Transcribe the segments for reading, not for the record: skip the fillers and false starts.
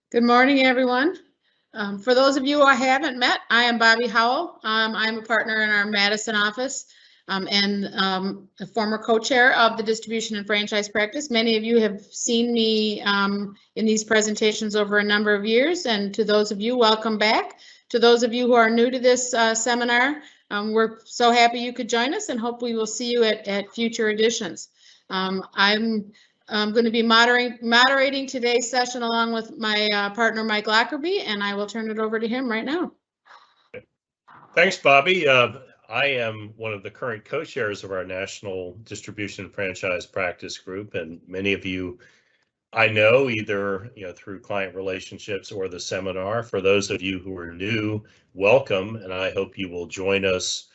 Good morning, everyone. For those of you who I haven't met, I am Bobby Howell. I'm a partner in our Madison office and a former co-chair of the distribution and franchise practice. Many of you have seen me in these presentations over a number of years, and to those of you, welcome back. To those of you who are new to this seminar, we're so happy you could join us and hope we will see you at future editions. I'm going to be moderating today's session along with my partner, Mike Lockerbie, and I will turn it over to him right now. Thanks, Bobby. I am one of the current co-chairs of our National Distribution Franchise Practice Group, and many of you I know either through client relationships or the seminar. For those of you who are new, welcome, and I hope you will join us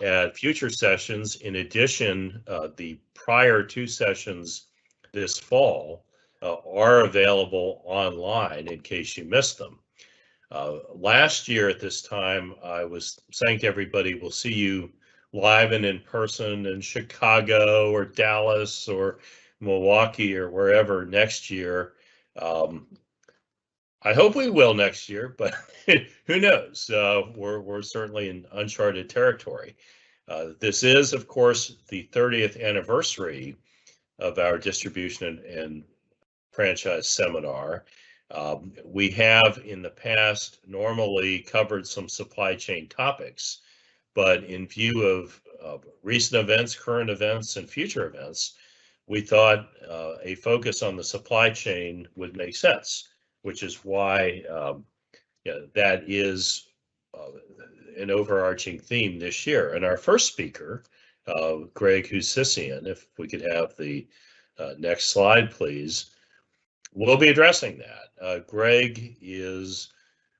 at future sessions. In addition, the prior two sessions this fall are available online in case you missed them. Last year at this time, I was saying to everybody, we'll see you live and in person in Chicago or Dallas or Milwaukee or wherever next year. I hope we will next year, but who knows? We're certainly in uncharted territory. This is, of course, the 30th anniversary of our distribution and franchise seminar. We have in the past normally covered some supply chain topics, but in view of recent events, current events, and future events, we thought a focus on the supply chain would make sense, which is why that is an overarching theme this year. And our first speaker, Greg Husissian, if we could have the next slide, please, we'll be addressing that. Greg is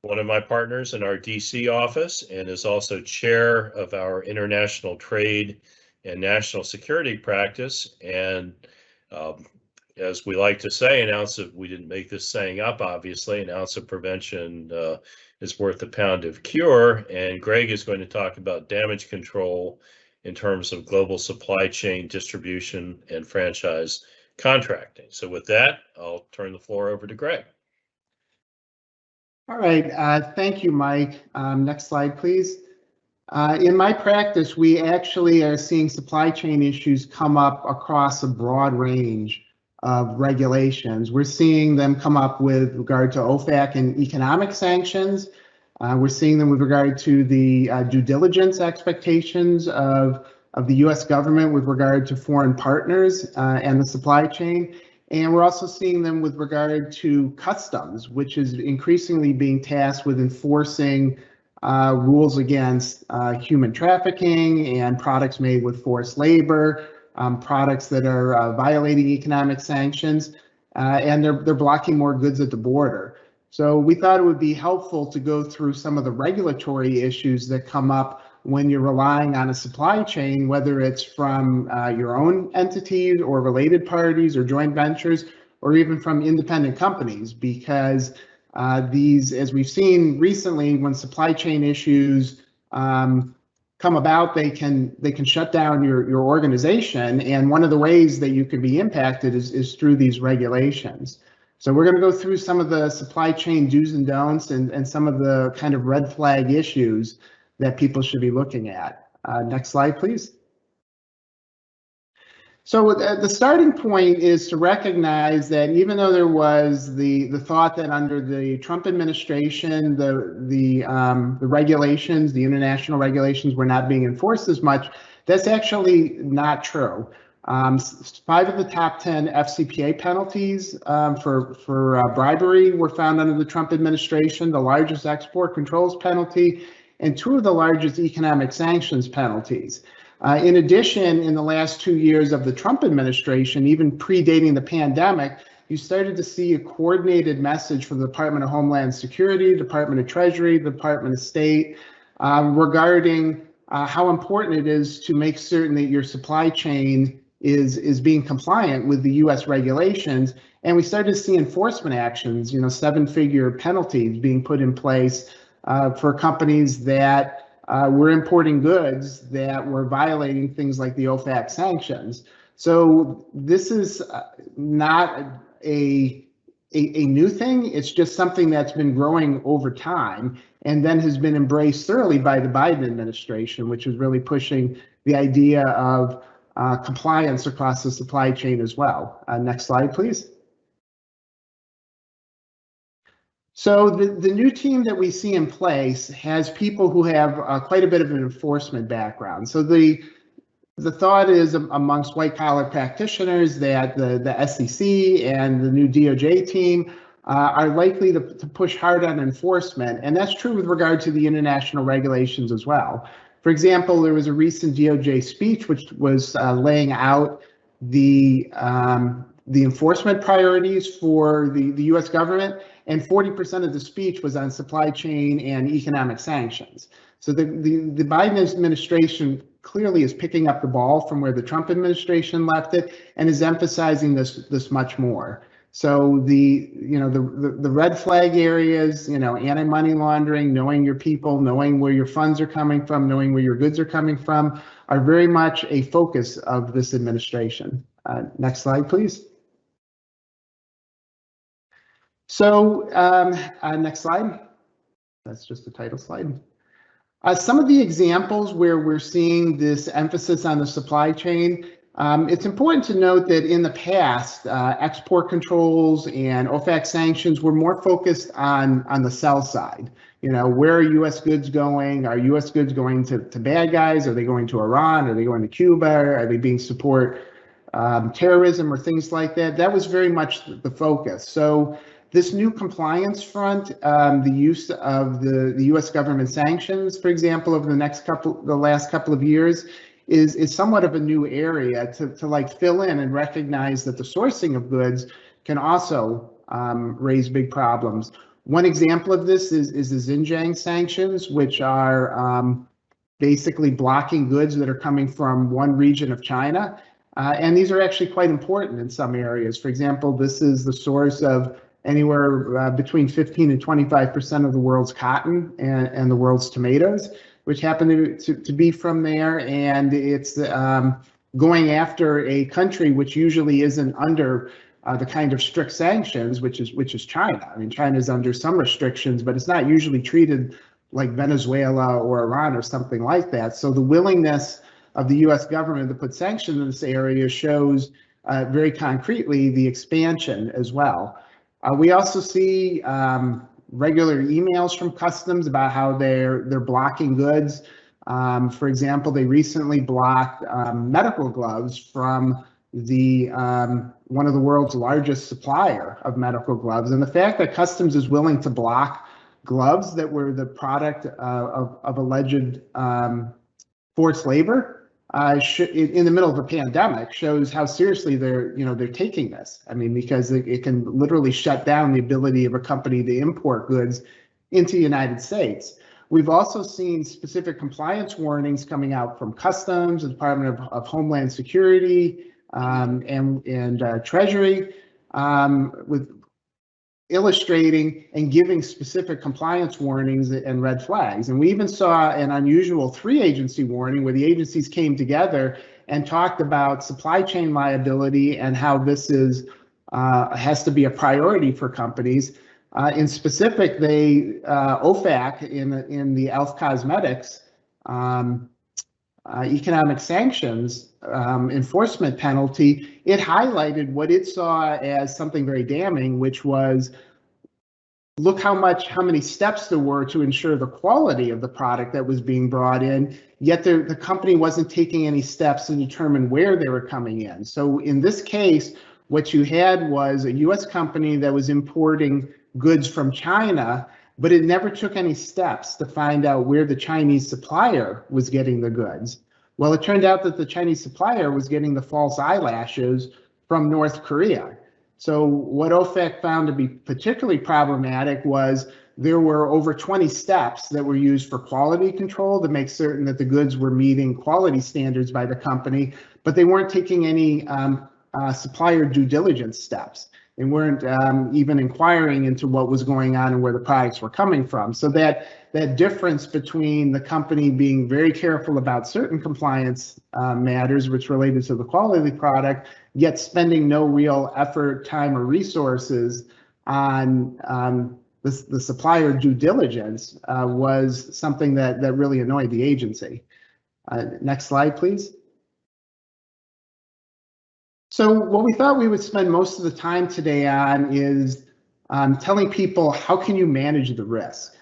one of my partners in our DC office and is also chair of our international trade and national security practice. And as we like to say, an ounce of, we didn't make this saying up, obviously, an ounce of prevention is worth a pound of cure. And Greg is going to talk about damage control in terms of global supply chain distribution and franchise contracting. So with that, I'll turn the floor over to Greg. All right, thank you, Mike. Next slide, please. In my practice, we actually are seeing supply chain issues come up across a broad range of regulations. We're seeing them come up with regard to OFAC and economic sanctions. We're seeing them with regard to the due diligence expectations of the U.S. government with regard to foreign partners and the supply chain. And we're also seeing them with regard to customs, which is increasingly being tasked with enforcing rules against human trafficking and products made with forced labor, products that are violating economic sanctions, and they're blocking more goods at the border. So we thought it would be helpful to go through some of the regulatory issues that come up when you're relying on a supply chain, whether it's from your own entities or related parties or joint ventures, or even from independent companies, because these, as we've seen recently, when supply chain issues come about, they can shut down your organization. And one of the ways that you can be impacted is through these regulations. So we're going to go through some of the supply chain do's and don'ts and some of the kind of red flag issues that people should be looking at. Next slide, please. So the starting point is to recognize that even though there was the thought that under the Trump administration, the regulations, the international regulations were not being enforced as much, that's actually not true. 5 of the top 10 FCPA penalties for bribery were found under the Trump administration, the largest export controls penalty, and 2 of the largest economic sanctions penalties. In addition, in the last 2 years of the Trump administration, even predating the pandemic, you started to see a coordinated message from the Department of Homeland Security, Department of Treasury, Department of State, regarding how important it is to make certain that your supply chain is being compliant with the U.S. regulations. And we started to see enforcement actions, 7-figure penalties being put in place for companies that were importing goods that were violating things like the OFAC sanctions. So this is not a a new thing. It's just something that's been growing over time and then has been embraced thoroughly by the Biden administration, which is really pushing the idea of compliance across the supply chain as well. Next slide, please. So the new team that we see in place has people who have quite a bit of an enforcement background. So the thought is amongst white collar practitioners that the SEC and the new DOJ team are likely to push hard on enforcement. And that's true with regard to the international regulations as well. For example, there was a recent DOJ speech which was laying out the enforcement priorities for the US government, and 40% of the speech was on supply chain and economic sanctions. So the Biden administration clearly is picking up the ball from where the Trump administration left it and is emphasizing this much more. So the red flag areas, anti-money laundering, knowing your people, knowing where your funds are coming from, knowing where your goods are coming from, are very much a focus of this administration. Next slide, please. So next slide. That's just the title slide. Some of the examples where we're seeing this emphasis on the supply chain, it's important to note that in the past, export controls and OFAC sanctions were more focused on the sell side. Where are U.S. goods going? Are U.S. goods going to bad guys? Are they going to Iran? Are they going to Cuba? Are they being support terrorism or things like that? That was very much the focus. So this new compliance front, the use of the U.S. government sanctions, for example, over the last couple of years, is somewhat of a new area to like fill in and recognize that the sourcing of goods can also raise big problems. One example of this is the Xinjiang sanctions, which are basically blocking goods that are coming from one region of China. And these are actually quite important in some areas. For example, this is the source of anywhere between 15 and 25% of the world's cotton and the world's tomatoes, which happen to be from there. And it's going after a country which usually isn't under the kind of strict sanctions, which is China. I mean, China's under some restrictions, but it's not usually treated like Venezuela or Iran or something like that. So the willingness of the U.S. government to put sanctions in this area shows very concretely the expansion as well. We also see regular emails from customs about how they're blocking goods. For example, they recently blocked medical gloves from one of the world's largest supplier of medical gloves. And the fact that customs is willing to block gloves that were the product of alleged forced labor in the middle of a pandemic shows how seriously they're taking this. I mean, because it can literally shut down the ability of a company to import goods into the United States. We've also seen specific compliance warnings coming out from Customs, the Department of Homeland Security, and Treasury, with illustrating and giving specific compliance warnings and red flags. And we even saw an unusual 3-agency warning where the agencies came together and talked about supply chain liability and how this has to be a priority for companies. In specific, OFAC in the e.l.f. Cosmetics economic sanctions enforcement penalty, it highlighted what it saw as something very damning, which was, look how many steps there were to ensure the quality of the product that was being brought in, yet the company wasn't taking any steps to determine where they were coming in. So in this case, what you had was a US company that was importing goods from China, but it never took any steps to find out where the Chinese supplier was getting the goods. Well, it turned out that the Chinese supplier was getting the false eyelashes from North Korea. So what OFAC found to be particularly problematic was there were over 20 steps that were used for quality control to make certain that the goods were meeting quality standards by the company, but they weren't taking any supplier due diligence steps. They weren't even inquiring into what was going on and where the products were coming from. So that difference between the company being very careful about certain compliance matters which related to the quality of the product, yet spending no real effort, time, or resources on the supplier due diligence was something that really annoyed the agency. Next slide, please. So what we thought we would spend most of the time today on is telling people, how can you manage the risk?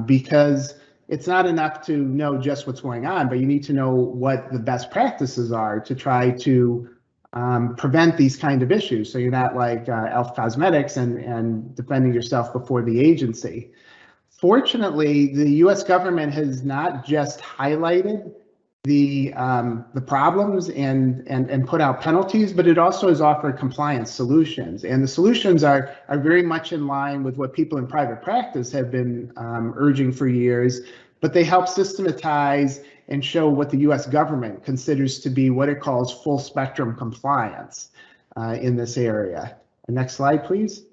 Because it's not enough to know just what's going on, but you need to know what the best practices are to try to prevent these kind of issues. So you're not like Elf Cosmetics and defending yourself before the agency. Fortunately, the US government has not just highlighted the problems and put out penalties, but it also has offered compliance solutions. And the solutions are very much in line with what people in private practice have been urging for years, but they help systematize and show what the US government considers to be what it calls full spectrum compliance in this area. Next slide, please.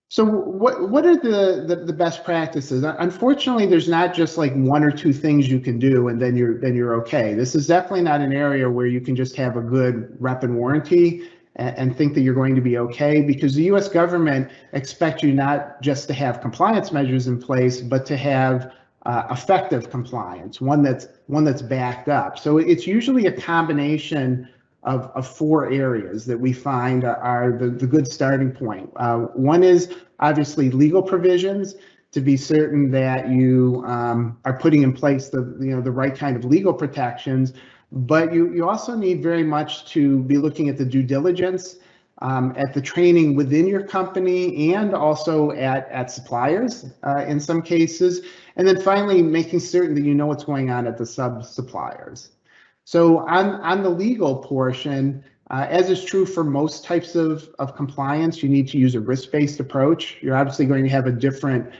So what are the best practices? Unfortunately, there's not just like one or two things you can do and then you're okay. This is definitely not an area where you can just have a good rep and warranty and think that you're going to be okay, because the US government expects you not just to have compliance measures in place, but to have effective compliance, one that's backed up. So it's usually a combination of four areas that we find are the good starting point. One is obviously legal provisions, to be certain that you are putting in place the right kind of legal protections, but you also need very much to be looking at the due diligence, at the training within your company, and also at suppliers in some cases, and then finally making certain that you know what's going on at the sub-suppliers. So on the legal portion, as is true for most types of compliance, you need to use a risk-based approach. You're obviously going to have a different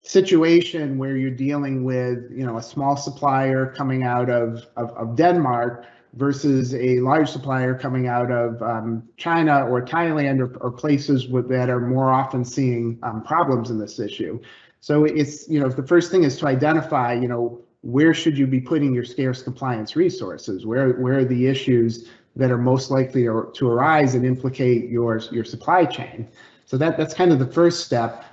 situation where you're dealing with a small supplier coming out of Denmark versus a large supplier coming out of China or Thailand or places that are more often seeing problems in this issue. So it's the first thing is to identify where should you be putting your scarce compliance resources? Where are the issues that are most likely to arise and implicate your supply chain? So that's kind of the first step.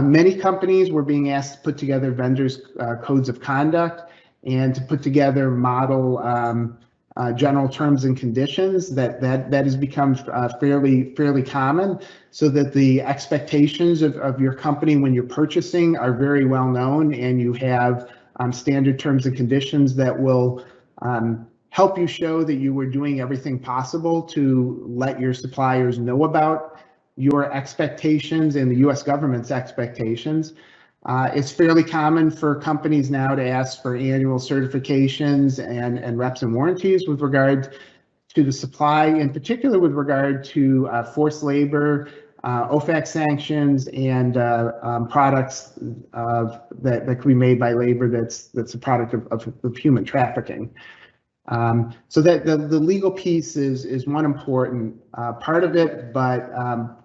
Many companies were being asked to put together vendors' codes of conduct and to put together model general terms and conditions. That has become fairly common, so that the expectations of your company when you're purchasing are very well known, and you have standard terms and conditions that will help you show that you were doing everything possible to let your suppliers know about your expectations and the US government's expectations. It's fairly common for companies now to ask for annual certifications and reps and warranties with regard to the supply, in particular with regard to forced labor, OFAC sanctions, and products that can be made by labor that's a product of human trafficking. So that the legal piece is one important part of it, but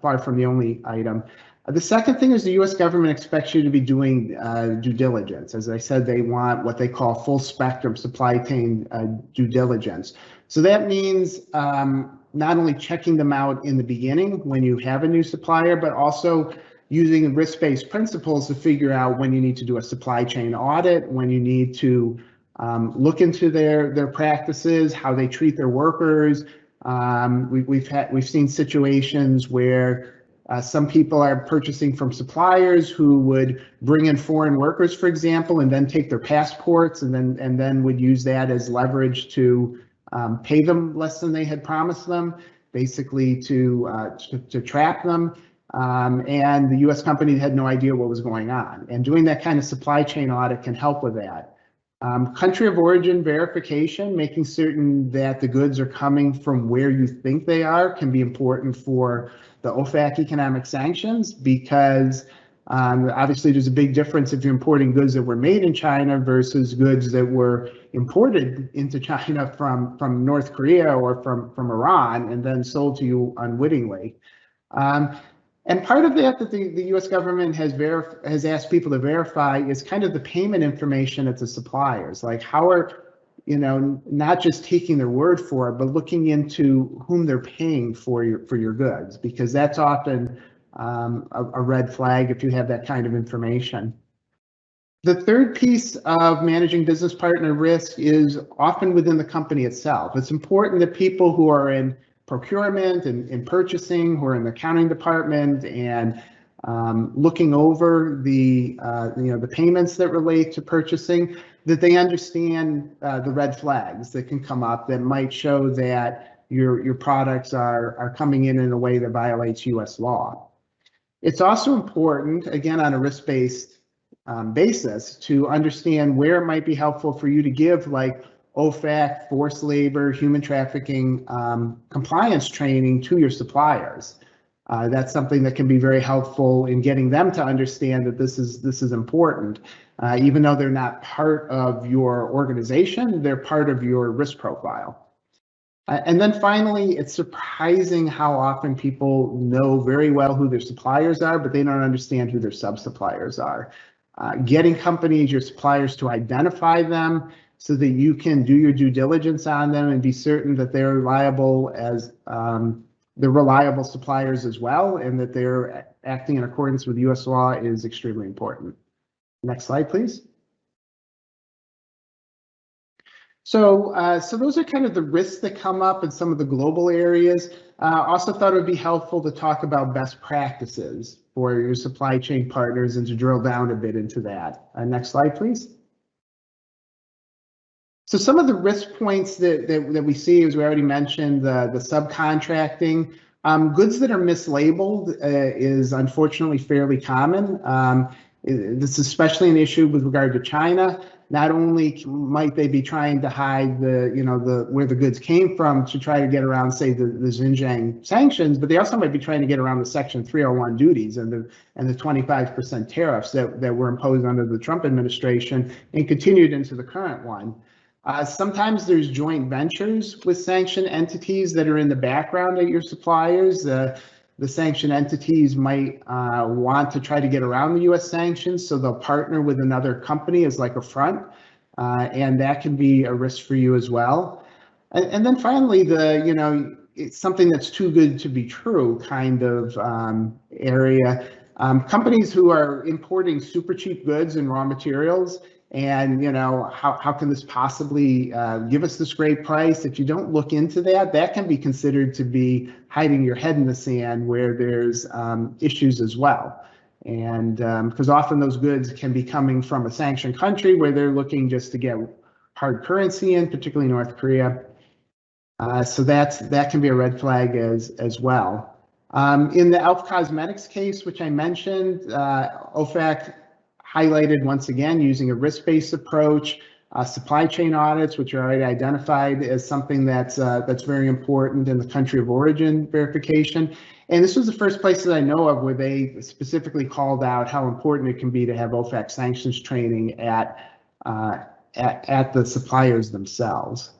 far from the only item. The second thing is the US government expects you to be doing due diligence. As I said, they want what they call full spectrum supply chain due diligence. So that means not only checking them out in the beginning when you have a new supplier, but also using risk-based principles to figure out when you need to do a supply chain audit, when you need to look into their practices, how they treat their workers. We've seen situations where some people are purchasing from suppliers who would bring in foreign workers, for example, and then take their passports and then would use that as leverage to pay them less than they had promised them, basically to trap them. And the US company had no idea what was going on. And doing that kind of supply chain audit can help with that. Country of origin verification, making certain that the goods are coming from where you think they are, can be important for the OFAC economic sanctions, because obviously there's a big difference if you're importing goods that were made in China versus goods that were imported into China from North Korea or from Iran and then sold to you unwittingly. And part of that the US government has asked people to verify is kind of the payment information at the suppliers. Like how are not just taking their word for it, but looking into whom they're paying for your goods, because that's often a red flag if you have that kind of information. The third piece of managing business partner risk is often within the company itself. It's important that people who are in procurement and in purchasing, who are in the accounting department and looking over the the payments that relate to purchasing, that they understand the red flags that can come up that might show that your products are coming in a way that violates U.S. law. It's also important, again, on a risk-based basis, to understand where it might be helpful for you to give, like, OFAC, forced labor, human trafficking compliance training to your suppliers. That's something that can be very helpful in getting them to understand that this is important. Even though they're not part of your organization, they're part of your risk profile. And then finally, it's surprising how often people know very well who their suppliers are, but they don't understand who their sub-suppliers are. Getting companies, your suppliers, to identify them so that you can do your due diligence on them and be certain that they're reliable as they're reliable suppliers as well, and that they're acting in accordance with U.S. law is extremely important. Next slide, please. So those are kind of the risks that come up in some of the global areas. Also thought it would be helpful to talk about best practices for your supply chain partners and to drill down a bit into that. Next slide, please. So some of the risk points that we see, as we already mentioned, the subcontracting. Goods that are mislabeled is unfortunately fairly common. This is especially an issue with regard to China. Not only might they be trying to hide where the goods came from to try to get around, say, the Xinjiang sanctions, but they also might be trying to get around the Section 301 duties and the 25% tariffs that were imposed under the Trump administration and continued into the current one. Sometimes there's joint ventures with sanctioned entities that are in the background at your suppliers. The sanctioned entities might want to try to get around the U.S. sanctions, so they'll partner with another company as like a front, and that can be a risk for you as well. And then finally, it's something that's too good to be true kind of area. Companies who are importing super cheap goods and raw materials, and how can this possibly give us this great price? If you don't look into that, that can be considered to be hiding your head in the sand, where there's issues as well. And because often those goods can be coming from a sanctioned country where they're looking just to get hard currency in, particularly North Korea. So that can be a red flag as well. In the Elf Cosmetics case, which I mentioned, OFAC highlighted once again using a risk-based approach, supply chain audits, which are already identified as something that's very important in the country of origin verification. And this was the first place that I know of where they specifically called out how important it can be to have OFAC sanctions training at the suppliers themselves.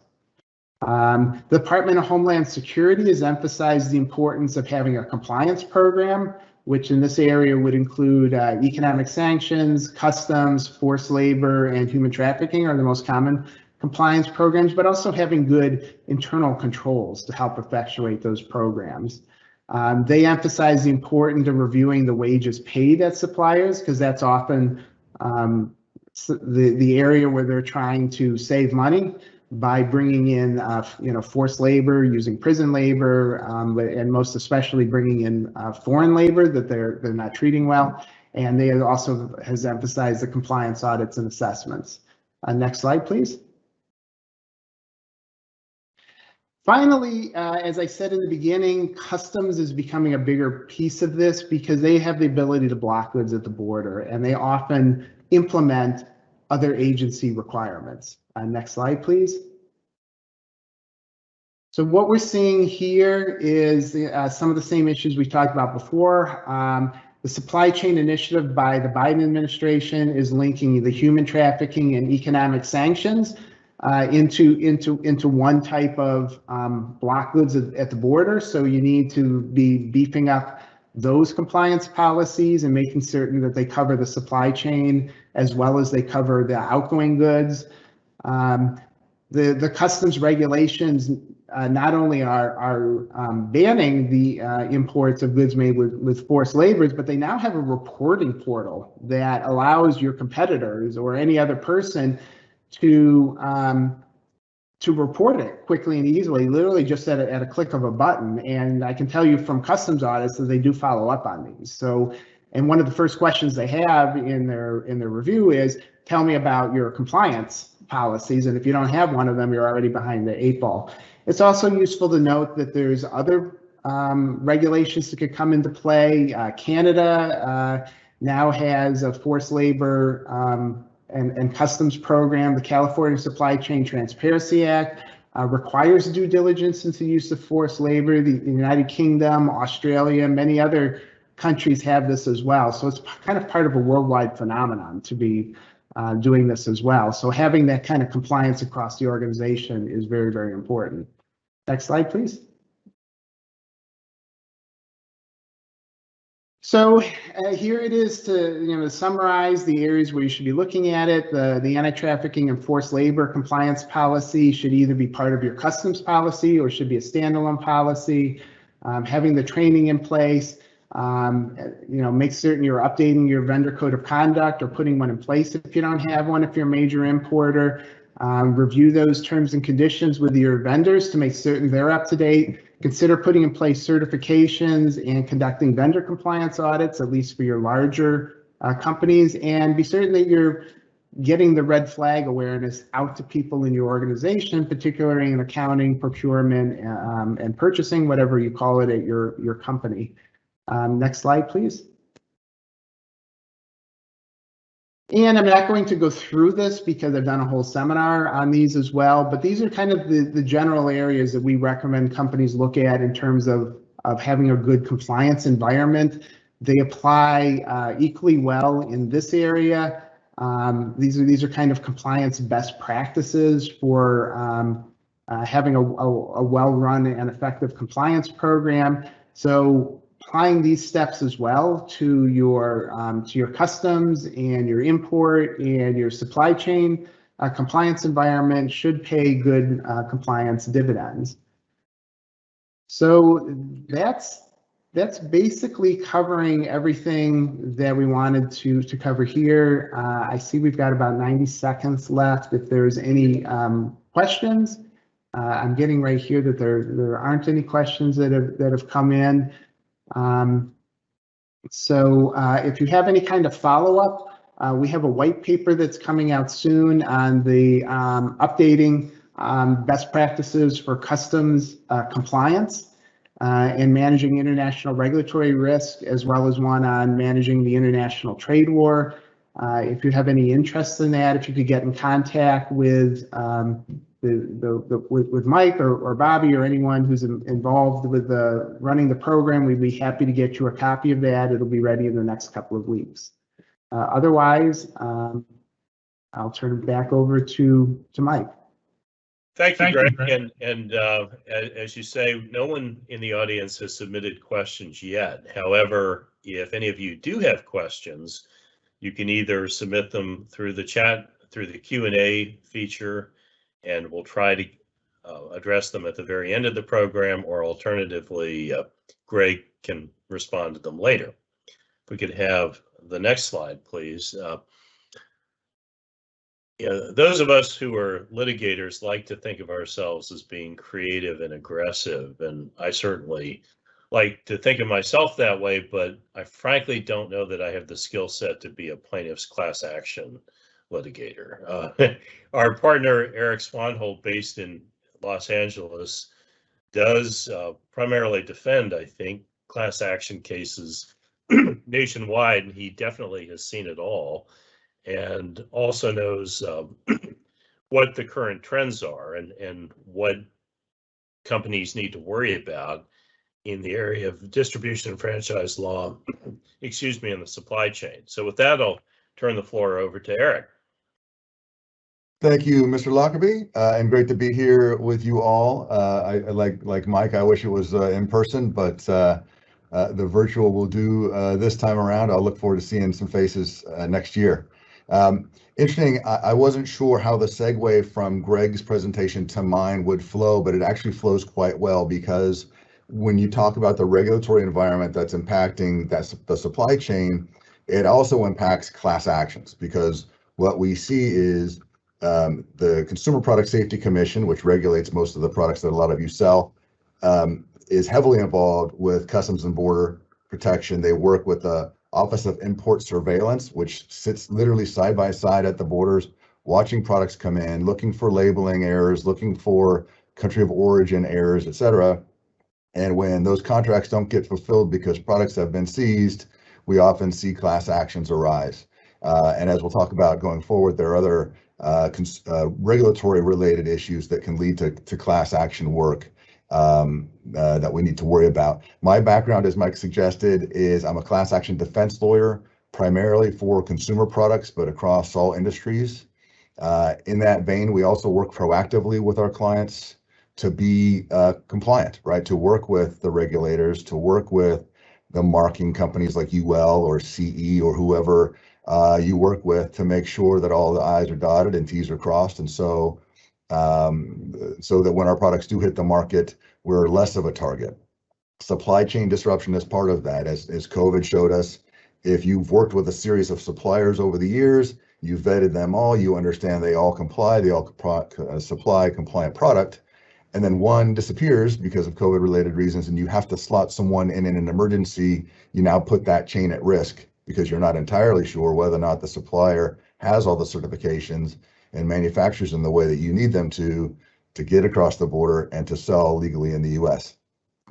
The Department of Homeland Security has emphasized the importance of having a compliance program, which in this area would include economic sanctions, customs, forced labor, and human trafficking are the most common compliance programs, but also having good internal controls to help effectuate those programs. They emphasize the importance of reviewing the wages paid at suppliers, because that's often the area where they're trying to save money by bringing in forced labor, using prison labor, and most especially bringing in foreign labor that they're not treating well. And they also has emphasized the compliance audits and assessments. Next slide, please. Finally, as I said in the beginning, customs is becoming a bigger piece of this because they have the ability to block goods at the border, and they often implement other agency requirements. Next slide, please. So what we're seeing here is some of the same issues we talked about before. The supply chain initiative by the Biden administration is linking the human trafficking and economic sanctions into one type of block goods at the border. So you need to be beefing up those compliance policies and making certain that they cover the supply chain as well as they cover the outgoing goods. The customs regulations not only are banning the imports of goods made with forced labors, but they now have a reporting portal that allows your competitors or any other person to report it quickly and easily, literally just at a click of a button. And I can tell you from customs audits that they do follow up on these. So, and one of the first questions they have in their review is, tell me about your compliance policies. And if you don't have one of them, you're already behind the 8 ball. It's also useful to note that there's other regulations that could come into play. Canada now has a forced labor and customs program. The California Supply Chain Transparency Act requires due diligence into use of forced labor. The United Kingdom, Australia, many other countries have this as well. So it's kind of part of a worldwide phenomenon to be doing this as well. So having that kind of compliance across the organization is very, very important. Next slide, please. So here it is to summarize the areas where you should be looking at it. The anti-trafficking and forced labor compliance policy should either be part of your customs policy or should be a standalone policy. Having the training in place, make certain you're updating your vendor code of conduct or putting one in place if you don't have one, if you're a major importer. Review those terms and conditions with your vendors to make certain they're up to date. Consider putting in place certifications and conducting vendor compliance audits, at least for your larger companies, and be certain that you're getting the red flag awareness out to people in your organization, particularly in accounting, procurement, and purchasing, whatever you call it at your company. Next slide, please. And I'm not going to go through this because I've done a whole seminar on these as well, but these are kind of the general areas that we recommend companies look at in terms of having a good compliance environment. They apply equally well in this area. These are kind of compliance best practices for having a well-run and effective compliance program. So applying these steps as well to your customs and your import and your supply chain compliance environment should pay good compliance dividends. So that's basically covering everything that we wanted to cover here. I see we've got about 90 seconds left. If there's any questions, I'm getting right here that there aren't any questions that have come in. So if you have any kind of follow-up, we have a white paper that's coming out soon on the updating best practices for customs compliance and managing international regulatory risk, as well as one on managing the international trade war. If you have any interest in that, if you could get in contact with with Mike or Bobby or anyone who's involved with running the program, we'd be happy to get you a copy of that. It'll be ready in the next couple of weeks. Otherwise, I'll turn it back over to Mike. Thank you, Greg. And as you say, no one in the audience has submitted questions yet. However, if any of you do have questions, you can either submit them through the chat, through the Q&A feature, and we'll try to address them at the very end of the program, or alternatively, Greg can respond to them later. If we could have the next slide, please. Those of us who are litigators like to think of ourselves as being creative and aggressive, and I certainly like to think of myself that way, but I frankly don't know that I have the skill set to be a plaintiff's class action litigator. Our partner, Eric Swanholt, based in Los Angeles, does primarily defend, I think, class action cases nationwide, and he definitely has seen it all, and also knows what the current trends are and what companies need to worry about in the area of distribution and franchise law, excuse me, in the supply chain. So with that, I'll turn the floor over to Eric. Thank you, Mr. Lockerbie, and great to be here with you all. I like Mike, I wish it was in person, but the virtual will do this time around. I'll look forward to seeing some faces next year. Interesting. I wasn't sure how the segue from Greg's presentation to mine would flow, but it actually flows quite well because when you talk about the regulatory environment that's impacting the supply chain, it also impacts class actions because what we see is the Consumer Product Safety Commission, which regulates most of the products that a lot of you sell, is heavily involved with Customs and Border Protection. They work with the Office of Import Surveillance, which sits literally side by side at the borders, watching products come in, looking for labeling errors, looking for country of origin errors, et cetera. And when those contracts don't get fulfilled because products have been seized, we often see class actions arise. And as we'll talk about going forward, there are other regulatory related issues that can lead to class action work that we need to worry about. My background, as Mike suggested, is I'm a class action defense lawyer, primarily for consumer products, but across all industries. In that vein, we also work proactively with our clients to be compliant, right? To work with the regulators, to work with the marking companies like UL or CE or whoever you work with to make sure that all the I's are dotted and T's are crossed. And so that when our products do hit the market, we're less of a target. Supply chain disruption is part of that. As COVID showed us, if you've worked with a series of suppliers over the years, you've vetted them all, you understand they all comply, they all supply compliant product, and then one disappears because of COVID related reasons and you have to slot someone in an emergency, you now put that chain at risk because you're not entirely sure whether or not the supplier has all the certifications and manufactures in the way that you need them to get across the border and to sell legally in the US.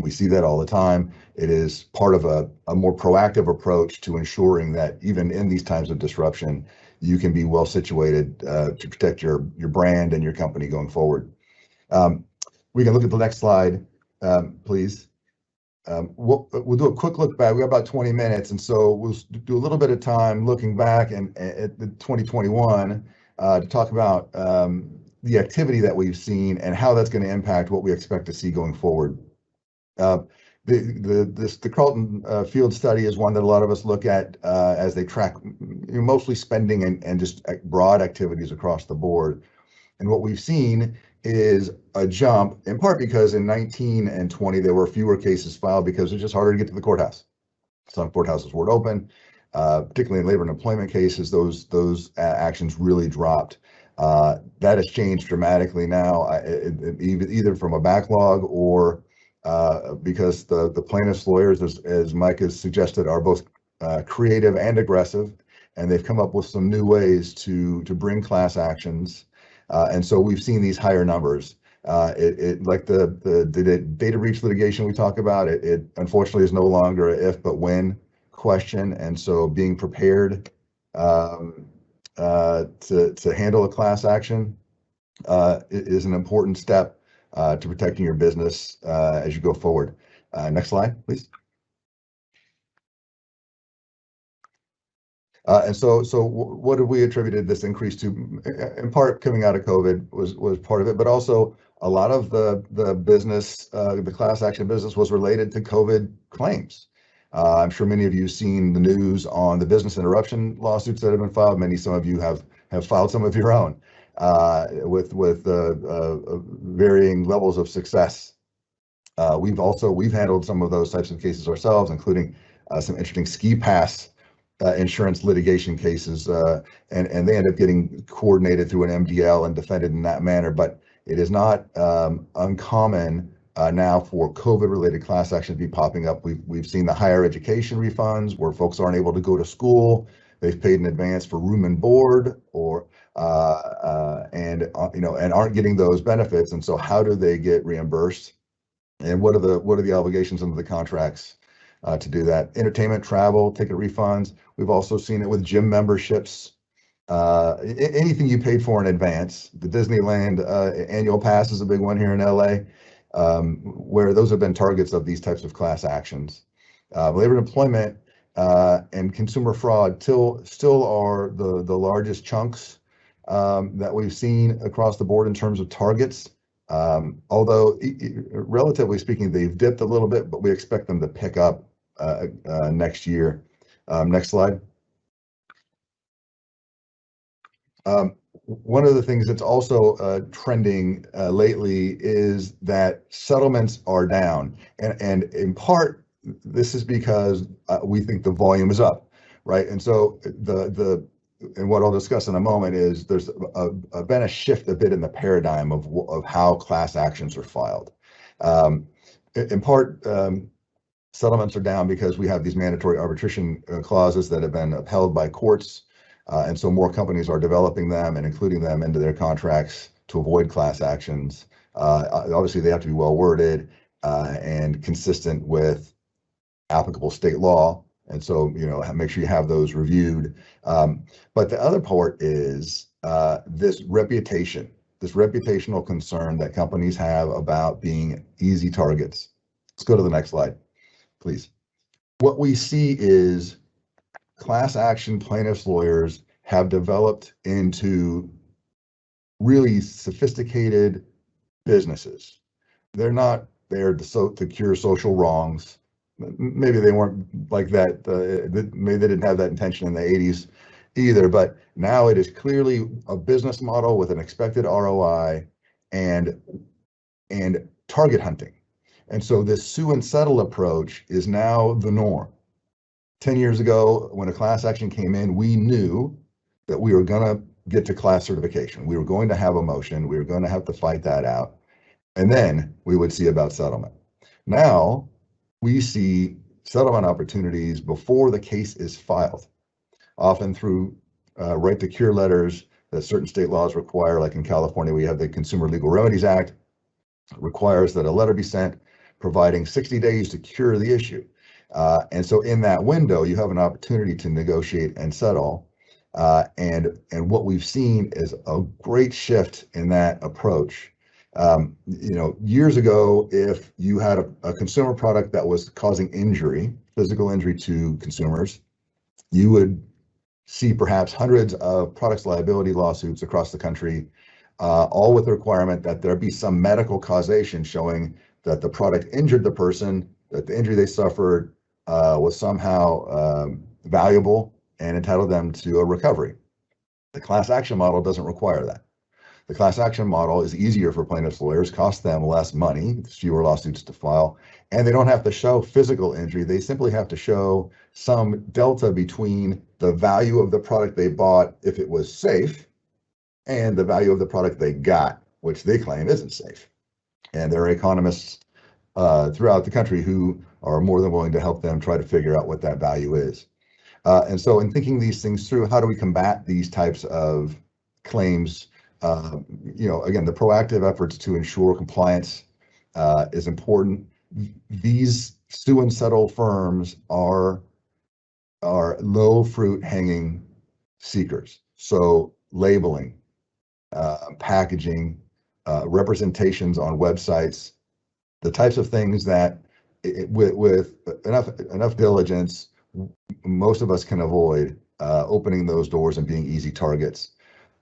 We see that all the time. It is part of a more proactive approach to ensuring that even in these times of disruption, you can be well situated to protect your brand and your company going forward. We can look at the next slide, please. We'll do a quick look back. We have about 20 minutes, and so we'll do a little bit of time looking back at the 2021 to talk about the activity that we've seen and how that's going to impact what we expect to see going forward. The Carlton field study is one that a lot of us look at as they track mostly spending and just broad activities across the board. And what we've seen is a jump, in part because in 19 and 20, there were fewer cases filed because it's just harder to get to the courthouse. Some courthouses weren't open, particularly in labor and employment cases, those actions really dropped. That has changed dramatically now, either from a backlog or because the plaintiffs' lawyers, as Mike has suggested, are both creative and aggressive, and they've come up with some new ways to bring class actions. And so we've seen these higher numbers. Like the data breach litigation we talk about, it unfortunately is no longer a if but when question. And so being prepared to handle a class action is an important step to protecting your business as you go forward. Next slide, please. And so what have we attributed this increase to? In part, coming out of COVID was part of it, but also a lot of the business, the class action business, was related to COVID claims. I'm sure many of you have seen the news on the business interruption lawsuits that have been filed. Some of you have filed some of your own with varying levels of success. We've handled some of those types of cases ourselves, including some interesting ski pass insurance litigation cases, and they end up getting coordinated through an MDL and defended in that manner. But it is not uncommon now for COVID-related class action to be popping up. We've seen the higher education refunds where folks aren't able to go to school. They've paid in advance for room and board, or and aren't getting those benefits. And so, how do they get reimbursed? And what are the obligations under the contracts to do that? Entertainment, travel, ticket refunds. We've also seen it with gym memberships. Anything you paid for in advance. The Disneyland annual pass is a big one here in LA, where those have been targets of these types of class actions. Labor and employment and consumer fraud still are the largest chunks that we've seen across the board in terms of targets. Although relatively speaking, they've dipped a little bit, but we expect them to pick up next year. Next slide. One of the things that's also trending lately is that settlements are down, and in part this is because we think the volume is up, right? And so and what I'll discuss in a moment is there's been a shift a bit in the paradigm of how class actions are filed. In part, settlements are down because we have these mandatory arbitration clauses that have been upheld by courts. And so more companies are developing them and including them into their contracts to avoid class actions. Obviously, they have to be well worded and consistent with applicable state law. And so, make sure you have those reviewed. But the other part is this reputational concern that companies have about being easy targets. Let's go to the next slide, please. What we see is class action plaintiffs' lawyers have developed into really sophisticated businesses. They're not there to cure social wrongs. Maybe they weren't like that. Maybe they didn't have that intention in the 80s either. But now it is clearly a business model with an expected ROI and target hunting. And so this sue and settle approach is now the norm. 10 years ago, when a class action came in, we knew that we were going to get to class certification. We were going to have a motion. We were going to have to fight that out. And then we would see about settlement. Now we see settlement opportunities before the case is filed, often through right to cure letters that certain state laws require. Like in California, we have the Consumer Legal Remedies Act. It requires that a letter be sent providing 60 days to cure the issue. And so in that window, you have an opportunity to negotiate and settle. And what we've seen is a great shift in that approach. Years ago, if you had a consumer product that was causing physical injury to consumers, you would see perhaps hundreds of products liability lawsuits across the country, all with the requirement that there be some medical causation showing that the product injured the person, that the injury they suffered was somehow valuable and entitled them to a recovery. The class action model doesn't require that. The class action model is easier for plaintiffs' lawyers, costs them less money, fewer lawsuits to file, and they don't have to show physical injury. They simply have to show some delta between the value of the product they bought if it was safe and the value of the product they got, which they claim isn't safe. And there are economists throughout the country who are more than willing to help them try to figure out what that value is. And so in thinking these things through, how do we combat these types of claims? Again, the proactive efforts to ensure compliance is important. These sue and settle firms are low fruit hanging seekers. So labeling, packaging, representations on websites, the types of things that with enough diligence, most of us can avoid opening those doors and being easy targets.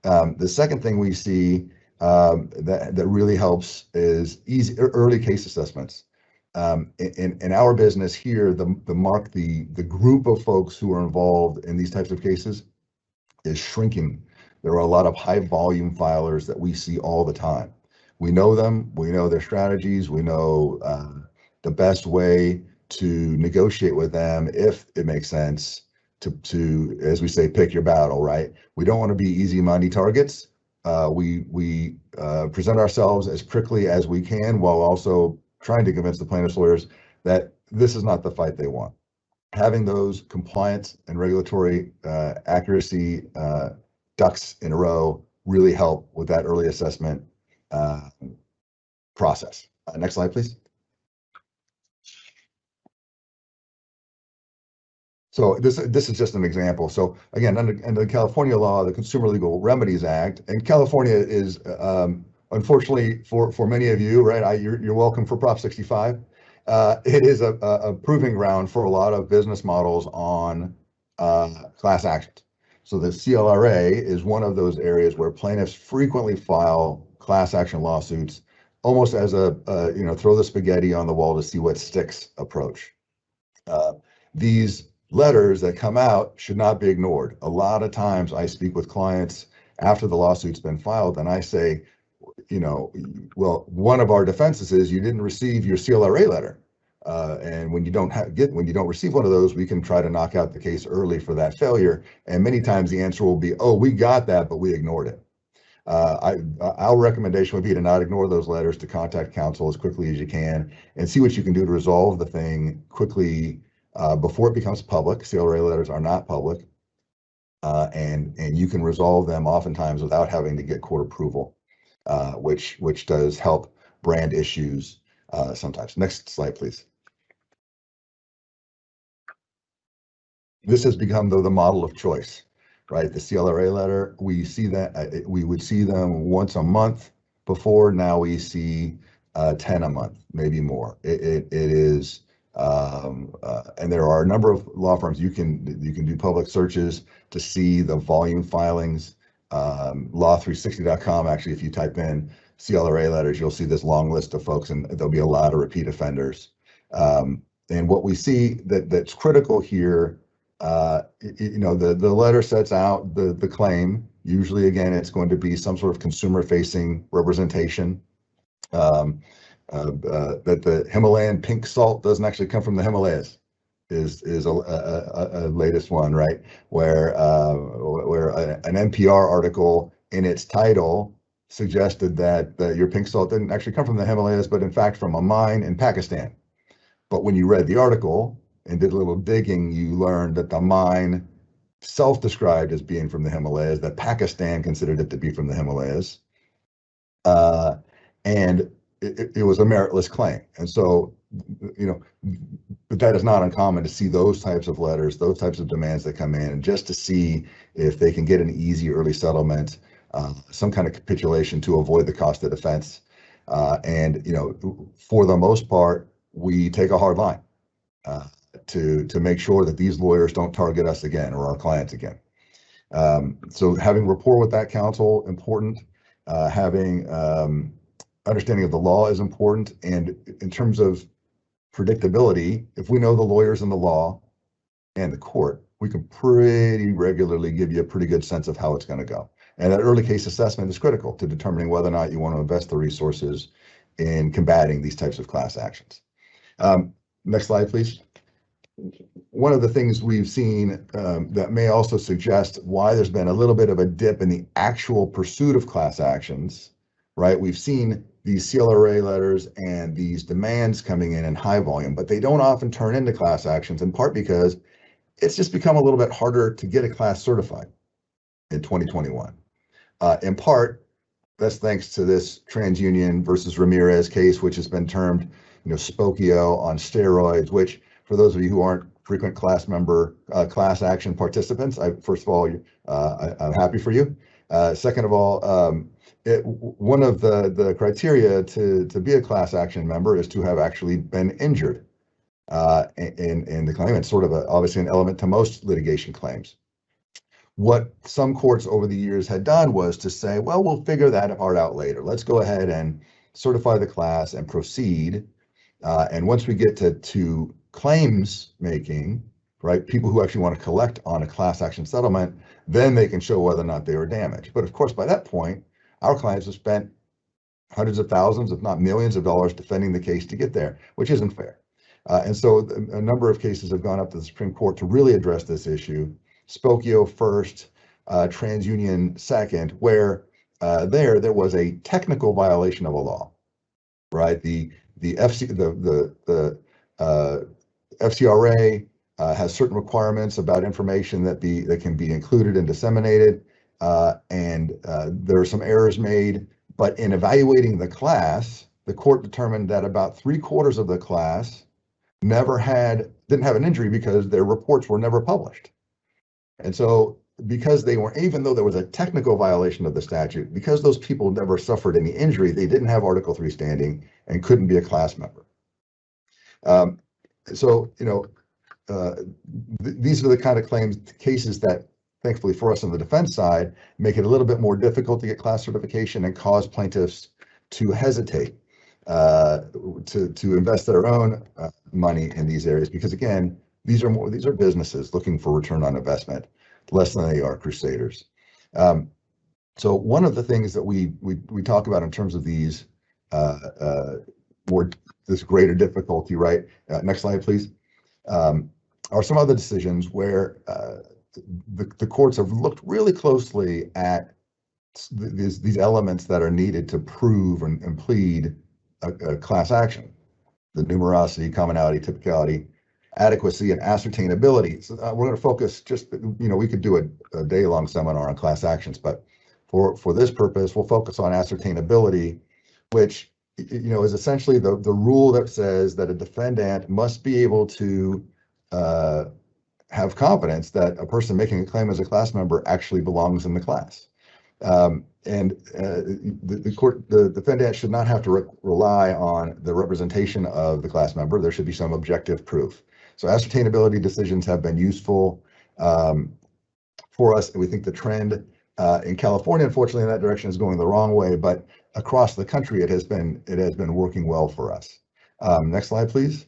The second thing we see that really helps is early case assessments. In our business here, the group of folks who are involved in these types of cases is shrinking. There are a lot of high volume filers that we see all the time. We know them, we know their strategies, we know the best way to negotiate with them if it makes sense to, as we say, pick your battle, right? We don't want to be easy money targets. We present ourselves as prickly as we can while also trying to convince the plaintiffs' lawyers that this is not the fight they want. Having those compliance and regulatory accuracy ducks in a row really help with that early assessment process. Next slide, please. So this is just an example. So again, under California law, the Consumer Legal Remedies Act, and California is unfortunately for many of you, right? You're welcome for Prop 65. It is a proving ground for a lot of business models on class actions. So the CLRA is one of those areas where plaintiffs frequently file class action lawsuits, almost as a throw the spaghetti on the wall to see what sticks approach. These letters that come out should not be ignored. A lot of times I speak with clients after the lawsuit's been filed, and I say, well, one of our defenses is you didn't receive your CLRA letter. And when you don't receive one of those, we can try to knock out the case early for that failure. And many times the answer will be, oh, we got that, but we ignored it. Our recommendation would be to not ignore those letters, to contact counsel as quickly as you can and see what you can do to resolve the thing quickly before it becomes public. CLRA letters are not public, and you can resolve them oftentimes without having to get court approval, which does help brand issues sometimes. Next slide, please. This has become the model of choice, right? The CLRA letter, we see that we would see them once a month before. Now we see 10 a month, maybe more. It is, and there are a number of law firms you can do public searches to see the volume filings. Law360.com, actually, if you type in CLRA letters, you'll see this long list of folks, and there'll be a lot of repeat offenders. And what we see that's critical here, the letter sets out the claim. Usually, again, it's going to be some sort of consumer-facing representation, that the Himalayan pink salt doesn't actually come from the Himalayas, is a latest one, right? Where an NPR article in its title suggested that your pink salt didn't actually come from the Himalayas, but in fact from a mine in Pakistan. But when you read the article and did a little digging, you learned that the mine self-described as being from the Himalayas, that Pakistan considered it to be from the Himalayas. And it was a meritless claim. And so, but that is not uncommon to see those types of letters, those types of demands that come in, just to see if they can get an easy early settlement, some kind of capitulation to avoid the cost of defense. And, for the most part, we take a hard line to make sure that these lawyers don't target us again or our clients again. So having rapport with that counsel, important. Having understanding of the law is important. And in terms of predictability, if we know the lawyers and the law and the court, we can pretty regularly give you a pretty good sense of how it's going to go. And that early case assessment is critical to determining whether or not you want to invest the resources in combating these types of class actions. Next slide, please. One of the things we've seen that may also suggest why there's been a little bit of a dip in the actual pursuit of class actions, right? We've seen these CLRA letters and these demands coming in high volume, but they don't often turn into class actions, in part because it's just become a little bit harder to get a class certified in 2021. In part, that's thanks to this TransUnion versus Ramirez case, which has been termed, Spokio on steroids, which, for those of you who aren't frequent class action participants, first of all, I'm happy for you. Second of all, one of the criteria to be a class action member is to have actually been injured in the claim. It's sort of obviously an element to most litigation claims. What some courts over the years had done was to say, well, we'll figure that part out later. Let's go ahead and certify the class and proceed. And once we get to claims making, right, people who actually want to collect on a class action settlement, then they can show whether or not they were damaged. But of course, by that point, our clients have spent hundreds of thousands, if not millions of dollars defending the case to get there, which isn't fair. And so a number of cases have gone up to the Supreme Court to really address this issue. Spokio first, TransUnion second, where there was a technical violation of a law, right? The FCRA has certain requirements about information that can be included and disseminated, and there are some errors made. But in evaluating the class, the court determined that about 3/4 of the class didn't have an injury because their reports were never published. And so, because even though there was a technical violation of the statute, because those people never suffered any injury, they didn't have Article 3 standing and couldn't be a class member. These are the kind of cases that, thankfully for us on the defense side, make it a little bit more difficult to get class certification and cause plaintiffs to hesitate to invest their own money in these areas, because again, these are businesses looking for return on investment, less than they are crusaders. So one of the things that we talk about in terms of these more this greater difficulty, right? Next slide, please. Are some other decisions where the courts have looked really closely at these elements that are needed to prove and plead a class action: the numerosity, commonality, typicality, adequacy, and ascertainability. So we're going to focus just, we could do a day-long seminar on class actions, but for this purpose, we'll focus on ascertainability, which is essentially the rule that says that a defendant must be able to have confidence that a person making a claim as a class member actually belongs in the class. The defendant should not have to rely on the representation of the class member. There should be some objective proof. So ascertainability decisions have been useful for us. And we think the trend in California, unfortunately, in that direction is going the wrong way, but across the country, it has been working well for us. Next slide, please.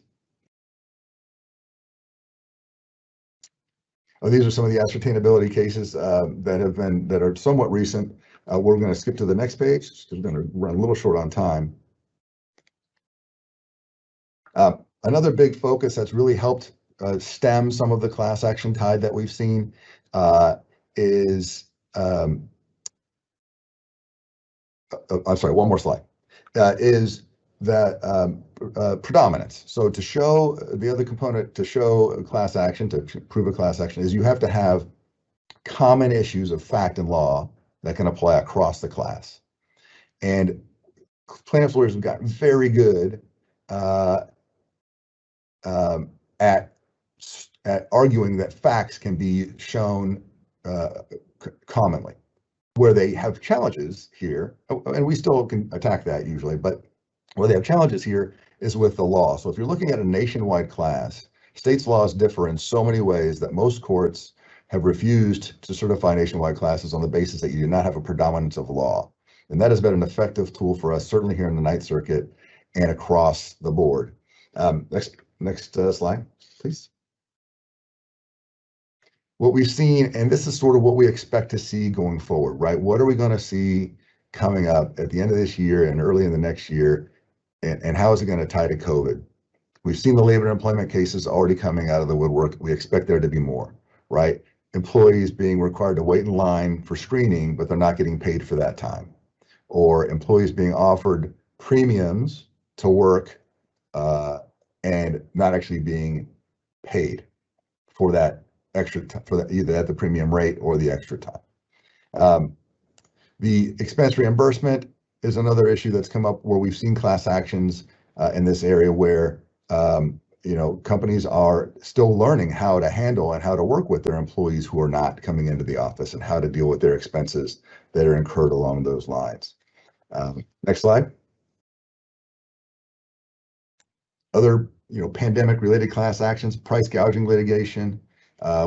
These are some of the ascertainability cases that are somewhat recent. We're going to skip to the next page because we're going to run a little short on time. Another big focus that's really helped stem some of the class action tide that we've seen is, I'm sorry, one more slide, is that predominance. So to show the other component, to show a class action, to prove a class action, is you have to have common issues of fact and law that can apply across the class. And plaintiffs' lawyers have gotten very good at arguing that facts can be shown commonly. Where they have challenges here, and we still can attack that usually, but where they have challenges here is with the law. So if you're looking at a nationwide class, states' laws differ in so many ways that most courts have refused to certify nationwide classes on the basis that you do not have a predominance of law. And that has been an effective tool for us, certainly here in the Ninth Circuit and across the board. Next slide, please. What we've seen, and this is sort of what we expect to see going forward, right? What are we going to see coming up at the end of this year and early in the next year? And how is it going to tie to COVID? We've seen the labor and employment cases already coming out of the woodwork. We expect there to be more, right? Employees being required to wait in line for screening, but they're not getting paid for that time. Or employees being offered premiums to work and not actually being paid for that extra time, for that, either at the premium rate or the extra time. The expense reimbursement is another issue that's come up where we've seen class actions in this area where companies are still learning how to handle and how to work with their employees who are not coming into the office and how to deal with their expenses that are incurred along those lines. Next slide. Other pandemic related class actions, price gouging litigation,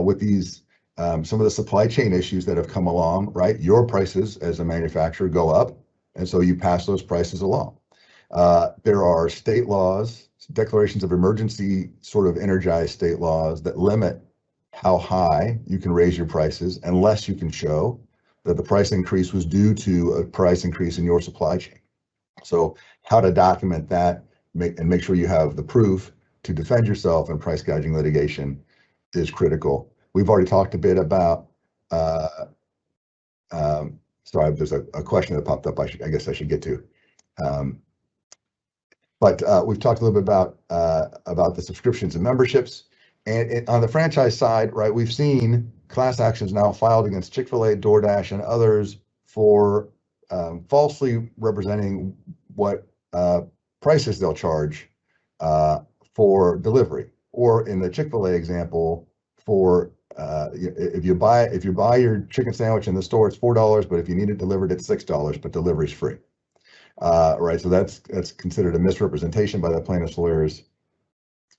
with these some of the supply chain issues that have come along, right? Your prices as a manufacturer go up, and so you pass those prices along. There are state laws, declarations of emergency, sort of energized state laws that limit how high you can raise your prices unless you can show that the price increase was due to a price increase in your supply chain. So how to document that and make sure you have the proof to defend yourself in price gouging litigation is critical. We've already talked a bit about, sorry, there's a question that popped up I guess I should get to. But we've talked a little bit about the subscriptions and memberships. And on the franchise side, right, we've seen class actions now filed against Chick-fil-A, DoorDash, and others for falsely representing what prices they'll charge for delivery. Or in the Chick-fil-A example, for if you buy your chicken sandwich in the store, it's $4, but if you need it delivered, it's $6, but delivery is free. Right, so that's considered a misrepresentation by the plaintiff's lawyers.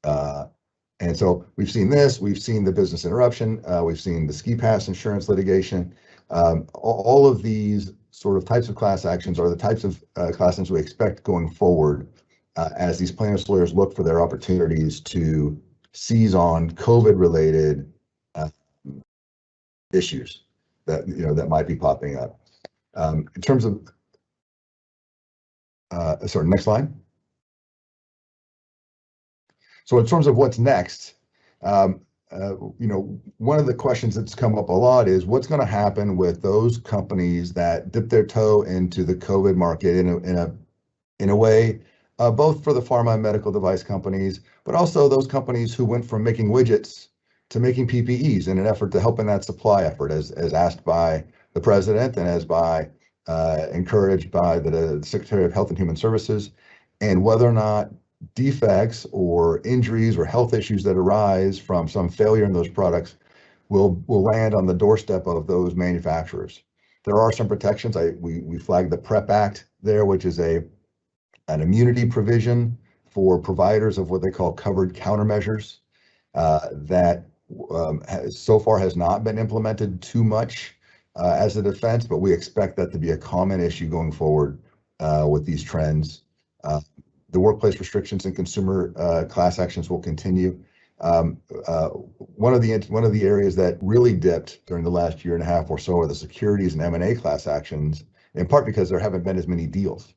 And so we've seen this, we've seen the business interruption, we've seen the ski pass insurance litigation. All of these sort of types of class actions are the types of class actions we expect going forward as these plaintiff's lawyers look for their opportunities to seize on COVID-related issues that that might be popping up. In terms of, sorry, next slide. So in terms of what's next, one of the questions that's come up a lot is what's going to happen with those companies that dip their toe into the COVID market in a way, both for the pharma and medical device companies, but also those companies who went from making widgets to making PPEs in an effort to help in that supply effort, as asked by the president and as encouraged by the Secretary of Health and Human Services, and whether or not defects or injuries or health issues that arise from some failure in those products will land on the doorstep of those manufacturers. There are some protections. We flagged the PrEP Act there, which is an immunity provision for providers of what they call covered countermeasures that so far has not been implemented too much as a defense, but we expect that to be a common issue going forward with these trends. The workplace restrictions and consumer class actions will continue. One of the areas that really dipped during the last year and a half or so are the securities and M&A class actions, in part because there haven't been as many deals.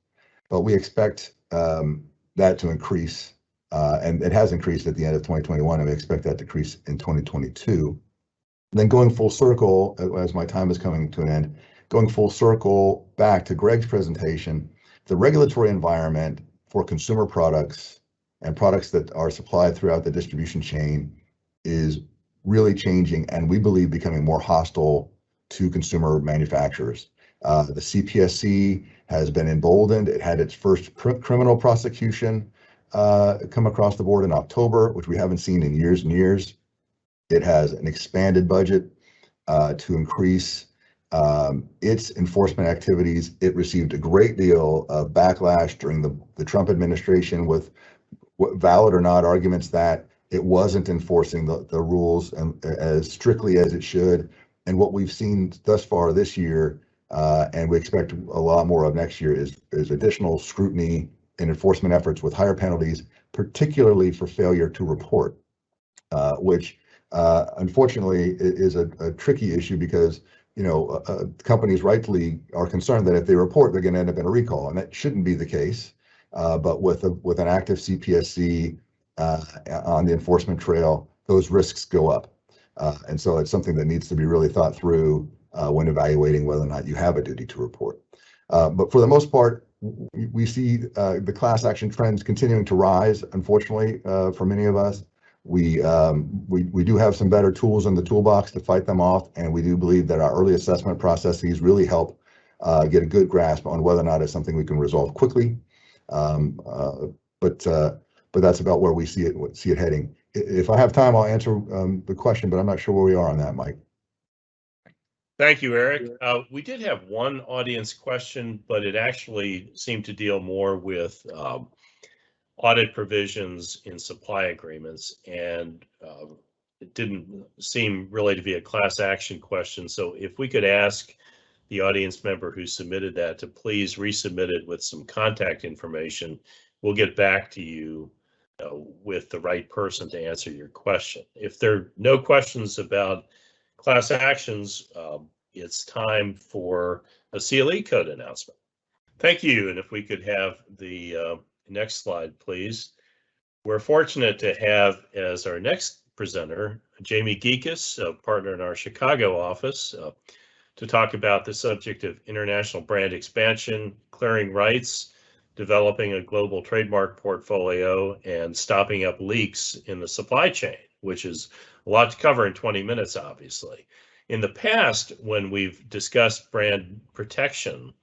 But we expect that to increase, and it has increased at the end of 2021, and we expect that to increase in 2022. Then going full circle, as my time is coming to an end, going full circle back to Greg's presentation, the regulatory environment for consumer products and products that are supplied throughout the distribution chain is really changing, and we believe becoming more hostile to consumer manufacturers. The CPSC has been emboldened. It had its first criminal prosecution come across the board in October, which we haven't seen in years and years. It has an expanded budget to increase its enforcement activities. It received a great deal of backlash during the Trump administration with valid or not arguments that it wasn't enforcing the rules as strictly as it should. And what we've seen thus far this year, and we expect a lot more of next year, is additional scrutiny and enforcement efforts with higher penalties, particularly for failure to report, which unfortunately is a tricky issue because companies rightfully are concerned that if they report, they're going to end up in a recall, and that shouldn't be the case. But with an active CPSC on the enforcement trail, those risks go up, and so it's something that needs to be really thought through when evaluating whether or not you have a duty to report. But for the most part, we see the class action trends continuing to rise. Unfortunately, for many of us, we do have some better tools in the toolbox to fight them off, and we do believe that our early assessment processes really help get a good grasp on whether or not it's something we can resolve quickly. But that's about where we see it heading. If I have time, I'll answer the question, but I'm not sure where we are on that, Mike. Thank you, Eric. We did have one audience question, but it actually seemed to deal more with audit provisions in supply agreements, and it didn't seem really to be a class action question. So if we could ask the audience member who submitted that to please resubmit it with some contact information, we'll get back to you with the right person to answer your question. If there are no questions about class actions, it's time for a CLE code announcement. Thank you, and if we could have the next slide, please. We're fortunate to have as our next presenter, Jamie Geekus, a partner in our Chicago office, to talk about the subject of international brand expansion, clearing rights, developing a global trademark portfolio, and stopping up leaks in the supply chain, which is a lot to cover in 20 minutes, obviously. In the past, when we've discussed brand protection,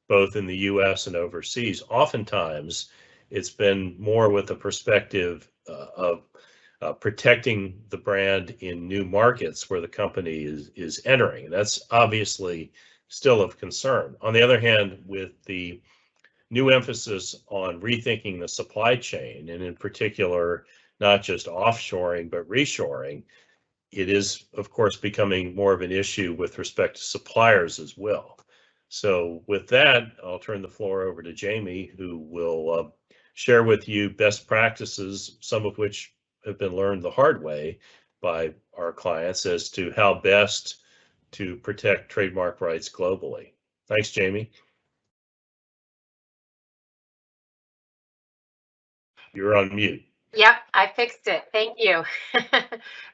both in the US and overseas, oftentimes it's been more with the perspective of protecting the brand in new markets where the company is entering. And that's obviously still of concern. On the other hand, with the new emphasis on rethinking the supply chain, and in particular, not just offshoring, but reshoring, it is, of course, becoming more of an issue with respect to suppliers as well. So with that, I'll turn the floor over to Jamie, who will share with you best practices, some of which have been learned the hard way by our clients as to how best to protect trademark rights globally. Thanks, Jamie. You're on mute. Yep, I fixed it. Thank you.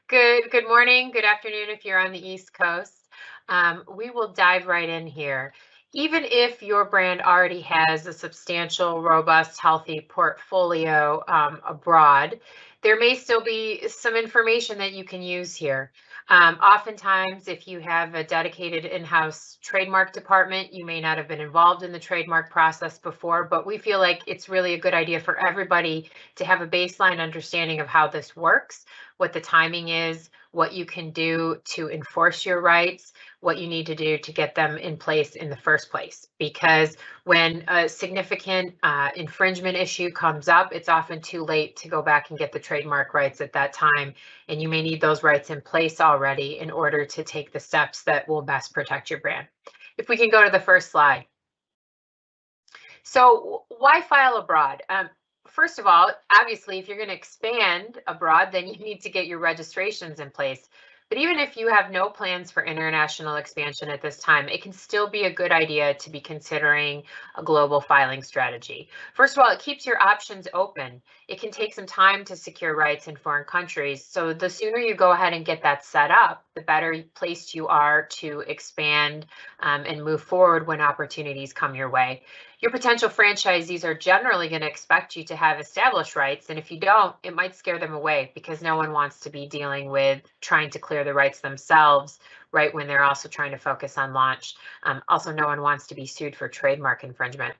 Good morning, good afternoon if you're on the East Coast. We will dive right in here. Even if your brand already has a substantial, robust, healthy portfolio abroad, there may still be some information that you can use here. Oftentimes, if you have a dedicated in-house trademark department, you may not have been involved in the trademark process before, but we feel like it's really a good idea for everybody to have a baseline understanding of how this works, what the timing is, what you can do to enforce your rights, what you need to do to get them in place in the first place. Because when a significant infringement issue comes up, it's often too late to go back and get the trademark rights at that time. And you may need those rights in place already in order to take the steps that will best protect your brand. If we can go to the first slide. So why file abroad? First of all, obviously, if you're going to expand abroad, then you need to get your registrations in place. But even if you have no plans for international expansion at this time, it can still be a good idea to be considering a global filing strategy. First of all, it keeps your options open. It can take some time to secure rights in foreign countries. So the sooner you go ahead and get that set up, the better placed you are to expand and move forward when opportunities come your way. Your potential franchisees are generally going to expect you to have established rights, and if you don't, it might scare them away because no one wants to be dealing with trying to clear the rights themselves right when they're also trying to focus on launch. Also, no one wants to be sued for trademark infringement.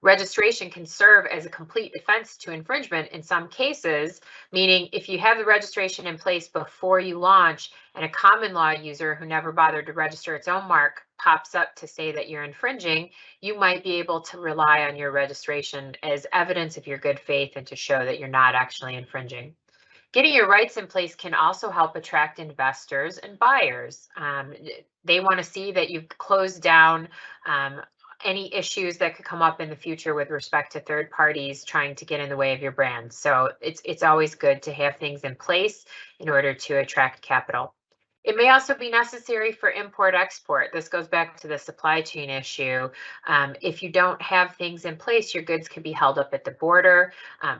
Registration can serve as a complete defense to infringement in some cases, meaning if you have the registration in place before you launch and a common law user who never bothered to register its own mark pops up to say that you're infringing, you might be able to rely on your registration as evidence of your good faith and to show that you're not actually infringing. Getting your rights in place can also help attract investors and buyers. They want to see that you've closed down any issues that could come up in the future with respect to third parties trying to get in the way of your brand. So it's always good to have things in place in order to attract capital. It may also be necessary for import-export. This goes back to the supply chain issue. If you don't have things in place, your goods could be held up at the border.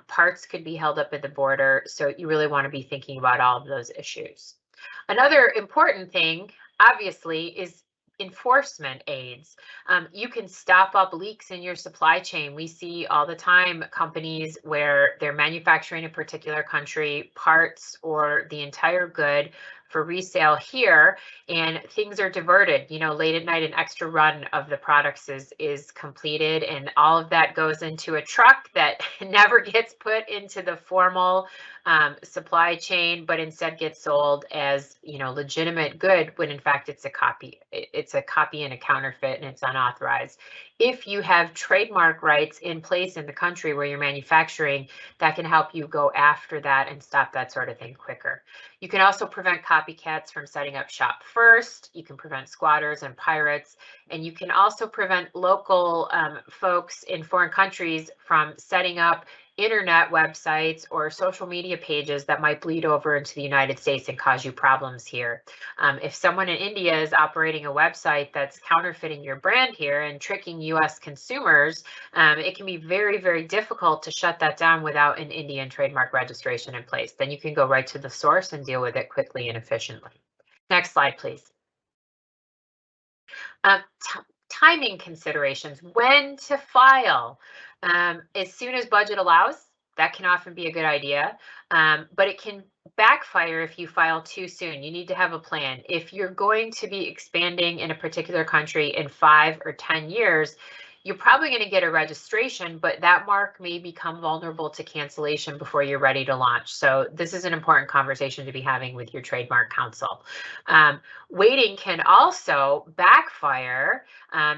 Parts could be held up at the border. So you really want to be thinking about all of those issues. Another important thing, obviously, is enforcement aids. You can stop up leaks in your supply chain. We see all the time companies where they're manufacturing a particular country parts or the entire good for resale here, and things are diverted. You know, late at night, an extra run of the products is completed, and all of that goes into a truck that never gets put into the formal supply chain, but instead gets sold as, you know, legitimate good when in fact it's a copy. It's a copy and a counterfeit, and it's unauthorized. If you have trademark rights in place in the country where you're manufacturing, that can help you go after that and stop that sort of thing quicker. You can also prevent copycats from setting up shop first. You can prevent squatters and pirates, and you can also prevent local folks in foreign countries from setting up internet websites or social media pages that might bleed over into the United States and cause you problems here. If someone in India is operating a website that's counterfeiting your brand here and tricking US consumers, it can be very, very difficult to shut that down without an Indian trademark registration in place. Then you can go right to the source and deal with it quickly and efficiently. Next slide, please. Timing considerations, when to file. As soon as budget allows, that can often be a good idea, but it can backfire if you file too soon. You need to have a plan. If you're going to be expanding in a particular country in 5 or 10 years, you're probably going to get a registration, but that mark may become vulnerable to cancellation before you're ready to launch. So this is an important conversation to be having with your trademark counsel. Waiting can also backfire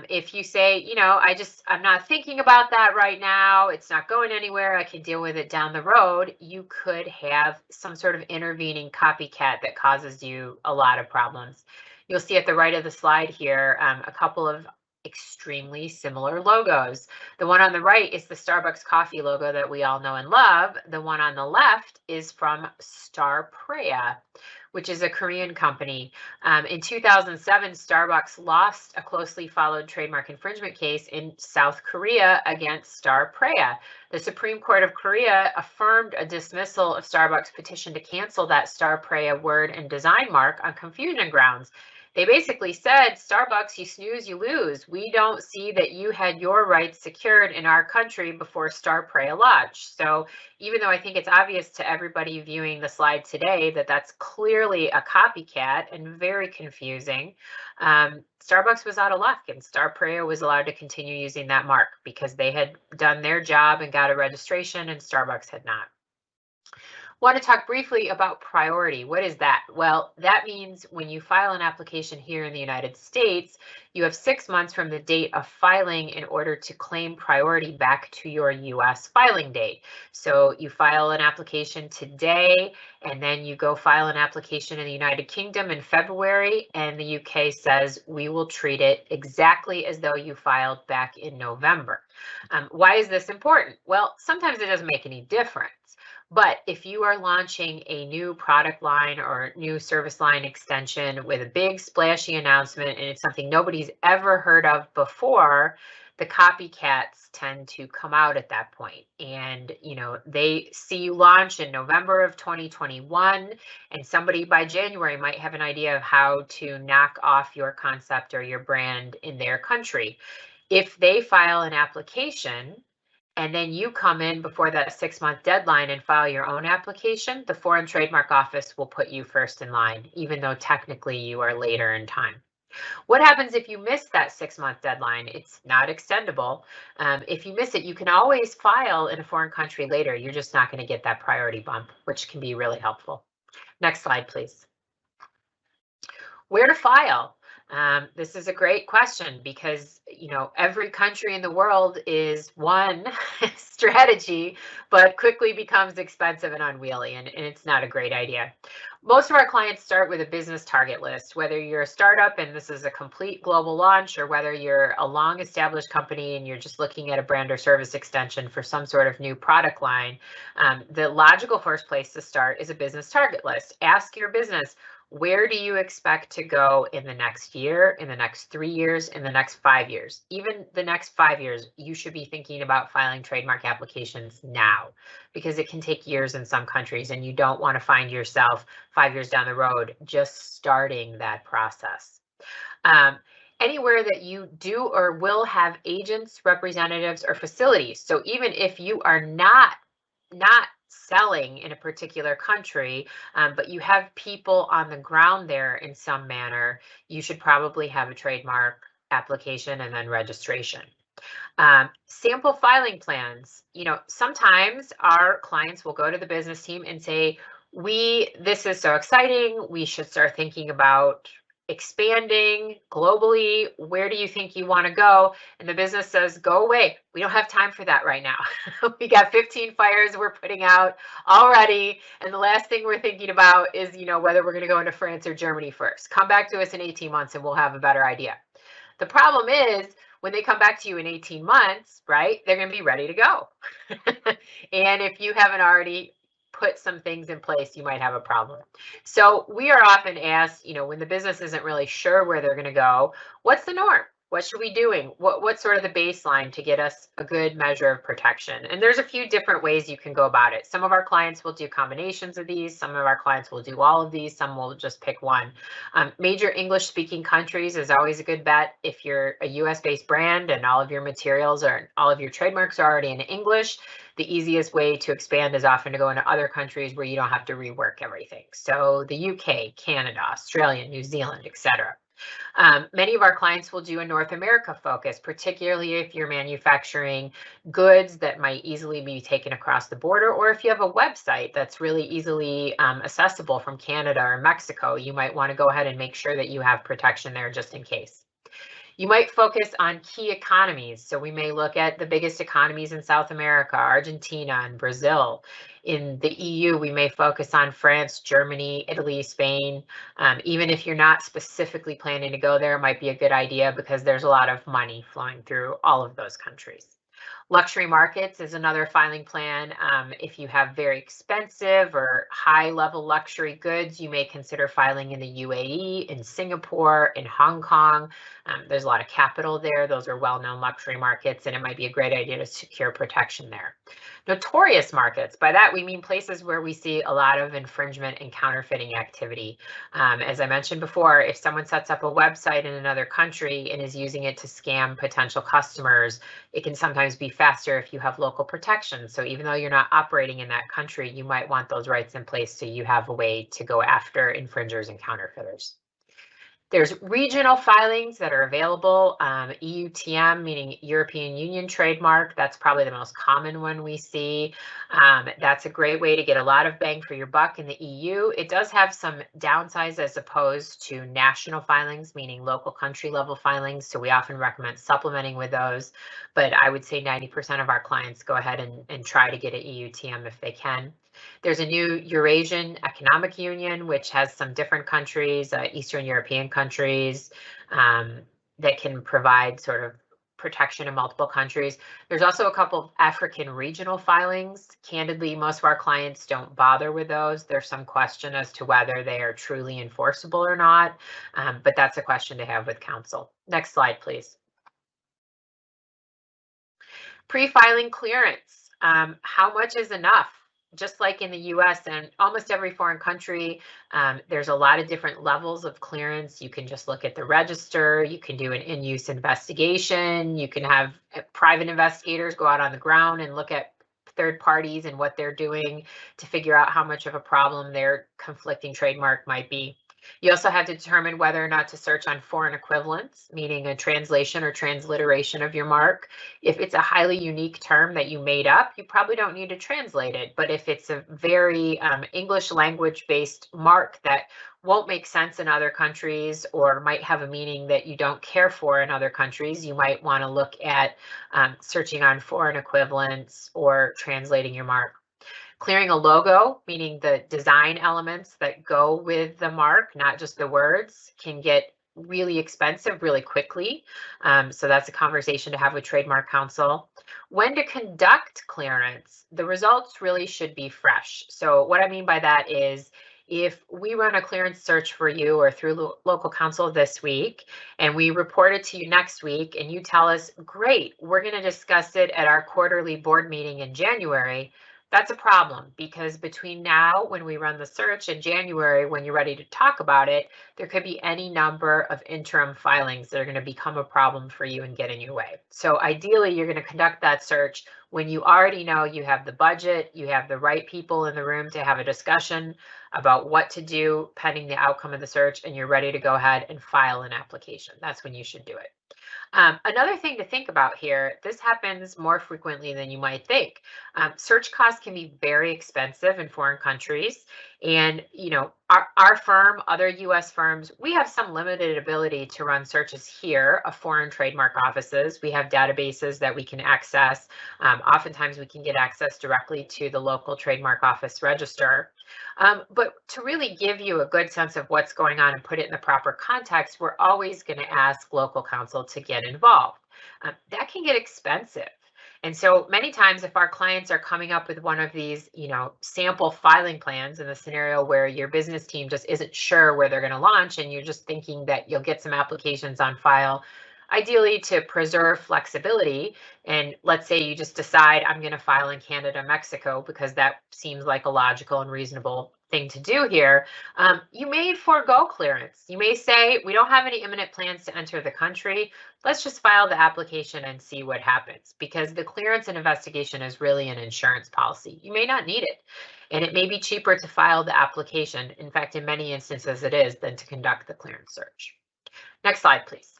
if you say, you know, I'm not thinking about that right now. It's not going anywhere. I can deal with it down the road. You could have some sort of intervening copycat that causes you a lot of problems. You'll see at the right of the slide here a couple of extremely similar logos. The one on the right is the Starbucks coffee logo that we all know and love. The one on the left is from Star Prea. which is a Korean company. In 2007, Starbucks lost a closely followed trademark infringement case in South Korea against Star Preya. The Supreme Court of Korea affirmed a dismissal of Starbucks' petition to cancel that Star Preya word and design mark on confusion grounds. They basically said, Starbucks, you snooze, you lose. We don't see that you had your rights secured in our country before Star Preya lodged. So even though I think it's obvious to everybody viewing the slide today that that's clearly a copycat and very confusing, Starbucks was out of luck, and Star Preya was allowed to continue using that mark because they had done their job and got a registration, and Starbucks had not. Want to talk briefly about priority. What is that? Well, that means when you file an application here in the United States, you have 6 months from the date of filing in order to claim priority back to your US filing date. So you file an application today, and then you go file an application in the United Kingdom in February, and the UK says we will treat it exactly as though you filed back in November. Why is this important? Well, sometimes it doesn't make any difference. But if you are launching a new product line or new service line extension with a big splashy announcement, and it's something nobody's ever heard of before, the copycats tend to come out at that point. And, you know, they see you launch in November of 2021, and somebody by January might have an idea of how to knock off your concept or your brand in their country. If they file an application, and then you come in before that 6-month deadline and file your own application, the Foreign Trademark Office will put you first in line, even though technically you are later in time. What happens if you miss that 6-month deadline? It's not extendable. If you miss it, you can always file in a foreign country later. You're just not going to get that priority bump, which can be really helpful. Next slide, please. Where to file? This is a great question because, you know, every country in the world is one strategy, but quickly becomes expensive and unwieldy, and it's not a great idea. Most of our clients start with a business target list, whether you're a startup and this is a complete global launch, or whether you're a long established company and you're just looking at a brand or service extension for some sort of new product line. The logical first place to start is a business target list. Ask your business, where do you expect to go in the next year, in the next 3 years, in the next 5 years? Even the next 5 years, you should be thinking about filing trademark applications now, because it can take years in some countries, and you don't want to find yourself 5 years down the road just starting that process. Anywhere that you do or will have agents, representatives, or facilities. So even if you are not selling in a particular country, but you have people on the ground there in some manner, you should probably have a trademark application and then registration. Sample filing plans. You know, sometimes our clients will go to the business team and say, this is so exciting, we should start thinking about expanding globally. Where do you think you want to go? And the business says, go away. We don't have time for that right now. We got 15 fires we're putting out already. And the last thing we're thinking about is, you know, whether we're going to go into France or Germany first. Come back to us in 18 months and we'll have a better idea. The problem is when they come back to you in 18 months, right, they're going to be ready to go. And if you haven't already put some things in place, you might have a problem. So we are often asked, you know, when the business isn't really sure where they're going to go, what's the norm? What should we be doing? What's sort of the baseline to get us a good measure of protection? And there's a few different ways you can go about it. Some of our clients will do combinations of these. Some of our clients will do all of these. Some will just pick one. Major English speaking countries is always a good bet. If you're a US based brand and all of your materials or all of your trademarks are already in English, the easiest way to expand is often to go into other countries where you don't have to rework everything. So the UK, Canada, Australia, New Zealand, etc. Many of our clients will do a North America focus, particularly if you're manufacturing goods that might easily be taken across the border, or if you have a website that's really easily accessible from Canada or Mexico, you might want to go ahead and make sure that you have protection there just in case. You might focus on key economies. So we may look at the biggest economies in South America, Argentina and Brazil. In the EU, we may focus on France, Germany, Italy, Spain. Even if you're not specifically planning to go there, it might be a good idea because there's a lot of money flowing through all of those countries. Luxury markets is another filing plan. If you have very expensive or high level luxury goods, you may consider filing in the UAE, in Singapore, in Hong Kong. There's a lot of capital there. Those are well-known luxury markets, and it might be a great idea to secure protection there. Notorious markets, by that we mean places where we see a lot of infringement and counterfeiting activity. As I mentioned before, if someone sets up a website in another country and is using it to scam potential customers, it can sometimes be faster if you have local protection. So even though you're not operating in that country, you might want those rights in place so you have a way to go after infringers and counterfeiters. There's regional filings that are available. EUTM, meaning European Union trademark, that's probably the most common one we see. That's a great way to get a lot of bang for your buck in the EU. It does have some downsides as opposed to national filings, meaning local country level filings. So we often recommend supplementing with those. But I would say 90% of our clients go ahead and try to get an EUTM if they can. There's a new Eurasian Economic Union, which has some different countries, Eastern European countries, that can provide sort of protection in multiple countries. There's also a couple of African regional filings. Candidly, most of our clients don't bother with those. There's some question as to whether they are truly enforceable or not, but that's a question to have with counsel. Next slide, please. Pre-filing clearance. How much is enough? Just like in the US and almost every foreign country, there's a lot of different levels of clearance. You can just look at the register, you can do an in-use investigation, you can have private investigators go out on the ground and look at third parties and what they're doing to figure out how much of a problem their conflicting trademark might be. You also have to determine whether or not to search on foreign equivalents, meaning a translation or transliteration of your mark. If it's a highly unique term that you made up, you probably don't need to translate it. But if it's a very English language based mark that won't make sense in other countries or might have a meaning that you don't care for in other countries, you might want to look at searching on foreign equivalents or translating your mark. Clearing a logo, meaning the design elements that go with the mark, not just the words, can get really expensive really quickly. So that's a conversation to have with trademark counsel. When to conduct clearance, the results really should be fresh. So what I mean by that is, if we run a clearance search for you or through local counsel this week, and we report it to you next week, and you tell us, great, we're going to discuss it at our quarterly board meeting in January, that's a problem, because between now, when we run the search, in January, when you're ready to talk about it, there could be any number of interim filings that are going to become a problem for you and get in your way. So ideally, you're going to conduct that search when you already know you have the budget, you have the right people in the room to have a discussion about what to do pending the outcome of the search, and you're ready to go ahead and file an application. That's when you should do it. Another thing to think about here, this happens more frequently than you might think. Search costs can be very expensive in foreign countries. And, you know, our firm, other US firms, we have some limited ability to run searches here of foreign trademark offices. We have databases that we can access. Oftentimes we can get access directly to the local trademark office register. But to really give you a good sense of what's going on and put it in the proper context, we're always going to ask local counsel to get involved. That can get expensive. And so many times if our clients are coming up with one of these, you know, sample filing plans in the scenario where your business team just isn't sure where they're going to launch and you're just thinking that you'll get some applications on file, ideally to preserve flexibility, and let's say you just decide I'm going to file in Canada, Mexico, because that seems like a logical and reasonable thing to do here, you may forego clearance. You may say, we don't have any imminent plans to enter the country. Let's just file the application and see what happens, because the clearance and investigation is really an insurance policy. You may not need it, and it may be cheaper to file the application. In fact, in many instances it is, than to conduct the clearance search. Next slide, please.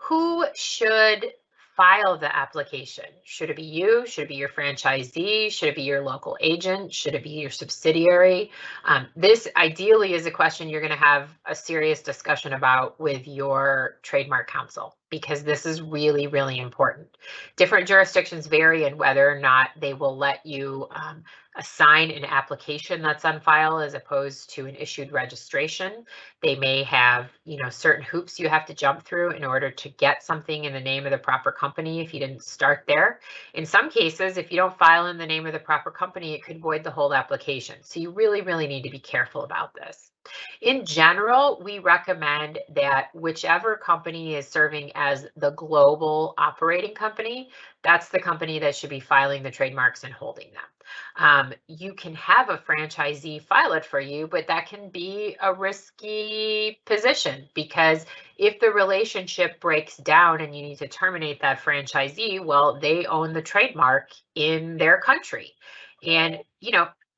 Who should file the application? Should it be you? Should it be your franchisee? Should it be your local agent? Should it be your subsidiary? This ideally is a question you're going to have a serious discussion about with your trademark counsel. because this is really, really important. Different jurisdictions vary in whether or not they will let you assign an application that's on file as opposed to an issued registration. They may have, certain hoops you have to jump through in order to get something in the name of the proper company if you didn't start there. In some cases, if you don't file in the name of the proper company, it could void the whole application. So you really, really need to be careful about this. In general, we recommend that whichever company is serving as the global operating company, that's the company that should be filing the trademarks and holding them. You can have a franchisee file it for you, but that can be a risky position, because if the relationship breaks down and you need to terminate that franchisee, well, they own the trademark in their country. And,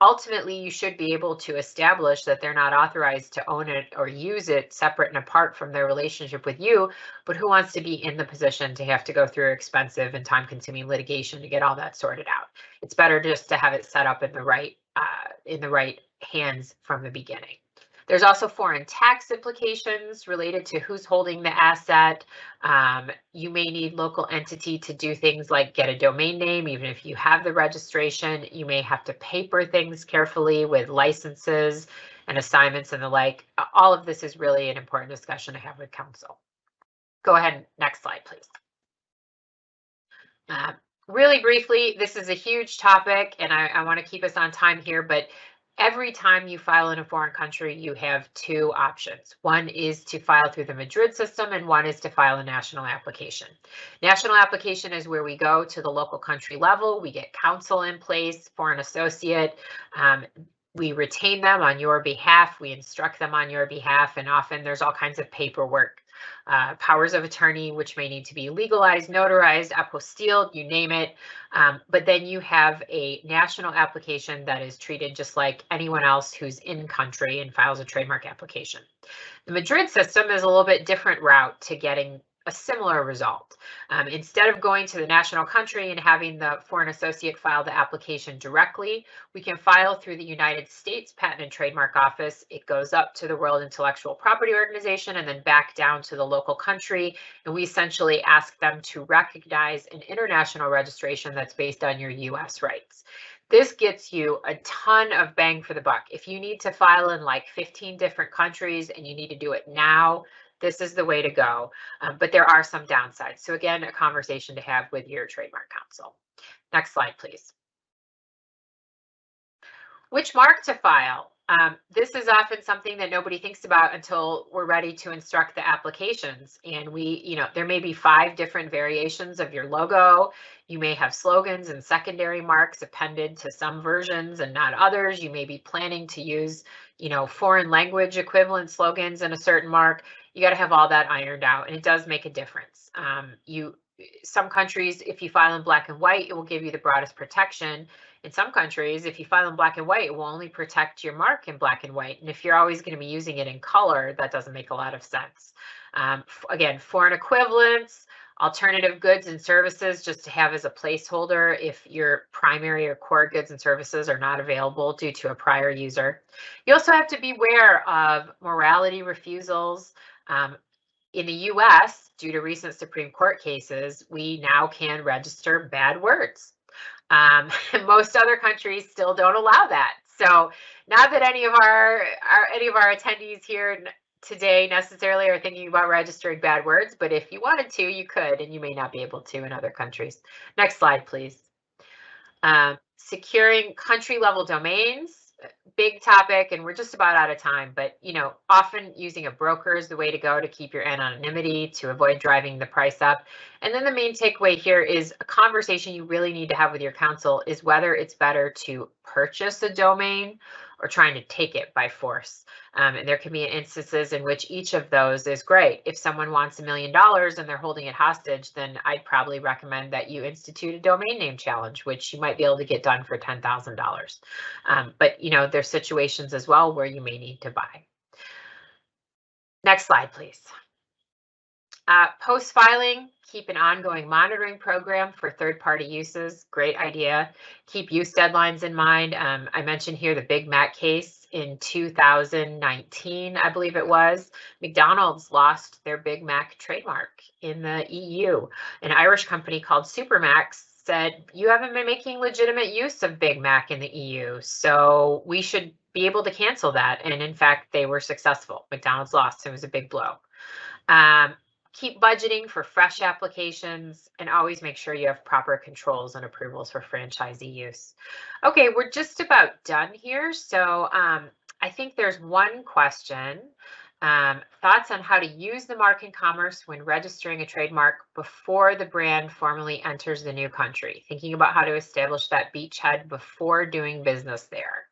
ultimately, you should be able to establish that they're not authorized to own it or use it separate and apart from their relationship with you. But who wants to be in the position to have to go through expensive and time-consuming litigation to get all that sorted out? It's better just to have it set up in the right hands from the beginning. There's also foreign tax implications related to who's holding the asset. You may need local entity to do things like get a domain name, even if you have the registration. You may have to paper things carefully with licenses and assignments and the like. All of this is really an important discussion to have with counsel. Go ahead, next slide, please. Really briefly, this is a huge topic, and I want to keep us on time here, but every time you file in a foreign country, you have two options. One is to file through the Madrid system, and one is to file a national application. National application is where we go to the local country level. We get counsel in place, foreign associate. We retain them on your behalf. We instruct them on your behalf, and often there's all kinds of paperwork. Powers of attorney, which may need to be legalized, notarized, apostilled, you name it. But then you have a national application that is treated just like anyone else who's in country and files a trademark application. The Madrid system is a little bit different route to getting a similar result. Instead of going to the national country and having the foreign associate file the application directly, we can file through the United States Patent and Trademark Office. It goes up to the World Intellectual Property Organization and then back down to the local country. And we essentially ask them to recognize an international registration that's based on your US rights. This gets you a ton of bang for the buck. If you need to file in like 15 different countries and you need to do it now, this is the way to go, but there are some downsides. So again, a conversation to have with your trademark counsel. Next slide, please. Which mark to file? This is often something that nobody thinks about until we're ready to instruct the applications. And there may be 5 different variations of your logo. You may have slogans and secondary marks appended to some versions and not others. You may be planning to use, foreign language equivalent slogans in a certain mark. You got to have all that ironed out, and it does make a difference. Some countries, if you file in black and white, it will give you the broadest protection. In some countries, if you file in black and white, it will only protect your mark in black and white. And if you're always going to be using it in color, that doesn't make a lot of sense. Again, foreign equivalents, alternative goods and services, just to have as a placeholder if your primary or core goods and services are not available due to a prior user. You also have to be aware of morality refusals. In the US, due to recent Supreme Court cases, we now can register bad words. Most other countries still don't allow that. So not that any of our attendees here today necessarily are thinking about registering bad words, but if you wanted to, you could, and you may not be able to in other countries. Next slide, please. Securing country level domains. Big topic, and we're just about out of time, but often using a broker is the way to go to keep your anonymity, to avoid driving the price up. And then the main takeaway here is a conversation you really need to have with your counsel is whether it's better to purchase a domain or trying to take it by force. And there can be instances in which each of those is great. If someone wants $1 million and they're holding it hostage, then I'd probably recommend that you institute a domain name challenge, which you might be able to get done for $10,000. But there's situations as well where you may need to buy. Next slide, please. Post-filing, keep an ongoing monitoring program for third-party uses. Great idea. Keep use deadlines in mind. I mentioned here the Big Mac case. in 2019, I believe it was, McDonald's lost their Big Mac trademark in the EU. An Irish company called Supermax said, you haven't been making legitimate use of Big Mac in the EU, so we should be able to cancel that. And in fact, they were successful. McDonald's lost. It was a big blow. Keep budgeting for fresh applications and always make sure you have proper controls and approvals for franchisee use. Okay, we're just about done here. So I think there's one question. Thoughts on how to use the mark in commerce when registering a trademark before the brand formally enters the new country. Thinking about how to establish that beachhead before doing business there.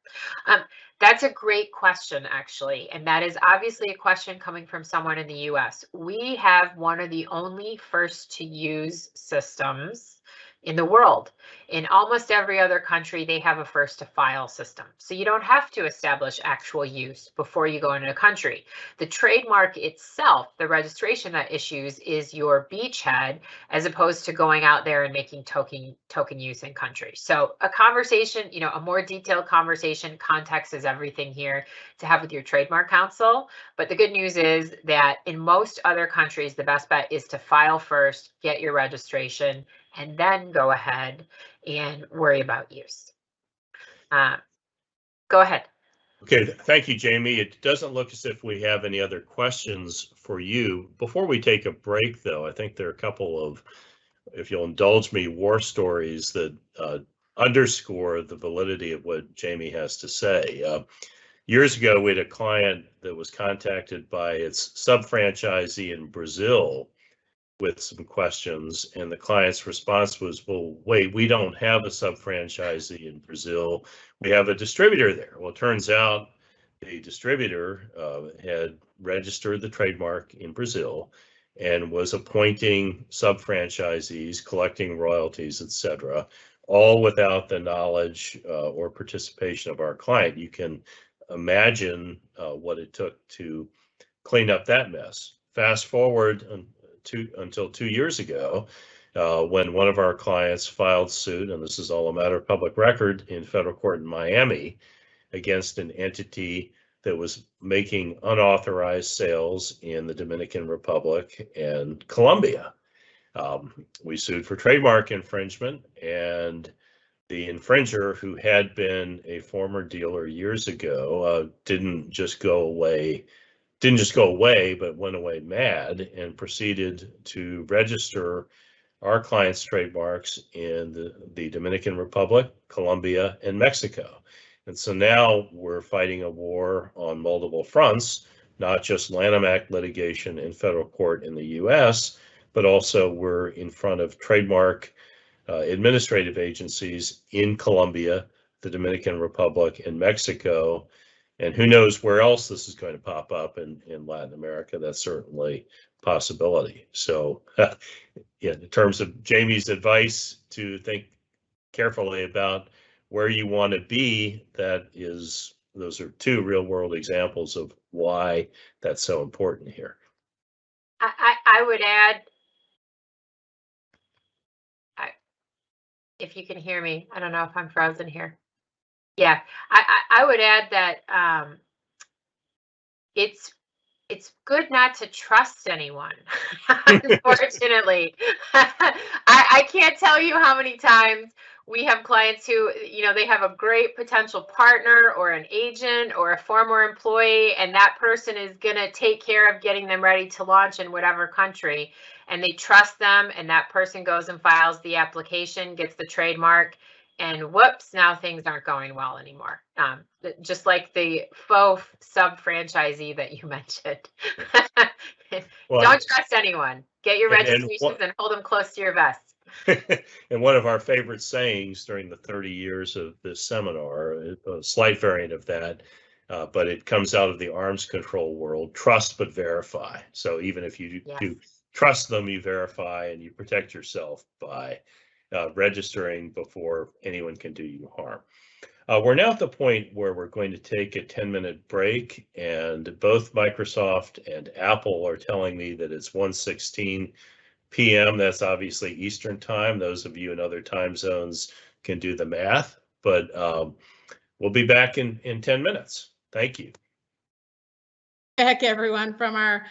That's a great question, actually, and that is obviously a question coming from someone in the US. We have one of the only first to use systems in the world. In almost every other country, they have a first to file system. So you don't have to establish actual use before you go into a country. The trademark itself, the registration that issues, is your beachhead, as opposed to going out there and making token use in country. So a conversation, a more detailed conversation, context is everything here, to have with your trademark counsel. But the good news is that in most other countries, the best bet is to file first, get your registration, and then go ahead and worry about use. Go ahead. Okay, thank you, Jamie. It doesn't look as if we have any other questions for you. Before we take a break, though, I think there are a couple of, if you'll indulge me, war stories that underscore the validity of what Jamie has to say. Years ago, we had a client that was contacted by its sub-franchisee in Brazil with some questions, and the client's response was, well, wait, we don't have a sub-franchisee in Brazil. We have a distributor there. Well, it turns out the distributor had registered the trademark in Brazil and was appointing sub-franchisees, collecting royalties, etc., all without the knowledge or participation of our client. You can imagine what it took to clean up that mess. Fast forward until 2 years ago, when one of our clients filed suit, and this is all a matter of public record, in federal court in Miami against an entity that was making unauthorized sales in the Dominican Republic and Colombia. We sued for trademark infringement, and the infringer, who had been a former dealer years ago, didn't just go away, but went away mad and proceeded to register our client's trademarks in the Dominican Republic, Colombia, and Mexico. And so now we're fighting a war on multiple fronts, not just Lanham Act litigation in federal court in the US, but also we're in front of trademark administrative agencies in Colombia, the Dominican Republic, and Mexico. And who knows where else this is going to pop up in Latin America. That's certainly a possibility. So yeah, in terms of Jamie's advice to think carefully about where you want to be, those are two real world examples of why that's so important here. I would add, if you can hear me, I don't know if I'm frozen here. Yeah, I would add that it's good not to trust anyone. Unfortunately, I can't tell you how many times we have clients who, they have a great potential partner or an agent or a former employee, and that person is going to take care of getting them ready to launch in whatever country, and they trust them, and that person goes and files the application, gets the trademark, and whoops, now things aren't going well anymore. Just like the faux sub-franchisee that you mentioned. Well, don't trust anyone. Get your registrations and hold them close to your vest. And one of our favorite sayings during the 30 years of this seminar, a slight variant of that, but it comes out of the arms control world: trust but verify. So even if you do trust them, you verify, and you protect yourself by registering before anyone can do you harm. We're now at the point where we're going to take a 10-minute break, and both Microsoft and Apple are telling me that it's 1:16 p.m. That's obviously Eastern time. Those of you in other time zones can do the math, but we'll be back in 10 minutes. Thank you. Back, everyone, from our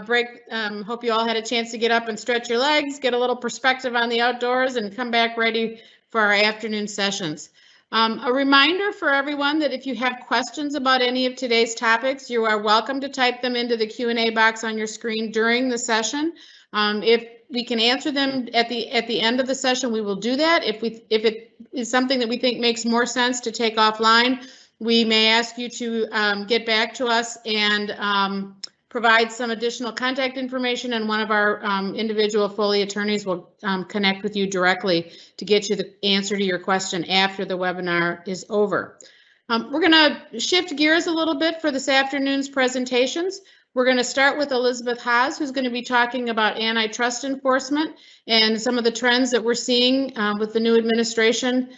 break. Hope you all had a chance to get up and stretch your legs, get a little perspective on the outdoors, and come back ready for our afternoon sessions. A reminder for everyone that if you have questions about any of today's topics, you are welcome to type them into the Q&A box on your screen during the session. If we can answer them at the end of the session, we will do that. If it is something that we think makes more sense to take offline, we may ask you to get back to us and provide some additional contact information, and one of our individual Foley attorneys will connect with you directly to get you the answer to your question after the webinar is over. We're going to shift gears a little bit for this afternoon's presentations. We're going to start with Elizabeth Haas, who's going to be talking about antitrust enforcement and some of the trends that we're seeing with the new administration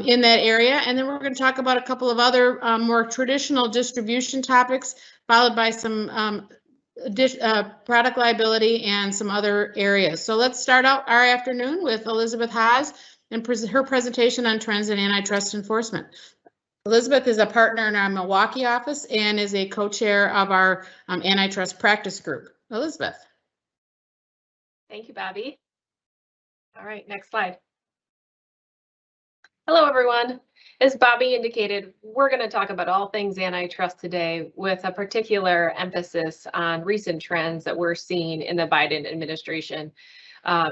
in that area. And then we're going to talk about a couple of other more traditional distribution topics, followed by some product liability and some other areas. So let's start out our afternoon with Elizabeth Haas and her presentation on trends in antitrust enforcement. Elizabeth is a partner in our Milwaukee office and is a co-chair of our antitrust practice group. Elizabeth. Thank you, Bobby. All right, next slide. Hello, everyone. As Bobby indicated, we're going to talk about all things antitrust today with a particular emphasis on recent trends that we're seeing in the Biden administration.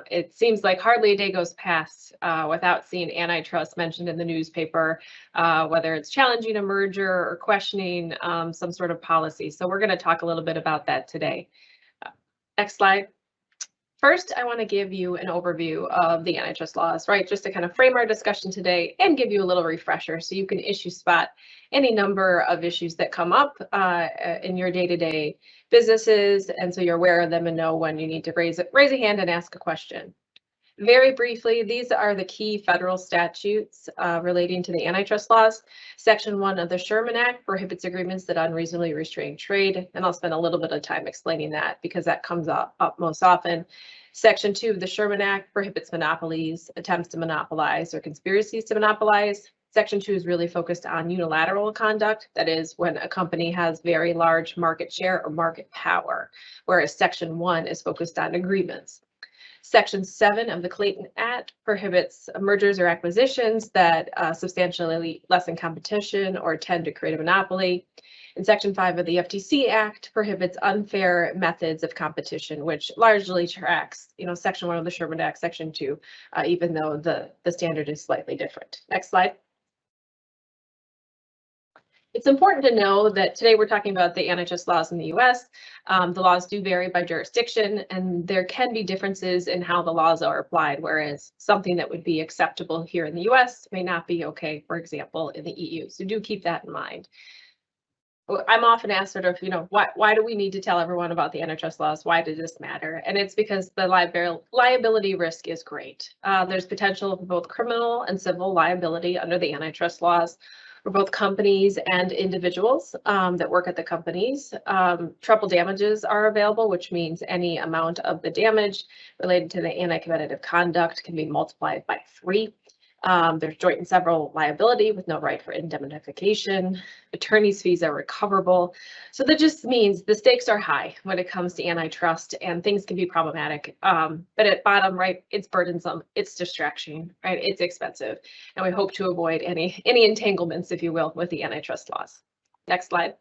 It seems like hardly a day goes past without seeing antitrust mentioned in the newspaper, whether it's challenging a merger or questioning some sort of policy. So we're going to talk a little bit about that today. Next slide. First, I want to give you an overview of the antitrust laws, right? Just to kind of frame our discussion today and give you a little refresher so you can issue spot any number of issues that come up in your day-to-day businesses. And so you're aware of them and know when you need to raise a hand and ask a question. Very briefly, these are the key federal statutes relating to the antitrust laws. Section 1 of the Sherman Act prohibits agreements that unreasonably restrain trade, and I'll spend a little bit of time explaining that because that comes up most often. Section 2 of the Sherman Act prohibits monopolies, attempts to monopolize, or conspiracies to monopolize. Section 2 is really focused on unilateral conduct, that is, when a company has very large market share or market power, whereas Section 1 is focused on agreements. Section 7 of the Clayton Act prohibits mergers or acquisitions that substantially lessen competition or tend to create a monopoly. And Section 5 of the FTC Act prohibits unfair methods of competition, which largely tracks, Section 1 of the Sherman Act, Section 2, even though the standard is slightly different. Next slide. It's important to know that today we're talking about the antitrust laws in the US. The laws do vary by jurisdiction, and there can be differences in how the laws are applied, whereas something that would be acceptable here in the US may not be okay, for example, in the EU. So do keep that in mind. I'm often asked sort of, why do we need to tell everyone about the antitrust laws? Why does this matter? And it's because the liability risk is great. There's potential for both criminal and civil liability under the antitrust laws for both companies and individuals that work at the companies. Treble damages are available, which means any amount of the damage related to the anti-competitive conduct can be multiplied by 3. There's joint and several liability with no right for indemnification. Attorney's fees are recoverable. So that just means the stakes are high when it comes to antitrust, and things can be problematic. But at bottom right, it's burdensome, it's distraction, right? It's expensive, and we hope to avoid any entanglements, if you will, with the antitrust laws. Next slide.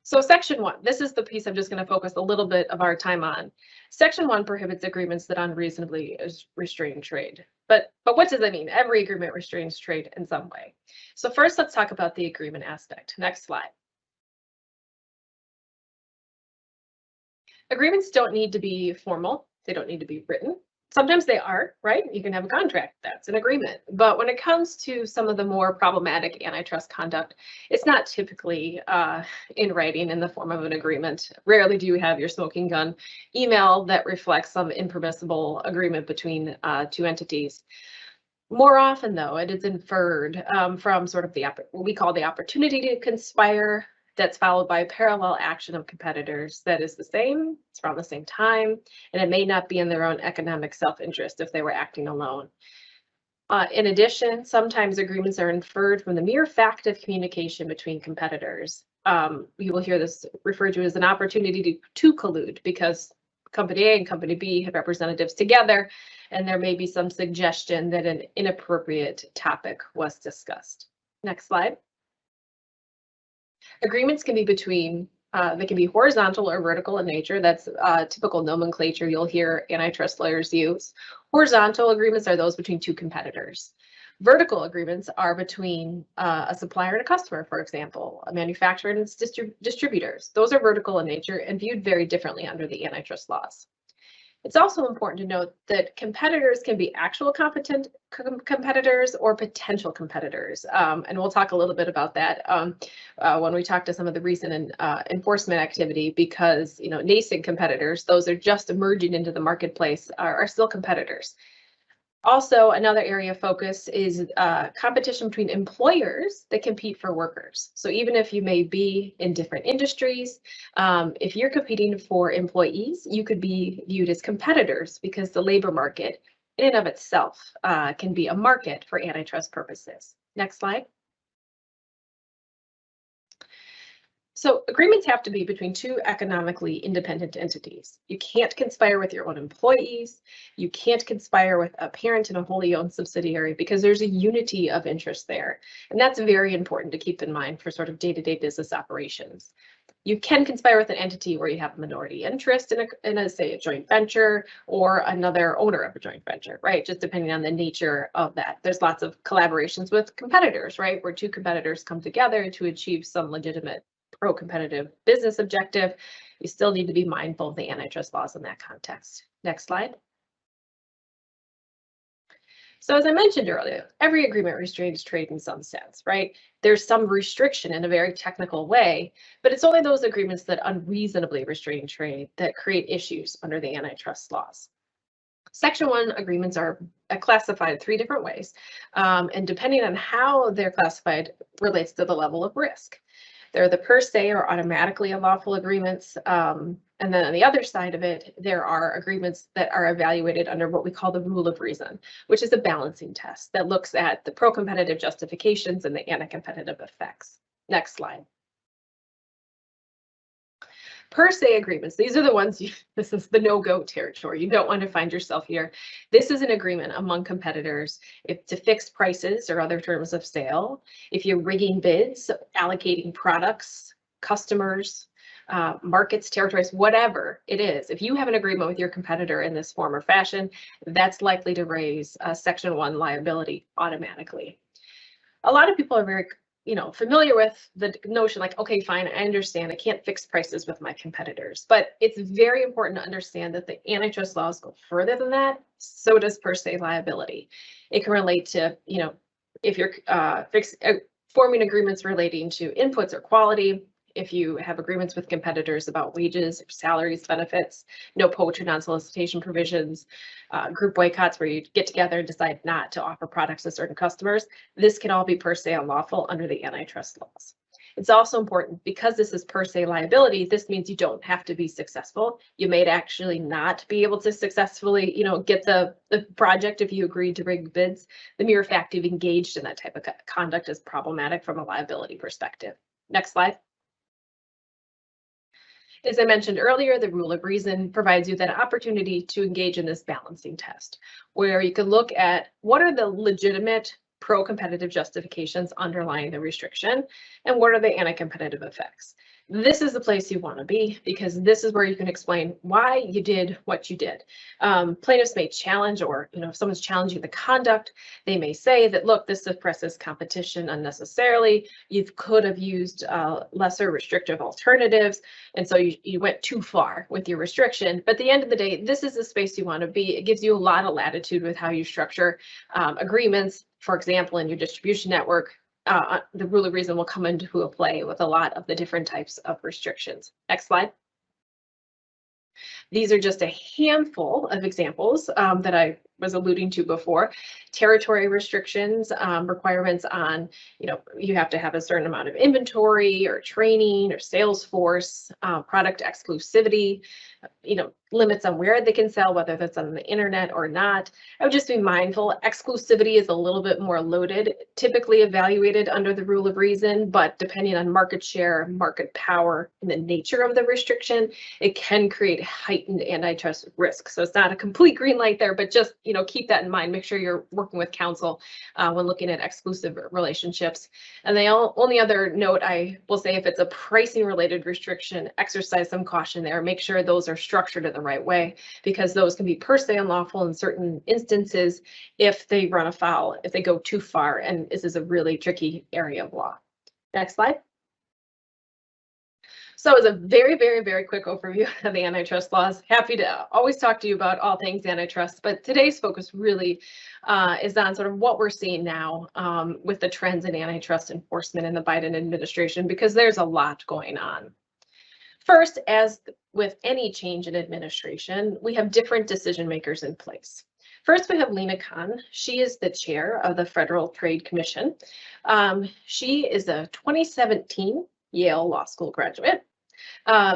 So Section 1, this is the piece I'm just going to focus a little bit of our time on. Section 1 prohibits agreements that unreasonably restrain trade. But what does that mean? Every agreement restrains trade in some way. So first, let's talk about the agreement aspect. Next slide. Agreements don't need to be formal. They don't need to be written. Sometimes they are, right? You can have a contract, that's an agreement. But when it comes to some of the more problematic antitrust conduct, it's not typically in writing in the form of an agreement. Rarely do you have your smoking gun email that reflects some impermissible agreement between two entities. More often, though, it is inferred from sort of what we call the opportunity to conspire, that's followed by parallel action of competitors that is the same, it's around the same time, and it may not be in their own economic self-interest if they were acting alone. In addition, sometimes agreements are inferred from the mere fact of communication between competitors. You will hear this referred to as an opportunity to collude because Company A and Company B have representatives together, and there may be some suggestion that an inappropriate topic was discussed. Next slide. Agreements can be between, they can be horizontal or vertical in nature. That's typical nomenclature you'll hear antitrust lawyers use. Horizontal agreements are those between two competitors. Vertical agreements are between a supplier and a customer, for example, a manufacturer and its distributors. Those are vertical in nature and viewed very differently under the antitrust laws. It's also important to note that competitors can be actual competent competitors or potential competitors. And we'll talk a little bit about that when we talk to some of the recent enforcement activity, because nascent competitors, those are just emerging into the marketplace, are still competitors. Also, another area of focus is competition between employers that compete for workers. So even if you may be in different industries, if you're competing for employees, you could be viewed as competitors because the labor market in and of itself can be a market for antitrust purposes. Next slide. So agreements have to be between two economically independent entities. You can't conspire with your own employees. You can't conspire with a parent and a wholly owned subsidiary because there's a unity of interest there. And that's very important to keep in mind for sort of day-to-day business operations. You can conspire with an entity where you have a minority interest in a, say, a joint venture or another owner of a joint venture, right? Just depending on the nature of that. There's lots of collaborations with competitors, right? Where two competitors come together to achieve some legitimate pro-competitive business objective. You still need to be mindful of the antitrust laws in that context. Next slide. So as I mentioned earlier, every agreement restrains trade in some sense, right? There's some restriction in a very technical way, but it's only those agreements that unreasonably restrain trade that create issues under the antitrust laws. Section 1 agreements are classified 3 different ways, and depending on how they're classified relates to the level of risk. They're the per se or automatically unlawful agreements. And then on the other side of it, there are agreements that are evaluated under what we call the rule of reason, which is a balancing test that looks at the pro-competitive justifications and the anti-competitive effects. Next slide. Per se agreements, these are the ones this is the no-go territory. You don't want to find yourself here. This is an agreement among competitors to fix prices or other terms of sale. If you're rigging bids, allocating products, customers, markets, territories, whatever it is, if you have an agreement with your competitor in this form or fashion, that's likely to raise Section 1 liability automatically. A lot of people are very familiar with the notion like, okay, fine, I understand I can't fix prices with my competitors, but it's very important to understand that the antitrust laws go further than that. So does per se liability. It can relate to, if you're forming agreements relating to inputs or quality, if you have agreements with competitors about wages, salaries, benefits, no poach or non-solicitation provisions, group boycotts where you get together and decide not to offer products to certain customers, this can all be per se unlawful under the antitrust laws. It's also important because this is per se liability, this means you don't have to be successful. You may actually not be able to successfully, get the project if you agreed to rig bids. The mere fact you've engaged in that type of conduct is problematic from a liability perspective. Next slide. As I mentioned earlier, the rule of reason provides you that opportunity to engage in this balancing test, where you can look at what are the legitimate pro-competitive justifications underlying the restriction and what are the anti-competitive effects. This is the place you want to be because this is where you can explain why you did what you did. Plaintiffs may challenge, or if someone's challenging the conduct, they may say that, look, this suppresses competition unnecessarily. You could have used lesser restrictive alternatives, and so you went too far with your restriction. But at the end of the day, this is the space you want to be. It gives you a lot of latitude with how you structure agreements. For example, in your distribution network, the rule of reason will come into play with a lot of the different types of restrictions. Next slide. These are just a handful of examples that I was alluding to before. Territory restrictions, requirements on, you have to have a certain amount of inventory or training or sales force, product exclusivity, limits on where they can sell, whether that's on the internet or not. I would just be mindful. Exclusivity is a little bit more loaded, typically evaluated under the rule of reason, but depending on market share, market power, and the nature of the restriction, it can create heightened antitrust risk. So it's not a complete green light there, but just, you know, keep that in mind. Make sure you're working with counsel when looking at exclusive relationships. And the only other note I will say, if it's a pricing related restriction, exercise some caution there. Make sure those are structured in the right way, because those can be per se unlawful in certain instances if they run afoul, if they go too far. And this is a really tricky area of law. Next slide. So it's a very, very, very quick overview of the antitrust laws. Happy to always talk to you about all things antitrust, but today's focus really is on sort of what we're seeing now with the trends in antitrust enforcement in the Biden administration, because there's a lot going on. First, as with any change in administration, we have different decision makers in place. First, we have Lena Khan. She is the chair of the Federal Trade Commission. She is a 2017 Yale Law School graduate.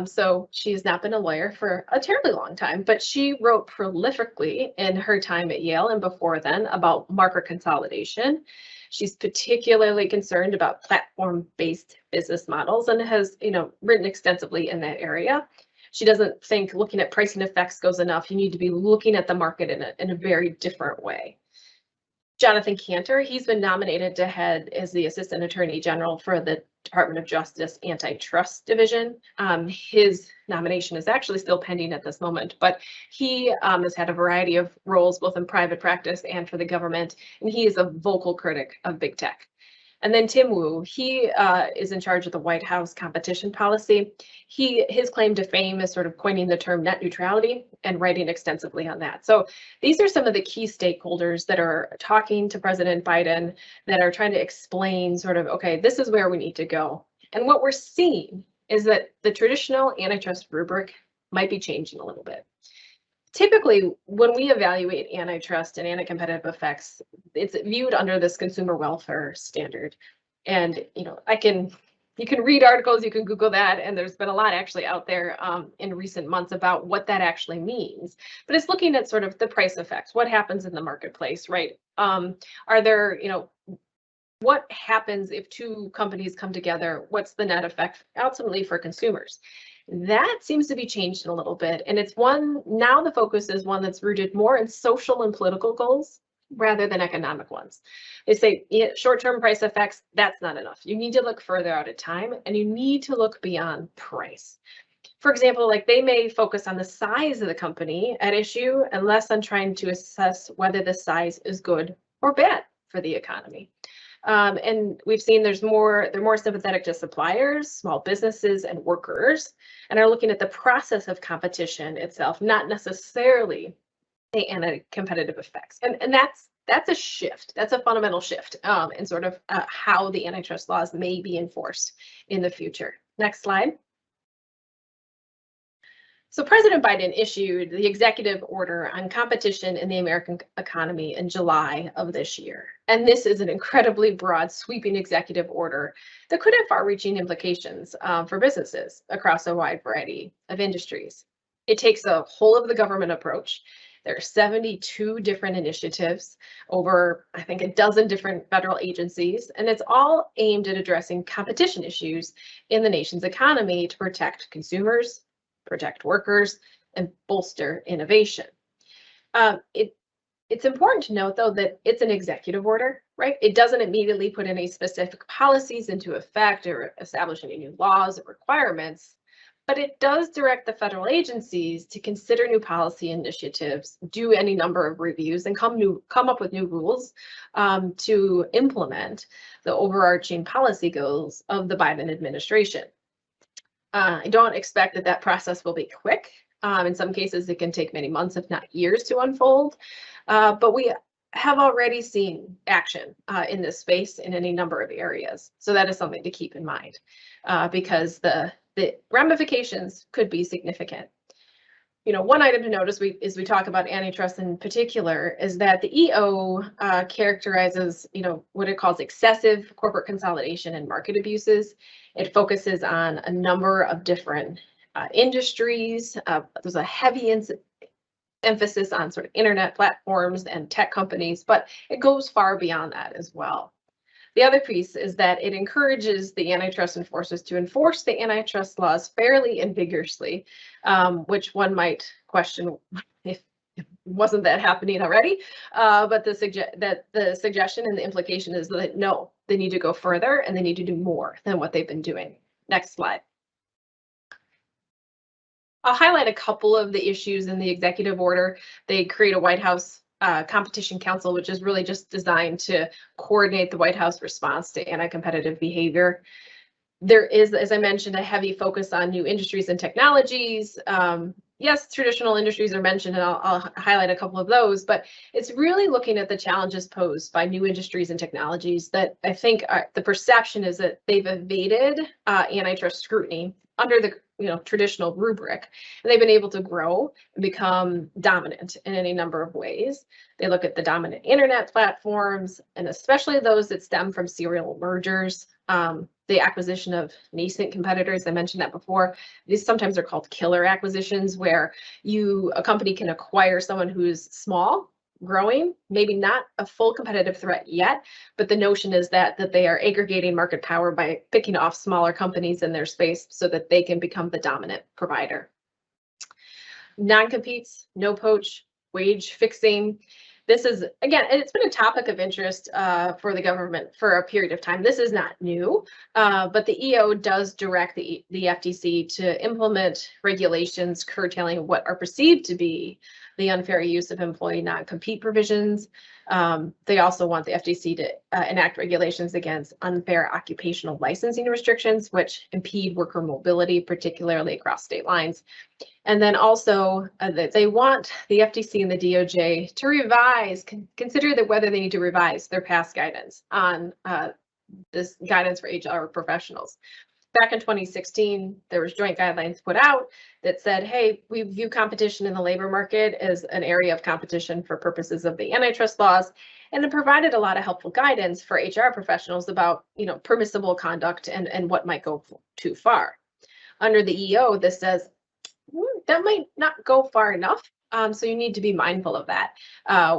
So she has not been a lawyer for a terribly long time, but she wrote prolifically in her time at Yale and before then about market consolidation. She's particularly concerned about platform-based business models and has, you know, written extensively in that area. She doesn't think looking at pricing effects goes enough. You need to be looking at the market in a very different way. Jonathan Cantor, he's been nominated to head as the Assistant Attorney General for the Department of Justice Antitrust Division. His nomination is actually still pending at this moment, but he has had a variety of roles both in private practice and for the government, and he is a vocal critic of big tech. And then Tim Wu, he is in charge of the White House competition policy. His claim to fame is sort of coining the term net neutrality and writing extensively on that. So these are some of the key stakeholders that are talking to President Biden, that are trying to explain sort of, okay, this is where we need to go. And what we're seeing is that the traditional antitrust rubric might be changing a little bit. Typically, when we evaluate antitrust and anti-competitive effects, it's viewed under this consumer welfare standard. And, you know, you can read articles, you can Google that, and there's been a lot actually out there in recent months about what that actually means. But it's looking at sort of the price effects, what happens in the marketplace, right? Are there, you know, what happens if two companies come together? What's the net effect ultimately for consumers? That seems to be changed a little bit. And it's now the focus is one that's rooted more in social and political goals rather than economic ones. They say short-term price effects, that's not enough. You need to look further out at time, and you need to look beyond price. For example, like they may focus on the size of the company at issue and less on trying to assess whether the size is good or bad for the economy. And we've seen they're more sympathetic to suppliers, small businesses, and workers, and are looking at the process of competition itself, not necessarily the anti-competitive effects. And that's a shift. That's a fundamental shift in sort of how the antitrust laws may be enforced in the future. Next slide. So President Biden issued the executive order on competition in the American economy in July of this year. And this is an incredibly broad, sweeping executive order that could have far-reaching implications for businesses across a wide variety of industries. It takes a whole of the government approach. There are 72 different initiatives over, I think, a dozen different federal agencies, and it's all aimed at addressing competition issues in the nation's economy to protect consumers, protect workers, and bolster innovation. It's important to note, though, that it's an executive order, right? It doesn't immediately put any specific policies into effect or establish any new laws or requirements, but it does direct the federal agencies to consider new policy initiatives, do any number of reviews, and come up with new rules to implement the overarching policy goals of the Biden administration. I don't expect that process will be quick. In some cases, it can take many months, if not years, to unfold. But we have already seen action in this space in any number of areas. So that is something to keep in mind because the ramifications could be significant. You know, one item to note as we talk about antitrust in particular is that the EO characterizes, you know, what it calls excessive corporate consolidation and market abuses. It focuses on a number of different industries. There's a heavy emphasis on sort of internet platforms and tech companies, but it goes far beyond that as well. The other piece is that it encourages the antitrust enforcers to enforce the antitrust laws fairly and vigorously, which one might question if wasn't that happening already. But the suggestion and the implication is that no, they need to go further and they need to do more than what they've been doing. Next slide. I'll highlight a couple of the issues in the executive order. They create a White House Competition Council, which is really just designed to coordinate the White House response to anti-competitive behavior. There is, as I mentioned, a heavy focus on new industries and technologies. Yes, traditional industries are mentioned, and I'll highlight a couple of those, but it's really looking at the challenges posed by new industries and technologies that I think the perception is that they've evaded antitrust scrutiny under the traditional rubric, and they've been able to grow and become dominant in any number of ways. They look at the dominant internet platforms, and especially those that stem from serial mergers, the acquisition of nascent competitors. I mentioned that before. These sometimes are called killer acquisitions, where a company can acquire someone who's small, growing, maybe not a full competitive threat yet, but the notion is that they are aggregating market power by picking off smaller companies in their space so that they can become the dominant provider. Non-competes, no poach, wage fixing. This is, again, it's been a topic of interest for the government for a period of time. This is not new, but the EO does direct the FTC to implement regulations curtailing what are perceived to be the unfair use of employee non-compete provisions. They also want the FTC to enact regulations against unfair occupational licensing restrictions, which impede worker mobility, particularly across state lines. And then also they want the FTC and the DOJ to revise, consider that whether they need to revise their past guidance on this guidance for HR professionals. Back in 2016, there was joint guidelines put out that said, hey, we view competition in the labor market as an area of competition for purposes of the antitrust laws, and it provided a lot of helpful guidance for HR professionals about permissible conduct and what might go too far. Under the EO, this says, that might not go far enough. So you need to be mindful of that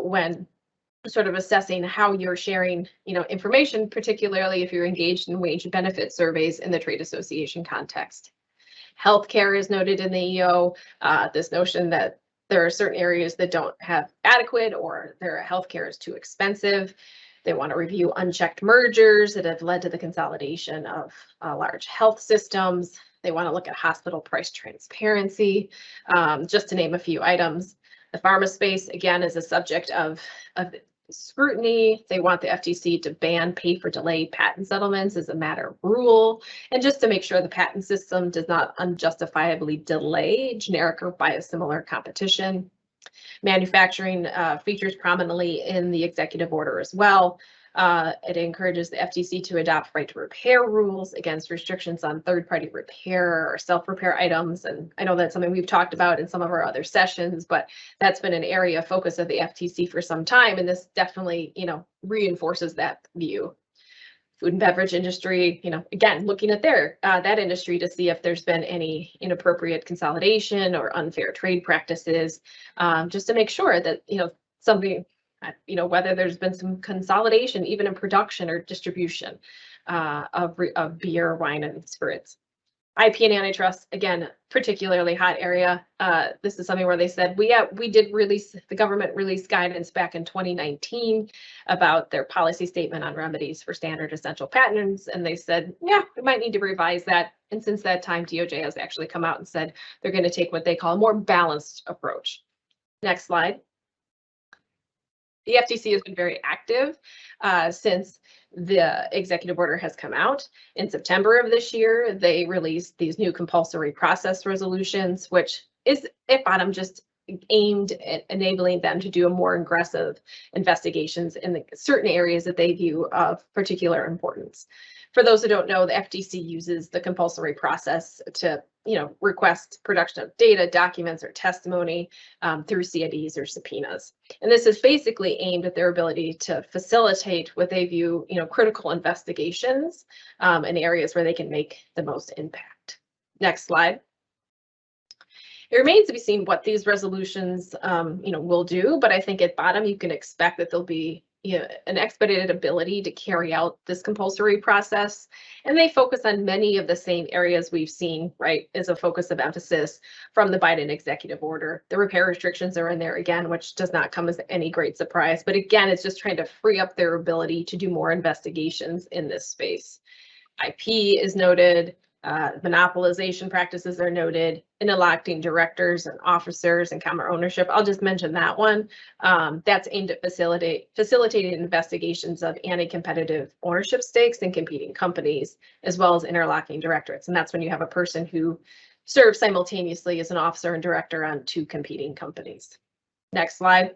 when sort of assessing how you're sharing, information, particularly if you're engaged in wage and benefit surveys in the trade association context. Healthcare is noted in the EO, this notion that there are certain areas that don't have adequate or their healthcare is too expensive. They want to review unchecked mergers that have led to the consolidation of large health systems. They want to look at hospital price transparency, just to name a few items. The pharma space, again, is a subject of scrutiny. They want the FTC to ban pay-for-delay patent settlements as a matter of rule, and just to make sure the patent system does not unjustifiably delay generic or biosimilar competition. Manufacturing features prominently in the executive order as well. It encourages the FTC to adopt right to repair rules against restrictions on third-party repair or self-repair items. And I know that's something we've talked about in some of our other sessions, but that's been an area of focus of the FTC for some time. And this definitely, reinforces that view. Food and beverage industry, again, looking at that industry to see if there's been any inappropriate consolidation or unfair trade practices, just to make sure that, something, whether there's been some consolidation, even in production or distribution of beer, wine, and spirits. IP and antitrust, again, particularly hot area. This is something where they said the government released guidance back in 2019 about their policy statement on remedies for standard essential patents. And they said, yeah, we might need to revise that. And since that time, DOJ has actually come out and said they're going to take what they call a more balanced approach. Next slide. The FTC has been very active since the executive order has come out. In September of this year, they released these new compulsory process resolutions, which is at bottom just aimed at enabling them to do a more aggressive investigations in certain areas that they view of particular importance. For those who don't know, the FTC uses the compulsory process to request production of data, documents, or testimony through CIDs or subpoenas. And this is basically aimed at their ability to facilitate what they view, critical investigations in areas where they can make the most impact. Next slide. It remains to be seen what these resolutions, will do, but I think at bottom, you can expect that there'll be an expedited ability to carry out this compulsory process. And they focus on many of the same areas we've seen, right, as a focus of emphasis from the Biden executive order. The repair restrictions are in there again, which does not come as any great surprise. But again, it's just trying to free up their ability to do more investigations in this space. IP is noted. Monopolization practices are noted, in electing directors and officers and common ownership. I'll just mention that one. That's aimed at facilitating investigations of anti-competitive ownership stakes in competing companies, as well as interlocking directorates. And that's when you have a person who serves simultaneously as an officer and director on 2 competing companies. Next slide.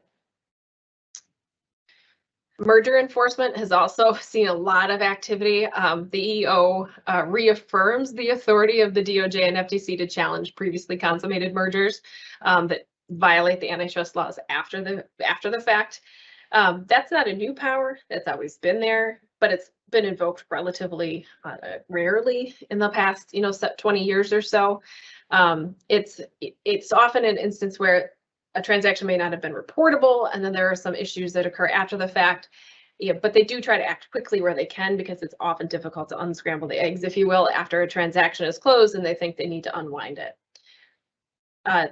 Merger enforcement has also seen a lot of activity. The EO reaffirms the authority of the DOJ and FTC to challenge previously consummated mergers that violate the antitrust laws after the fact. That's not a new power. That's always been there, but it's been invoked relatively rarely in the past, 20 years or so. It's often an instance where a transaction may not have been reportable, and then there are some issues that occur after the fact. Yeah, but they do try to act quickly where they can, because it's often difficult to unscramble the eggs, if you will, after a transaction is closed and they think they need to unwind it.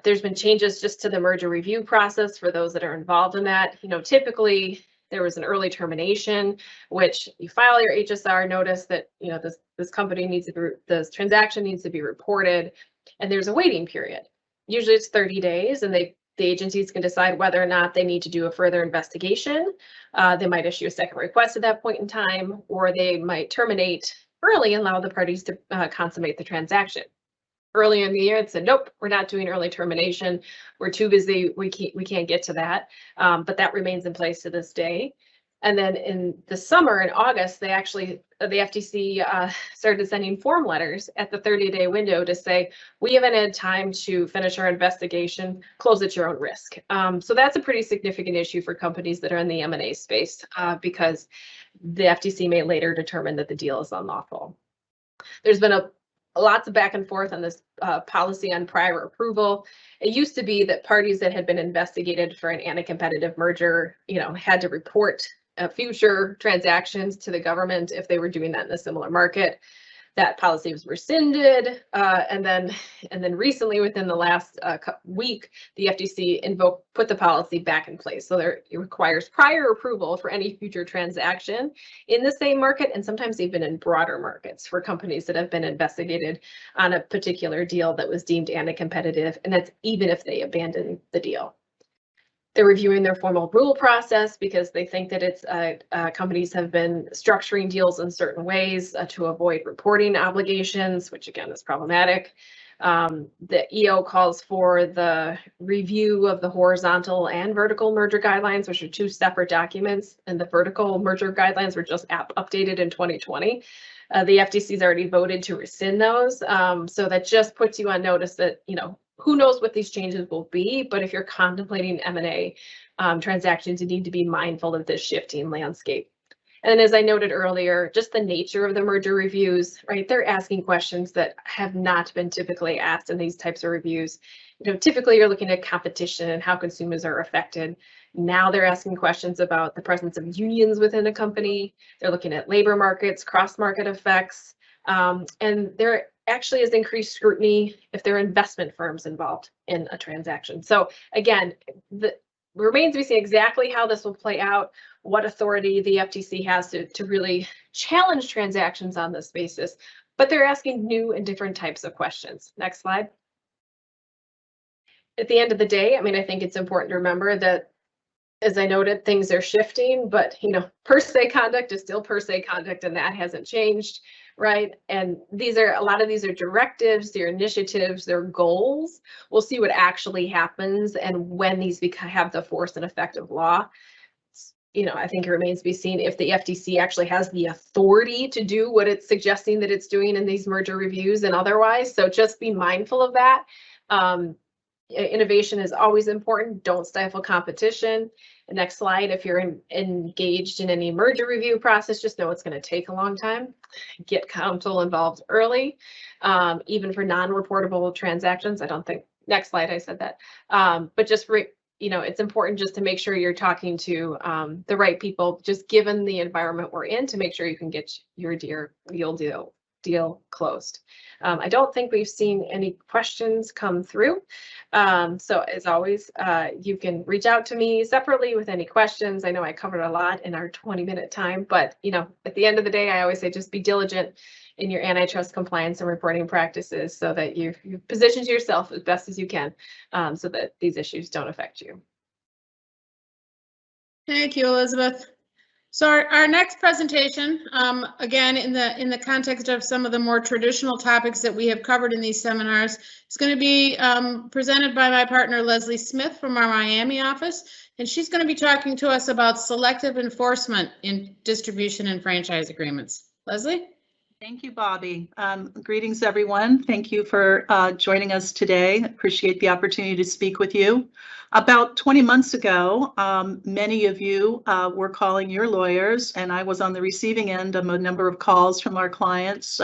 There's been changes just to the merger review process for those that are involved in that. Typically there was an early termination, which you file your HSR notice that this company needs to be, this transaction needs to be reported, and there's a waiting period. Usually it's 30 days, and the agencies can decide whether or not they need to do a further investigation. They might issue a second request at that point in time, or they might terminate early and allow the parties to consummate the transaction. Earlier in the year, it said, nope, we're not doing early termination. We're too busy. We can't get to that. But that remains in place to this day. And then in the summer, in August, the FTC started sending form letters at the 30-day window to say, we haven't had time to finish our investigation, close at your own risk. So that's a pretty significant issue for companies that are in the M&A space, because the FTC may later determine that the deal is unlawful. There's been lots of back and forth on this policy on prior approval. It used to be that parties that had been investigated for an anti-competitive merger, had to report future transactions to the government if they were doing that in a similar market. That policy was rescinded, and then recently, within the last week, the FTC put the policy back in place. So it requires prior approval for any future transaction in the same market, and sometimes even in broader markets for companies that have been investigated on a particular deal that was deemed anti-competitive, and that's even if they abandon the deal. They're reviewing their formal rule process because they think that it's companies have been structuring deals in certain ways to avoid reporting obligations, which again is problematic. The EO calls for the review of the horizontal and vertical merger guidelines, which are 2 separate documents, and the vertical merger guidelines were just updated in 2020. The FTC's already voted to rescind those, so that just puts you on notice that who knows what these changes will be, but if you're contemplating M&A transactions, you need to be mindful of this shifting landscape. And as I noted earlier, just the nature of the merger reviews, right? They're asking questions that have not been typically asked in these types of reviews. Typically you're looking at competition and how consumers are affected. Now they're asking questions about the presence of unions within a company. They're looking at labor markets, cross-market effects, and there actually is increased scrutiny if there are investment firms involved in a transaction. So again, it remains to be seen exactly how this will play out, what authority the FTC has to really challenge transactions on this basis, but they're asking new and different types of questions. Next slide. At the end of the day, I think it's important to remember that, as I noted, things are shifting, but per se conduct is still per se conduct, and that hasn't changed, right? And a lot of these are directives, they're initiatives, they're goals. We'll see what actually happens and when these have the force and effect of law. I think it remains to be seen if the FTC actually has the authority to do what it's suggesting that it's doing in these merger reviews and otherwise. So just be mindful of that. Innovation is always important. Don't stifle competition. Next slide. If you're engaged in any merger review process, just know it's going to take a long time. Get counsel involved early. Even for non-reportable transactions, I don't think next slide, I said that. But just it's important just to make sure you're talking to the right people, just given the environment we're in, to make sure you can get your deal closed. I don't think we've seen any questions come through. So as always, you can reach out to me separately with any questions. I know I covered a lot in our 20-minute time, but at the end of the day, I always say just be diligent in your antitrust compliance and reporting practices so that you've positioned yourself as best as you can, so that these issues don't affect you. Thank you, Elizabeth. So our next presentation, again, in the context of some of the more traditional topics that we have covered in these seminars, is going to be presented by my partner, Leslie Smith, from our Miami office. And she's going to be talking to us about selective enforcement in distribution and franchise agreements. Leslie? Thank you, Bobby. Greetings, everyone. Thank you for joining us today. Appreciate the opportunity to speak with you. About 20 months ago, many of you were calling your lawyers, and I was on the receiving end of a number of calls from our clients,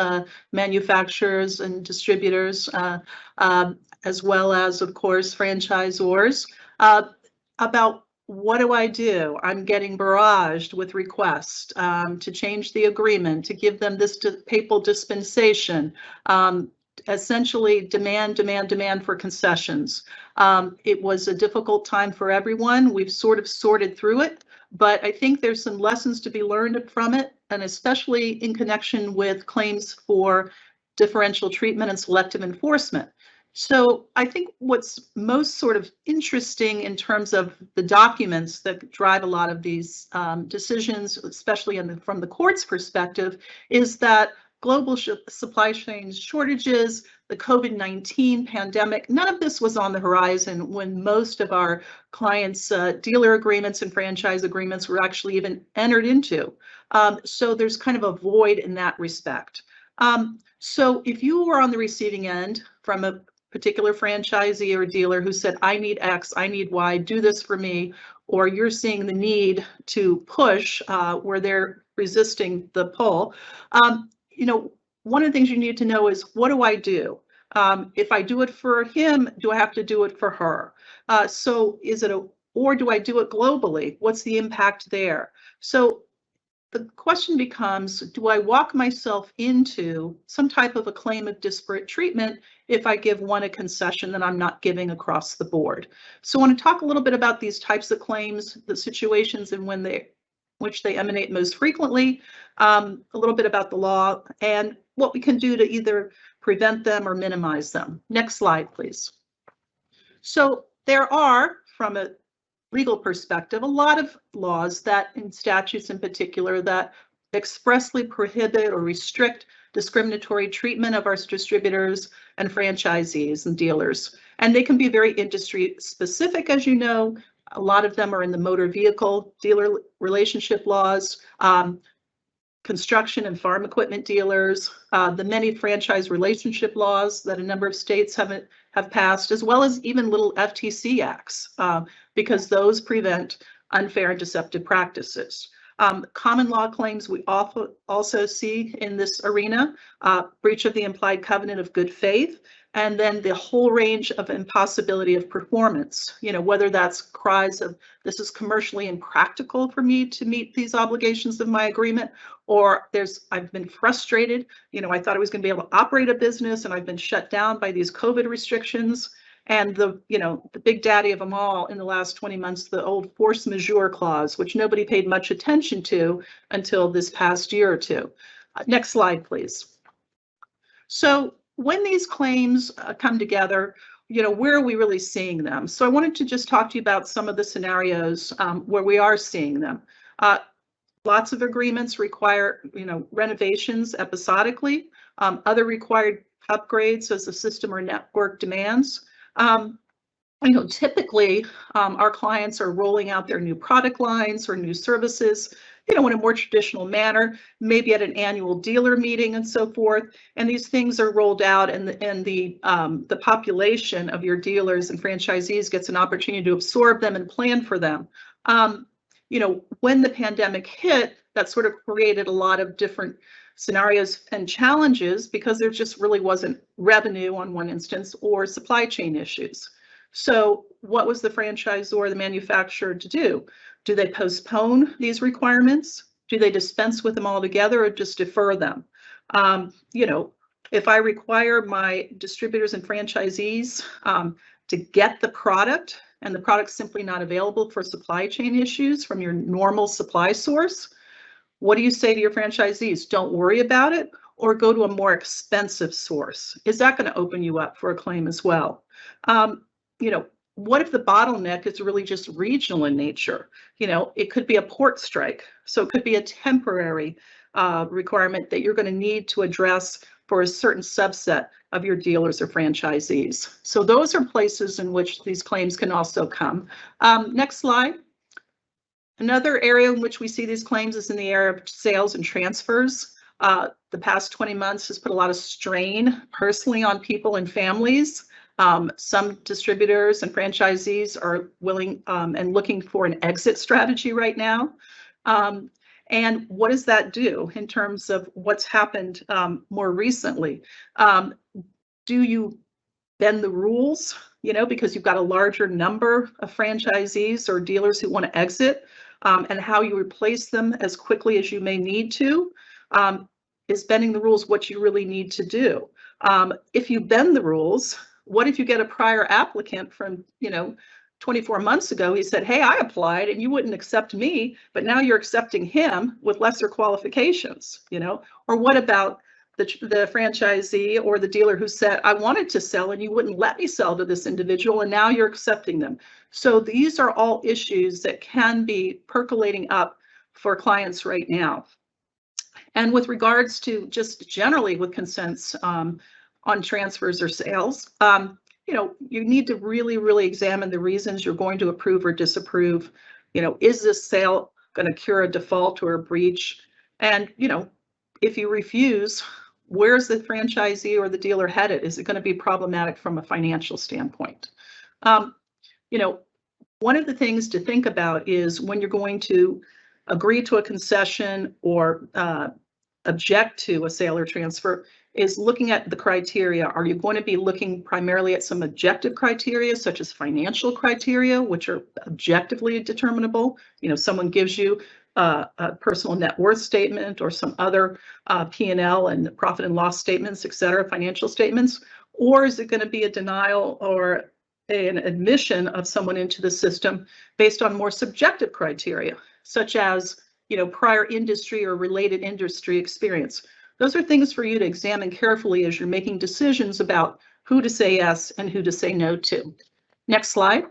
manufacturers and distributors, as well as, of course, franchisors, about what do I do? I'm getting barraged with requests to change the agreement, to give them this papal dispensation, essentially demand for concessions. It was a difficult time for everyone. We've sort of sorted through it, but I think there's some lessons to be learned from it, and especially in connection with claims for differential treatment and selective enforcement. So I think what's most sort of interesting in terms of the documents that drive a lot of these decisions, especially from the court's perspective, is that global supply chain shortages, the COVID-19 pandemic, none of this was on the horizon when most of our clients' dealer agreements and franchise agreements were actually even entered into. So there's kind of a void in that respect. So if you were on the receiving end from a particular franchisee or dealer who said, I need X, I need Y, do this for me, or you're seeing the need to push where they're resisting the pull, one of the things you need to know is, what do I do? If I do it for him, do I have to do it for her? So is it or do I do it globally? What's the impact there? So the question becomes, do I walk myself into some type of a claim of disparate treatment if I give one a concession that I'm not giving across the board? So I want to talk a little bit about these types of claims, the situations and which they emanate most frequently, a little bit about the law, and what we can do to either prevent them or minimize them. Next slide, please. So there are, from a legal perspective, a lot of laws that, in statutes in particular, that expressly prohibit or restrict discriminatory treatment of our distributors and franchisees and dealers. And they can be very industry specific, as you know. A lot of them are in the motor vehicle dealer relationship laws, construction and farm equipment dealers, the many franchise relationship laws that a number of states have passed, as well as even little FTC acts, because those prevent unfair and deceptive practices. Common law claims we also see in this arena, breach of the implied covenant of good faith, and then the whole range of impossibility of performance, whether that's cries of, this is commercially impractical for me to meet these obligations of my agreement, or I've been frustrated, I thought I was going to be able to operate a business and I've been shut down by these COVID restrictions. And the big daddy of them all in the last 20 months, the old force majeure clause, which nobody paid much attention to until this past year or two. Next slide, please. So when these claims come together, where are we really seeing them? So I wanted to just talk to you about some of the scenarios where we are seeing them. Lots of agreements require, renovations episodically. Other required upgrades as the system or network demands. Typically our clients are rolling out their new product lines or new services, in a more traditional manner, maybe at an annual dealer meeting and so forth. And these things are rolled out, and the population of your dealers and franchisees gets an opportunity to absorb them and plan for them. When the pandemic hit, that sort of created a lot of different scenarios and challenges because there just really wasn't revenue on one instance or supply chain issues. So what was the franchisor or the manufacturer to do? Do they postpone these requirements? Do they dispense with them altogether or just defer them? You know, if I require my distributors and franchisees to get the product and the product's simply not available for supply chain issues from your normal supply source, what do you say to your franchisees? Don't worry about it, or go to a more expensive source? Is that going to open you up for a claim as well? You know, what if the bottleneck is really just regional in nature? You know, it could be a port strike. So it could be a temporary requirement that you're going to need to address for a certain subset of your dealers or franchisees. So those are places in which these claims can also come. Next slide. Another area in which we see these claims is in the area of sales and transfers. The past 20 months has put a lot of strain personally on people and families. Some distributors and franchisees are willing and looking for an exit strategy right now. And what does that do in terms of what's happened more recently? Do you bend the rules, you know, because you've got a larger number of franchisees or dealers who want to exit, and how you replace them as quickly as you may need to? Is bending the rules what you really need to do? If you bend the rules, what if you get a prior applicant from, you know, 24 months ago, he said, hey, I applied and you wouldn't accept me, but now you're accepting him with lesser qualifications, you know? Or what about the franchisee or the dealer who said, I wanted to sell and you wouldn't let me sell to this individual, and now you're accepting them? So these are all issues that can be percolating up for clients right now. And with regards to just generally with consents on transfers or sales, you know, you need to really examine the reasons you're going to approve or disapprove. You know, is this sale going to cure a default or a breach? And, you know, if you refuse, where's the franchisee or the dealer headed? Is it going to be problematic from a financial standpoint? You know, one of the things to think about is when you're going to agree to a concession or object to a sale or transfer, is looking at the criteria. Are you going to be looking primarily at some objective criteria, such as financial criteria, which are objectively determinable? You know, someone gives you a personal net worth statement or some other P&L and profit and loss statements, et cetera, financial statements, or is it going to be a denial or an admission of someone into the system based on more subjective criteria, such as, you know, prior industry or related industry experience? Those are things for you to examine carefully as you're making decisions about who to say yes and who to say no to. Next slide.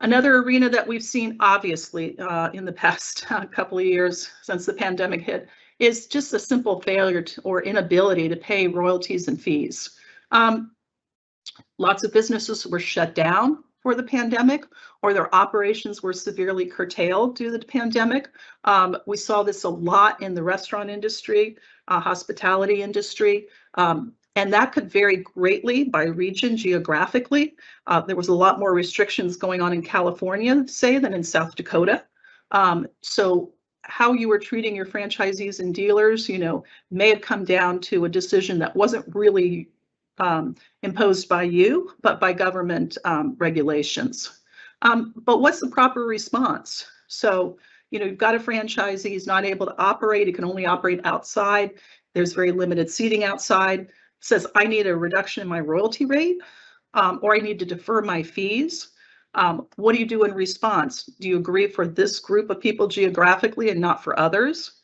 Another arena that we've seen, obviously, in the past couple of years since the pandemic hit is just a simple failure or inability to pay royalties and fees. Lots of businesses were shut down for the pandemic, or their operations were severely curtailed due to the pandemic. We saw this a lot in the restaurant industry, hospitality industry, and that could vary greatly by region geographically. There was a lot more restrictions going on in California, say, than in South Dakota. So how you were treating your franchisees and dealers, you know, may have come down to a decision that wasn't really imposed by you, but by government regulations. But what's the proper response? So, you know, you've got a franchisee, he's not able to operate, he can only operate outside. There's very limited seating outside. Says, I need a reduction in my royalty rate, or I need to defer my fees. What do you do in response? Do you agree for this group of people geographically and not for others?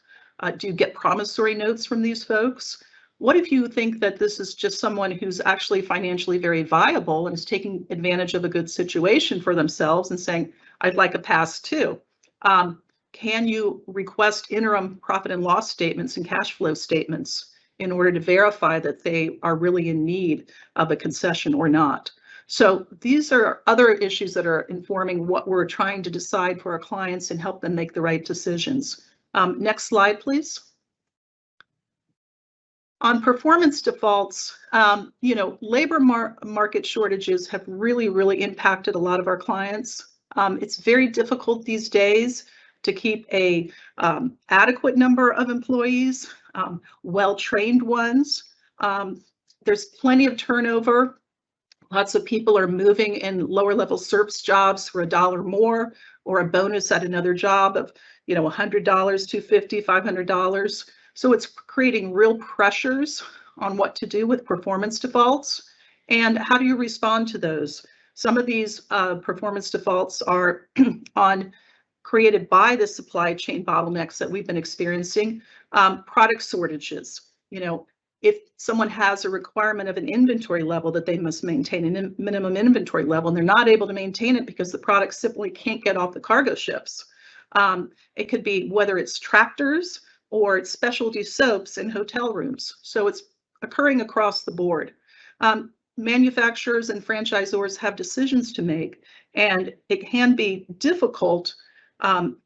Do you get promissory notes from these folks? What if you think that this is just someone who's actually financially very viable and is taking advantage of a good situation for themselves and saying, I'd like a pass too? Can you request interim profit and loss statements and cash flow statements in order to verify that they are really in need of a concession or not? So these are other issues that are informing what we're trying to decide for our clients and help them make the right decisions. Next slide, please. On performance defaults, you know, labor market shortages have really impacted a lot of our clients. It's very difficult these days to keep a adequate number of employees, well-trained ones. There's plenty of turnover. Lots of people are moving in lower level service jobs for $1 more or a bonus at another job of, you know, $100, $250, $500. So it's creating real pressures on what to do with performance defaults. And how do you respond to those? Some of these performance defaults are created by the supply chain bottlenecks that we've been experiencing. Product shortages, you know, if someone has a requirement of an inventory level that they must maintain, a minimum inventory level, and they're not able to maintain it because the product simply can't get off the cargo ships. It could be whether it's tractors or it's specialty soaps in hotel rooms. So it's occurring across the board. Manufacturers and franchisors have decisions to make, and it can be difficult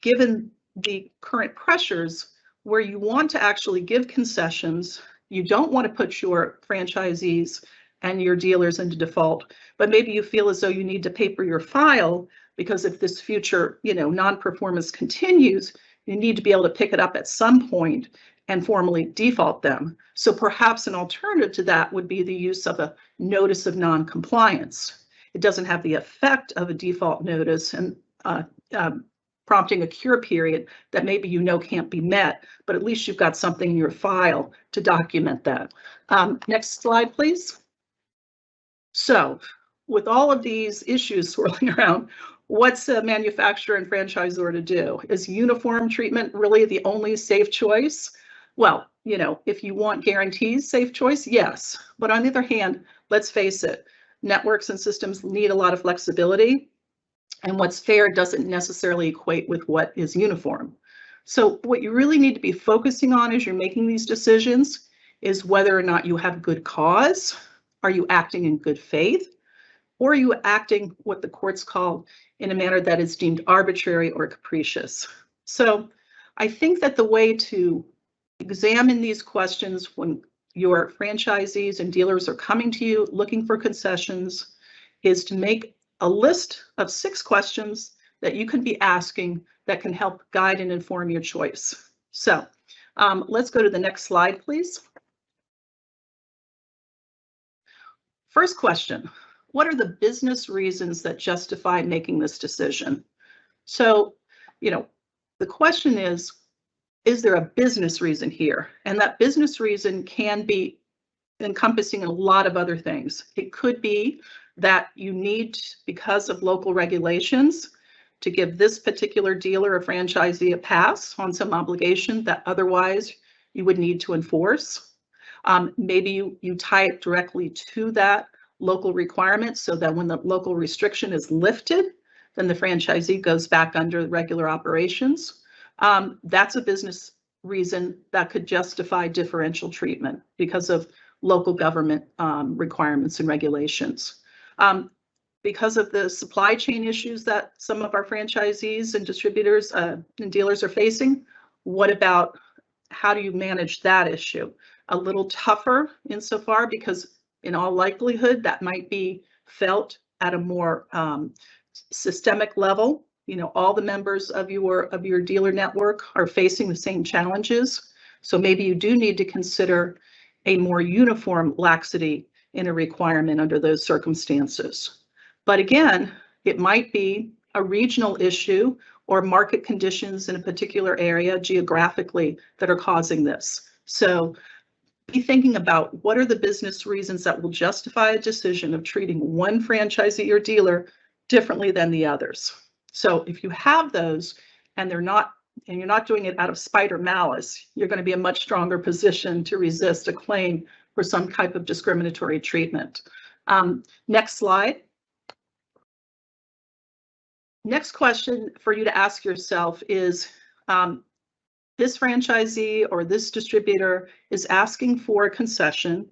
given the current pressures where you want to actually give concessions. You don't want to put your franchisees and your dealers into default, but maybe you feel as though you need to paper your file because if this future, you know, non-performance continues, you need to be able to pick it up at some point and formally default them. So perhaps an alternative to that would be the use of a notice of non-compliance. It doesn't have the effect of a default notice and prompting a cure period that maybe you know can't be met, but at least you've got something in your file to document that. Next slide, please. So with all of these issues swirling around, what's a manufacturer and franchisor to do? Is uniform treatment really the only safe choice? Well, you know, if you want guarantees, safe choice, yes. But on the other hand, let's face it, networks and systems need a lot of flexibility. And what's fair doesn't necessarily equate with what is uniform. So what you really need to be focusing on as you're making these decisions is whether or not you have good cause. Are you acting in good faith? Or are you acting what the courts call in a manner that is deemed arbitrary or capricious? So I think that the way to examine these questions when your franchisees and dealers are coming to you looking for concessions is to make a list of 6 questions that you can be asking that can help guide and inform your choice. So let's go to the next slide, please. First question, what are the business reasons that justify making this decision? So, you know, the question is there a business reason here? And that business reason can be encompassing a lot of other things. It could be that you need, because of local regulations, to give this particular dealer or franchisee a pass on some obligation that otherwise you would need to enforce. Maybe you tie it directly to that local requirement so that when the local restriction is lifted, then the franchisee goes back under regular operations. That's a business reason that could justify differential treatment because of local government requirements and regulations. Because of the supply chain issues that some of our franchisees and distributors and dealers are facing, what about how do you manage that issue? A little tougher insofar because in all likelihood that might be felt at a more systemic level. You know, all the members of your dealer network are facing the same challenges. So maybe you do need to consider a more uniform laxity in a requirement under those circumstances. But again, it might be a regional issue or market conditions in a particular area geographically that are causing this. So be thinking about what are the business reasons that will justify a decision of treating one franchisee or dealer differently than the others. So if you have those and you're not doing it out of spite or malice, you're going to be in a much stronger position to resist a claim for some type of discriminatory treatment. Next slide. Next question for you to ask yourself is, this franchisee or this distributor is asking for a concession,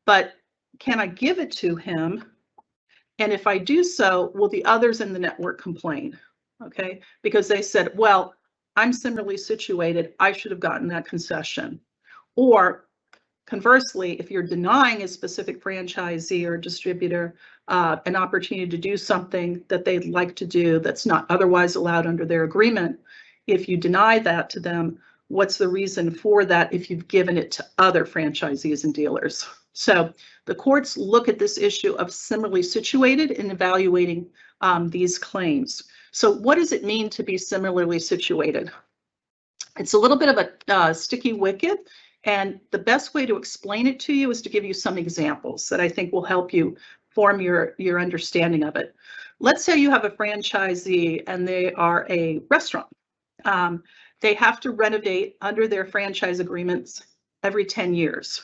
but can I give it to him? And if I do so, will the others in the network complain? Okay, because they said, well, I'm similarly situated, I should have gotten that concession. Or conversely, if you're denying a specific franchisee or distributor an opportunity to do something that they'd like to do that's not otherwise allowed under their agreement, If you deny that to them, what's the reason for that if you've given it to other franchisees and dealers? So the courts look at this issue of similarly situated in evaluating these claims. So what does it mean to be similarly situated? It's a little bit of a sticky wicket, and the best way to explain it to you is to give you some examples that I think will help you form your understanding of it. Let's say you have a franchisee and they are a restaurant. They have to renovate under their franchise agreements every 10 years.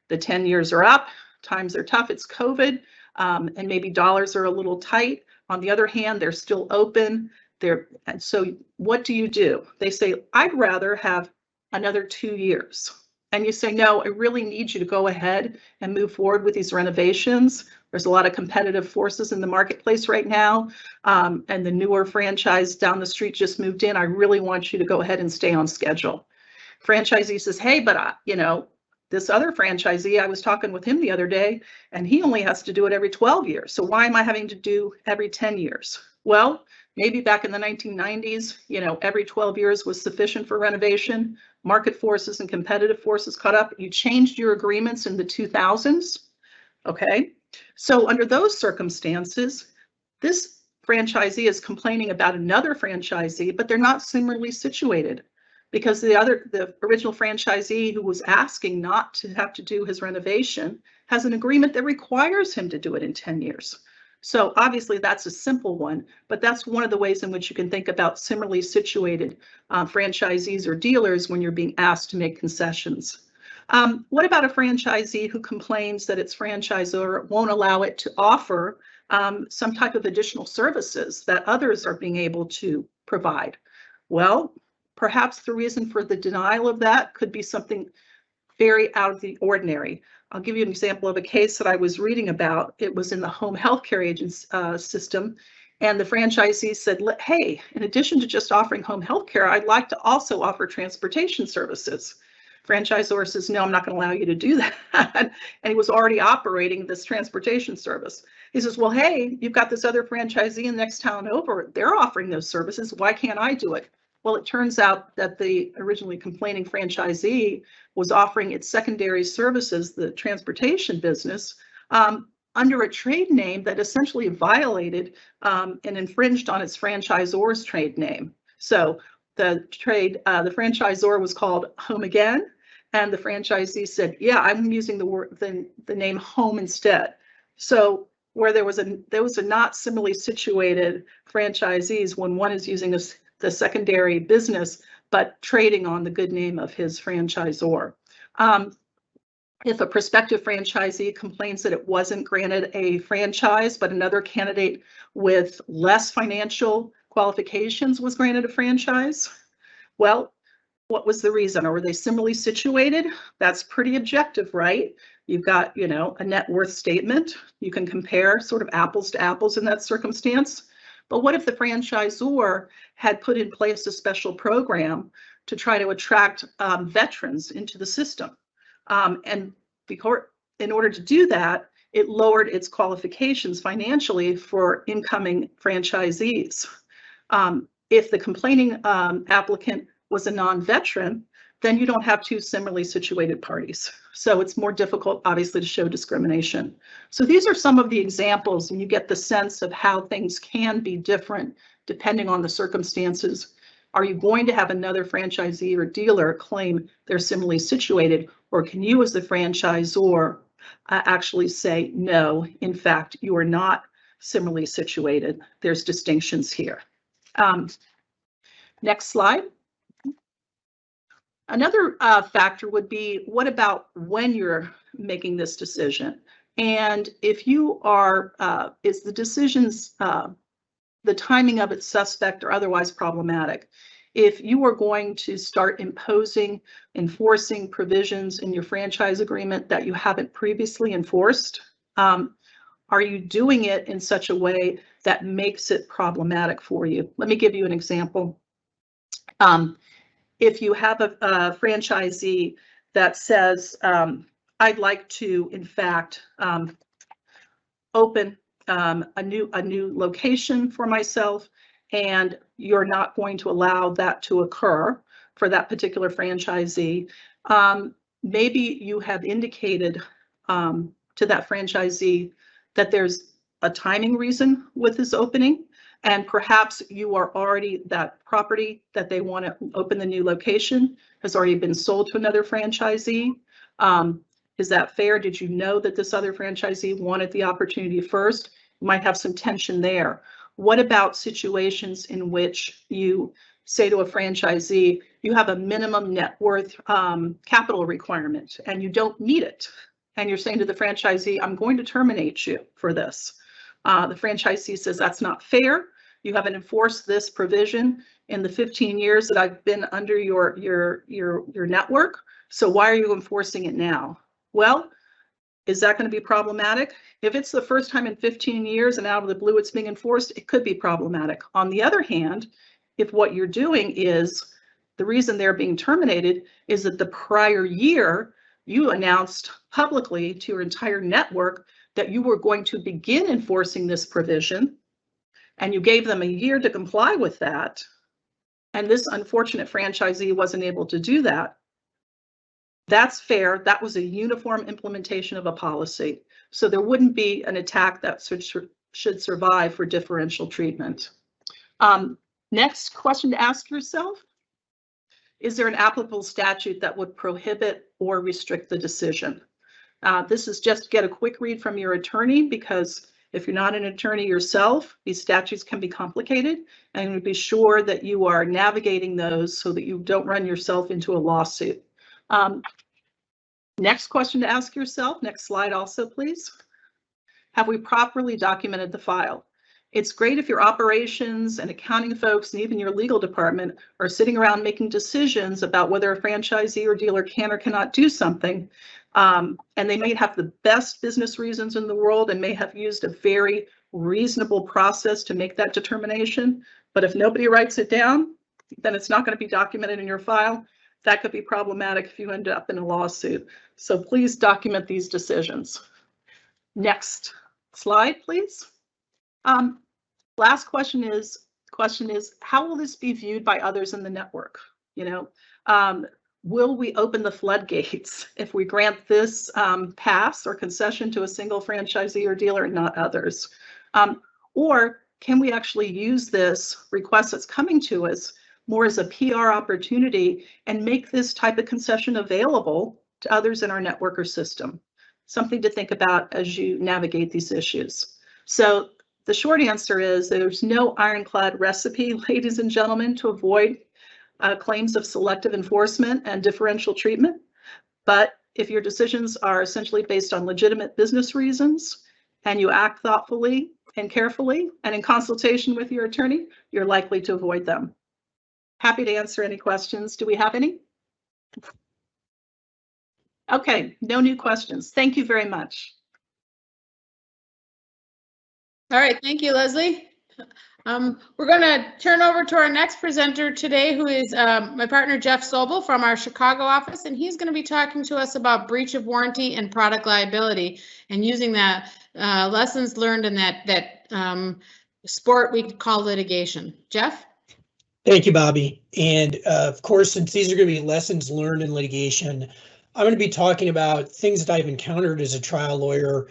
The 10 years are up, times are tough, it's COVID, and maybe dollars are a little tight. On the other hand, they're still open. And so what do? They say, I'd rather have another 2 years. And you say, no, I really need you to go ahead and move forward with these renovations. There's a lot of competitive forces in the marketplace right now. And the newer franchise down the street just moved in. I really want you to go ahead and stay on schedule. Franchisee says, hey, but this other franchisee, I was talking with him the other day, and he only has to do it every 12 years. So why am I having to do every 10 years? Well, maybe back in the 1990s, every 12 years was sufficient for renovation. Market forces and competitive forces caught up. You changed your agreements in the 2000s. Okay, so under those circumstances, this franchisee is complaining about another franchisee, but they're not similarly situated, because the original franchisee who was asking not to have to do his renovation has an agreement that requires him to do it in 10 years. So obviously that's a simple one, but that's one of the ways in which you can think about similarly situated franchisees or dealers when you're being asked to make concessions. What about a franchisee who complains that its franchisor won't allow it to offer some type of additional services that others are being able to provide? Well, perhaps the reason for the denial of that could be something very out of the ordinary. I'll give you an example of a case that I was reading about. It was in the home healthcare agency system, and the franchisee said, hey, in addition to just offering home healthcare, I'd like to also offer transportation services. Franchisor says, no, I'm not going to allow you to do that. And he was already operating this transportation service. He says, well, hey, you've got this other franchisee in the next town over. They're offering those services. Why can't I do it? Well, it turns out that the originally complaining franchisee was offering its secondary services, the transportation business, under a trade name that essentially violated and infringed on its franchisor's trade name. So the franchisor was called Home Again, and the franchisee said, yeah, I'm using the name Home instead. So where there was a not similarly situated franchisees when one is using the secondary business, but trading on the good name of his franchisor. If a prospective franchisee complains that it wasn't granted a franchise, but another candidate with less financial qualifications was granted a franchise, well, what was the reason? Or were they similarly situated? That's pretty objective, right? You've got, a net worth statement. You can compare sort of apples to apples in that circumstance. But what if the franchisor had put in place a special program to try to attract veterans into the system? And in order to do that, it lowered its qualifications financially for incoming franchisees. If the complaining applicant was a non-veteran, then you don't have two similarly situated parties. So it's more difficult, obviously, to show discrimination. So these are some of the examples, and you get the sense of how things can be different depending on the circumstances. Are you going to have another franchisee or dealer claim they're similarly situated, or can you as the franchisor actually say, no, in fact, you are not similarly situated? There's distinctions here. Next slide. Another factor would be, what about when you're making this decision? And if you are, is the decisions, the timing of it suspect or otherwise problematic? If you are going to start enforcing provisions in your franchise agreement that you haven't previously enforced, are you doing it in such a way that makes it problematic for you? Let me give you an example. If you have a franchisee that says, I'd like to, in fact, open a new location for myself, and you're not going to allow that to occur for that particular franchisee. Maybe you have indicated to that franchisee that there's a timing reason with this opening, and perhaps you are already, that property that they want to open the new location has already been sold to another franchisee. Is that fair? Did you know that this other franchisee wanted the opportunity first? You might have some tension there. What about situations in which you say to a franchisee, you have a minimum net worth capital requirement and you don't meet it? And you're saying to the franchisee, I'm going to terminate you for this. The franchisee says, that's not fair. You haven't enforced this provision in the 15 years that I've been under your network. So why are you enforcing it now? Well, is that going to be problematic? If it's the first time in 15 years and out of the blue it's being enforced, it could be problematic. On the other hand, if what you're doing is, the reason they're being terminated is that the prior year you announced publicly to your entire network that you were going to begin enforcing this provision, and you gave them a year to comply with that, and this unfortunate franchisee wasn't able to do that, that's fair. That was a uniform implementation of a policy. So there wouldn't be an attack that should survive for differential treatment. Next question to ask yourself, is there an applicable statute that would prohibit or restrict the decision? This is just get a quick read from your attorney, because if you're not an attorney yourself, these statutes can be complicated, and be sure that you are navigating those so that you don't run yourself into a lawsuit. Next question to ask yourself, next slide also, please. Have we properly documented the file? It's great if your operations and accounting folks and even your legal department are sitting around making decisions about whether a franchisee or dealer can or cannot do something. And they may have the best business reasons in the world and may have used a very reasonable process to make that determination. But if nobody writes it down, then it's not going to be documented in your file. That could be problematic if you end up in a lawsuit. So please document these decisions. Next slide, please. Last question is, how will this be viewed by others in the network? Will we open the floodgates if we grant this pass or concession to a single franchisee or dealer and not others? Or can we actually use this request that's coming to us more as a PR opportunity and make this type of concession available to others in our network or system? Something to think about as you navigate these issues. So the short answer is there's no ironclad recipe, ladies and gentlemen, to avoid claims of selective enforcement and differential treatment. But if your decisions are essentially based on legitimate business reasons and you act thoughtfully and carefully and in consultation with your attorney, you're likely to avoid them. Happy to answer any questions. Do we have any? Okay, no new questions. Thank you very much. All right, thank you, Leslie. We're going to turn over to our next presenter today, who is my partner, Jeff Sobel from our Chicago office, and he's going to be talking to us about breach of warranty and product liability and using that lessons learned in that sport we call litigation. Jeff? Thank you, Bobby. And of course, since these are going to be lessons learned in litigation, I'm going to be talking about things that I've encountered as a trial lawyer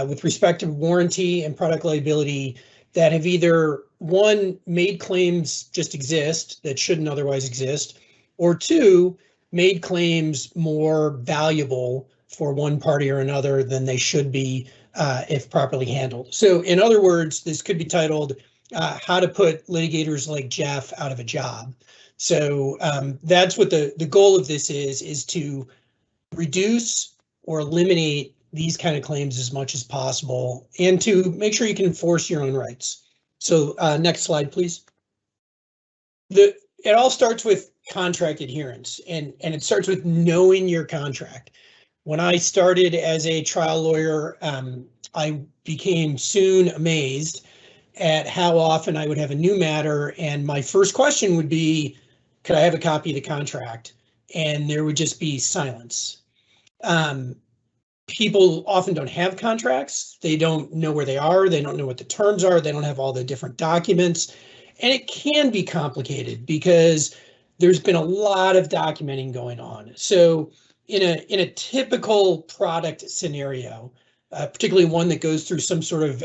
with respect to warranty and product liability that have either, one, made claims just exist that shouldn't otherwise exist, or two, made claims more valuable for one party or another than they should be if properly handled. So in other words, this could be titled how to put litigators like Jeff out of a job. So that's what the goal of this is to reduce or eliminate these kind of claims as much as possible and to make sure you can enforce your own rights. So next slide, please. It all starts with contract adherence, and it starts with knowing your contract. When I started as a trial lawyer, I became soon amazed at how often I would have a new matter, and my first question would be, could I have a copy of the contract? And there would just be silence. People often don't have contracts. They don't know where they are. They don't know what the terms are. They don't have all the different documents. And it can be complicated because there's been a lot of documenting going on. So in a typical product scenario, particularly one that goes through some sort of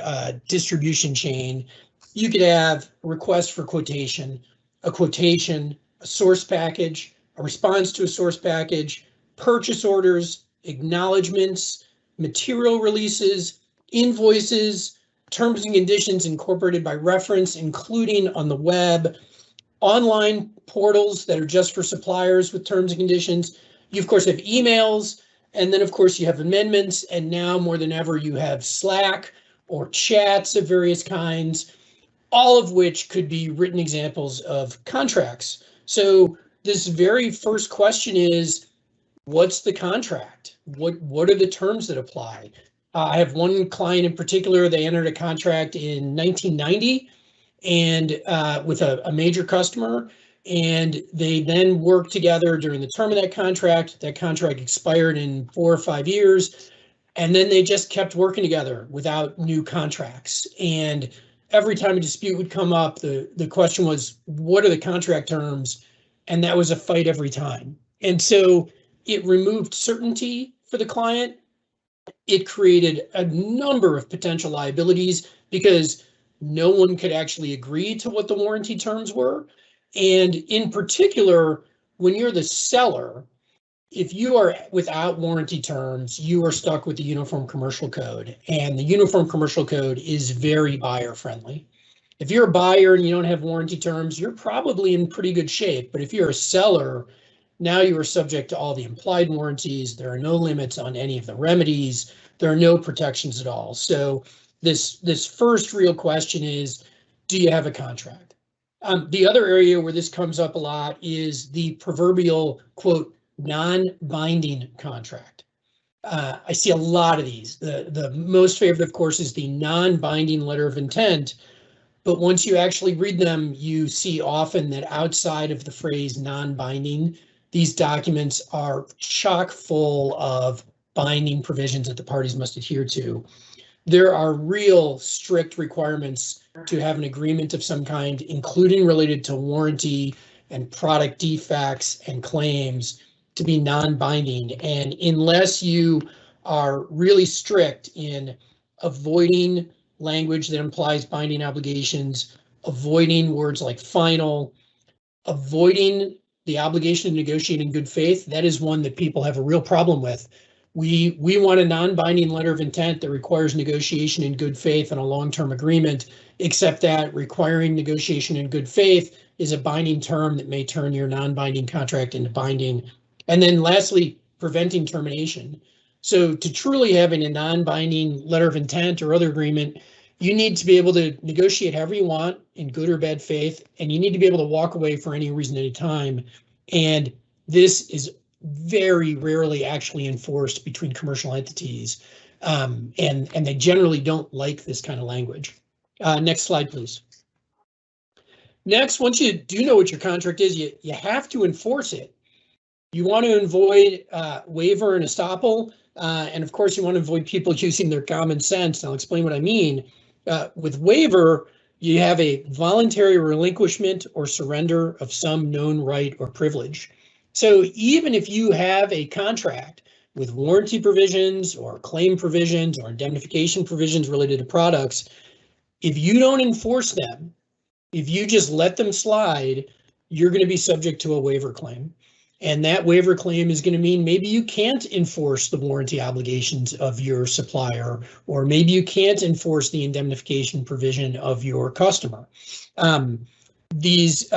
distribution chain, you could have a request for quotation, a source package, a response to a source package, purchase orders, acknowledgements, material releases, invoices, terms and conditions incorporated by reference, including on the web, online portals that are just for suppliers with terms and conditions. You, of course, have emails, and then, of course, you have amendments, and now more than ever, you have Slack or chats of various kinds, all of which could be written examples of contracts. So this very first question is, what's the contract? What are the terms that apply? I have one client in particular, they entered a contract in 1990 and with a major customer, and they then worked together during the term of that contract. That contract expired in 4 or 5 years, and then they just kept working together without new contracts. And every time a dispute would come up, the question was, what are the contract terms? And that was a fight every time. And so it removed certainty for the client. It created a number of potential liabilities because no one could actually agree to what the warranty terms were. And in particular, when you're the seller, if you are without warranty terms, you are stuck with the Uniform Commercial Code. And the Uniform Commercial Code is very buyer friendly. If you're a buyer and you don't have warranty terms, you're probably in pretty good shape. But if you're a seller, now you are subject to all the implied warranties. There are no limits on any of the remedies. There are no protections at all. So this first real question is, do you have a contract? The other area where this comes up a lot is the proverbial, quote, non-binding contract. I see a lot of these. The most favorite, of course, is the non-binding letter of intent. But once you actually read them, you see often that outside of the phrase non-binding, these documents are chock full of binding provisions that the parties must adhere to. There are real strict requirements to have an agreement of some kind, including related to warranty and product defects and claims, to be non-binding. And unless you are really strict in avoiding language that implies binding obligations, avoiding words like final, avoiding the obligation to negotiate in good faith, that is one that people have a real problem with. We want a non-binding letter of intent that requires negotiation in good faith and a long-term agreement, except that requiring negotiation in good faith is a binding term that may turn your non-binding contract into binding. And then lastly, preventing termination. So to truly having a non-binding letter of intent or other agreement, you need to be able to negotiate however you want in good or bad faith, and you need to be able to walk away for any reason, any time. And this is very rarely actually enforced between commercial entities, and they generally don't like this kind of language. Next slide, please. Next, once you do know what your contract is, you have to enforce it. You want to avoid waiver and estoppel, and of course you want to avoid people using their common sense. I'll explain what I mean. With waiver, you have a voluntary relinquishment or surrender of some known right or privilege. So even if you have a contract with warranty provisions or claim provisions or indemnification provisions related to products, if you don't enforce them, if you just let them slide, you're going to be subject to a waiver claim. And that waiver claim is going to mean maybe you can't enforce the warranty obligations of your supplier, or maybe you can't enforce the indemnification provision of your customer. These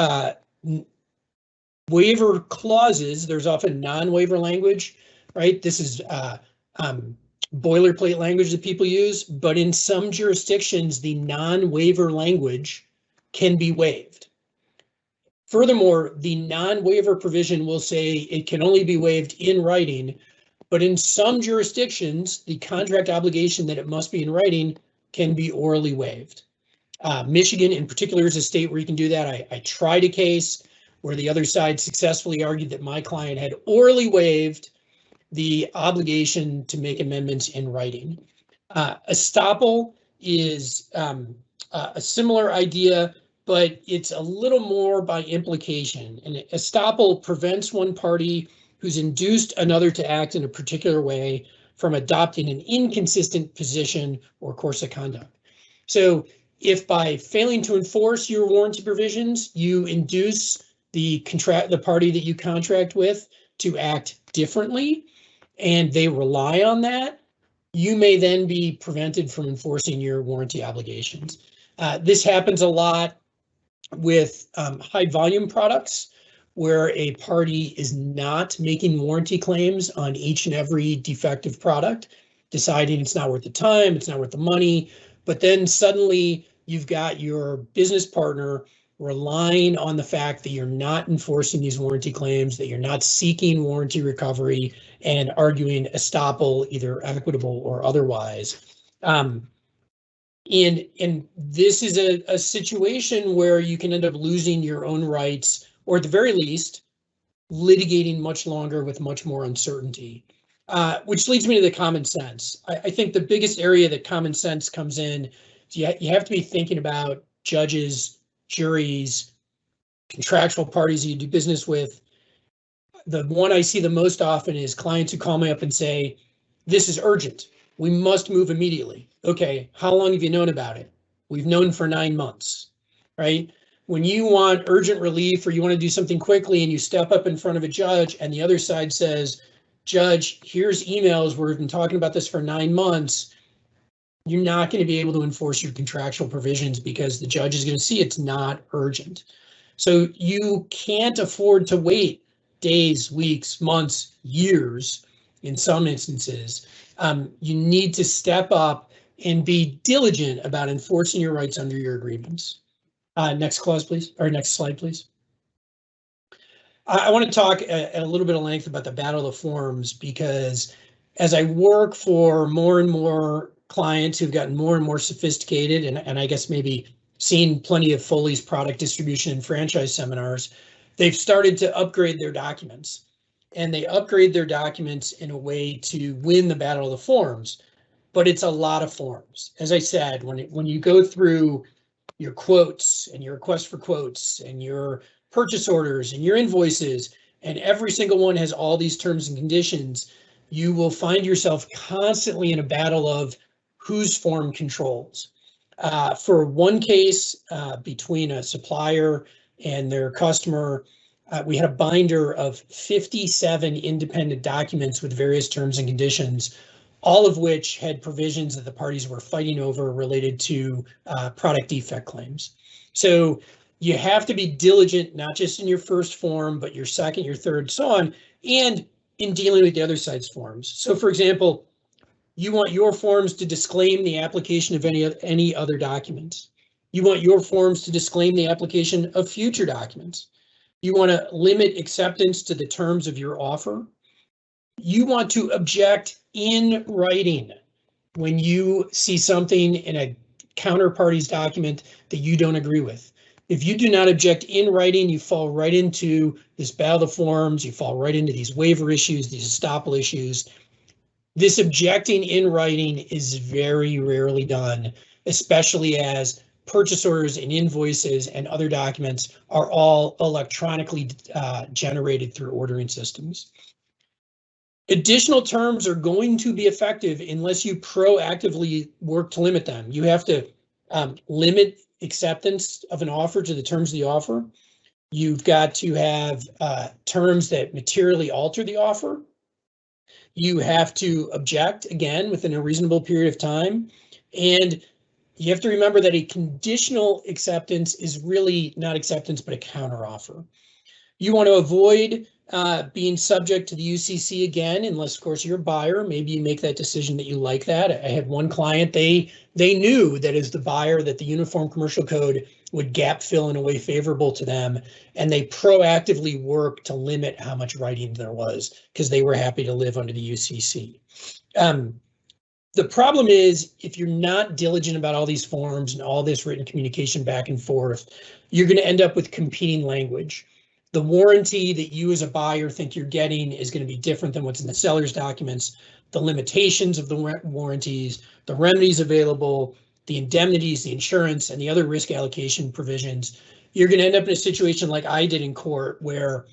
waiver clauses, there's often non-waiver language, right? This is boilerplate language that people use, but in some jurisdictions, the non-waiver language can be waived. Furthermore, the non-waiver provision will say it can only be waived in writing, but in some jurisdictions, the contract obligation that it must be in writing can be orally waived. Michigan in particular is a state where you can do that. I tried a case where the other side successfully argued that my client had orally waived the obligation to make amendments in writing. Estoppel is a similar idea. but it's a little more by implication. And estoppel prevents one party who's induced another to act in a particular way from adopting an inconsistent position or course of conduct. So if by failing to enforce your warranty provisions, you induce the party that you contract with to act differently, and they rely on that, you may then be prevented from enforcing your warranty obligations. This happens a lot with high volume products, where a party is not making warranty claims on each and every defective product, deciding it's not worth the time, it's not worth the money, but then suddenly you've got your business partner relying on the fact that you're not enforcing these warranty claims, that you're not seeking warranty recovery, and arguing estoppel, either equitable or otherwise. And this is a situation where you can end up losing your own rights, or at the very least, litigating much longer with much more uncertainty. Which leads me to the common sense. I think the biggest area that common sense comes in is you have to be thinking about judges, juries, contractual parties you do business with. The one I see the most often is clients who call me up and say, this is urgent. We must move immediately. Okay, how long have you known about it? We've known for 9 months, right? When you want urgent relief or you want to do something quickly and you step up in front of a judge and the other side says, Judge, here's emails, we've been talking about this for 9 months, you're not going to be able to enforce your contractual provisions because the judge is going to see it's not urgent. So you can't afford to wait days, weeks, months, years in some instances. You need to step up and be diligent about enforcing your rights under your agreements. Next clause, please, or next slide, please. I want to talk at a little bit of length about the battle of the forms, because as I work for more and more clients who've gotten more and more sophisticated, and I guess maybe seen plenty of Foley's product distribution and franchise seminars, they've started to upgrade their documents. And they upgrade their documents in a way to win the battle of the forms. But it's a lot of forms. As I said, when you go through your quotes and your request for quotes and your purchase orders and your invoices, and every single one has all these terms and conditions, you will find yourself constantly in a battle of whose form controls. For one case between a supplier and their customer, we had a binder of 57 independent documents with various terms and conditions, all of which had provisions that the parties were fighting over related to product defect claims. So you have to be diligent, not just in your first form, but your second, your third, so on, and in dealing with the other side's forms. So for example, you want your forms to disclaim the application of any other documents. You want your forms to disclaim the application of future documents. You want to limit acceptance to the terms of your offer. You want to object in writing when you see something in a counterparty's document that you don't agree with. If you do not object in writing, you fall right into this battle of forms, you fall right into these waiver issues, these estoppel issues. This objecting in writing is very rarely done, especially as purchase orders and invoices and other documents are all electronically generated through ordering systems. Additional terms are going to be effective unless you proactively work to limit them. You have to limit acceptance of an offer to the terms of the offer. You've got to have terms that materially alter the offer. You have to object, again, within a reasonable period of time. And you have to remember that a conditional acceptance is really not acceptance, but a counteroffer. You want to avoid being subject to the UCC again, unless, of course, you're a buyer. Maybe you make that decision that you like that. I had one client, they knew that as the buyer that the Uniform Commercial Code would gap fill in a way favorable to them, and they proactively worked to limit how much writing there was because they were happy to live under the UCC. The problem is, if you're not diligent about all these forms and all this written communication back and forth, you're going to end up with competing language. The warranty that you as a buyer think you're getting is going to be different than what's in the seller's documents. The limitations of the warranties, the remedies available, the indemnities, the insurance, and the other risk allocation provisions, you're going to end up in a situation like I did in court, where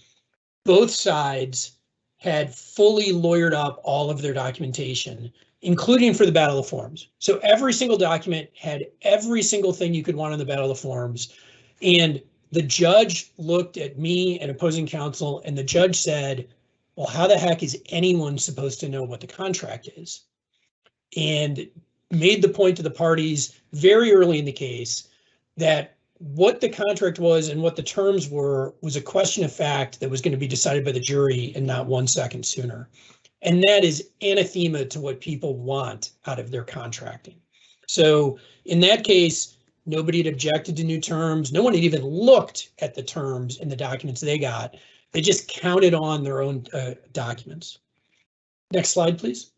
both sides had fully lawyered up all of their documentation, including for the Battle of the Forms. So every single document had every single thing you could want on the Battle of the Forms. And the judge looked at me and opposing counsel, and the judge said, well, how the heck is anyone supposed to know what the contract is? And made the point to the parties very early in the case that what the contract was and what the terms were was a question of fact that was going to be decided by the jury and not 1 second sooner. And that is anathema to what people want out of their contracting. So in that case, nobody had objected to new terms. No one had even looked at the terms in the documents they got. They just counted on their own documents. Next slide, please.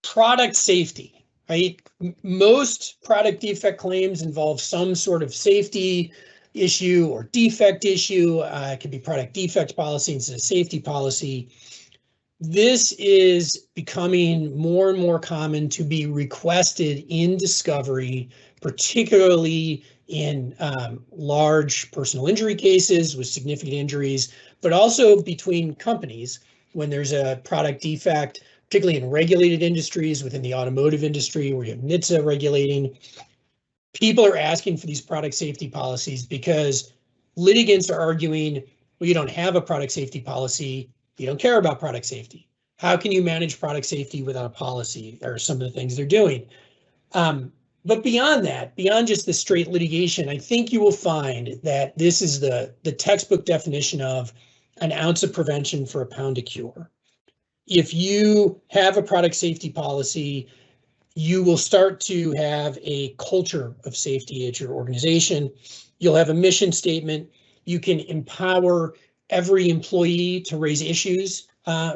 Product safety, right? Most product defect claims involve some sort of safety issue or defect issue. It could be product defect policy instead of safety policy. This is becoming more and more common to be requested in discovery, particularly in large personal injury cases with significant injuries, but also between companies when there's a product defect, particularly in regulated industries within the automotive industry where you have NHTSA regulating. People are asking for these product safety policies because litigants are arguing, well, you don't have a product safety policy, you don't care about product safety. How can you manage product safety without a policy? Are some of the things they're doing. But beyond that, beyond just the straight litigation, I think you will find that this is the textbook definition of an ounce of prevention for a pound of cure. If you have a product safety policy, you will start to have a culture of safety at your organization. You'll have a mission statement. You can empower every employee to raise issues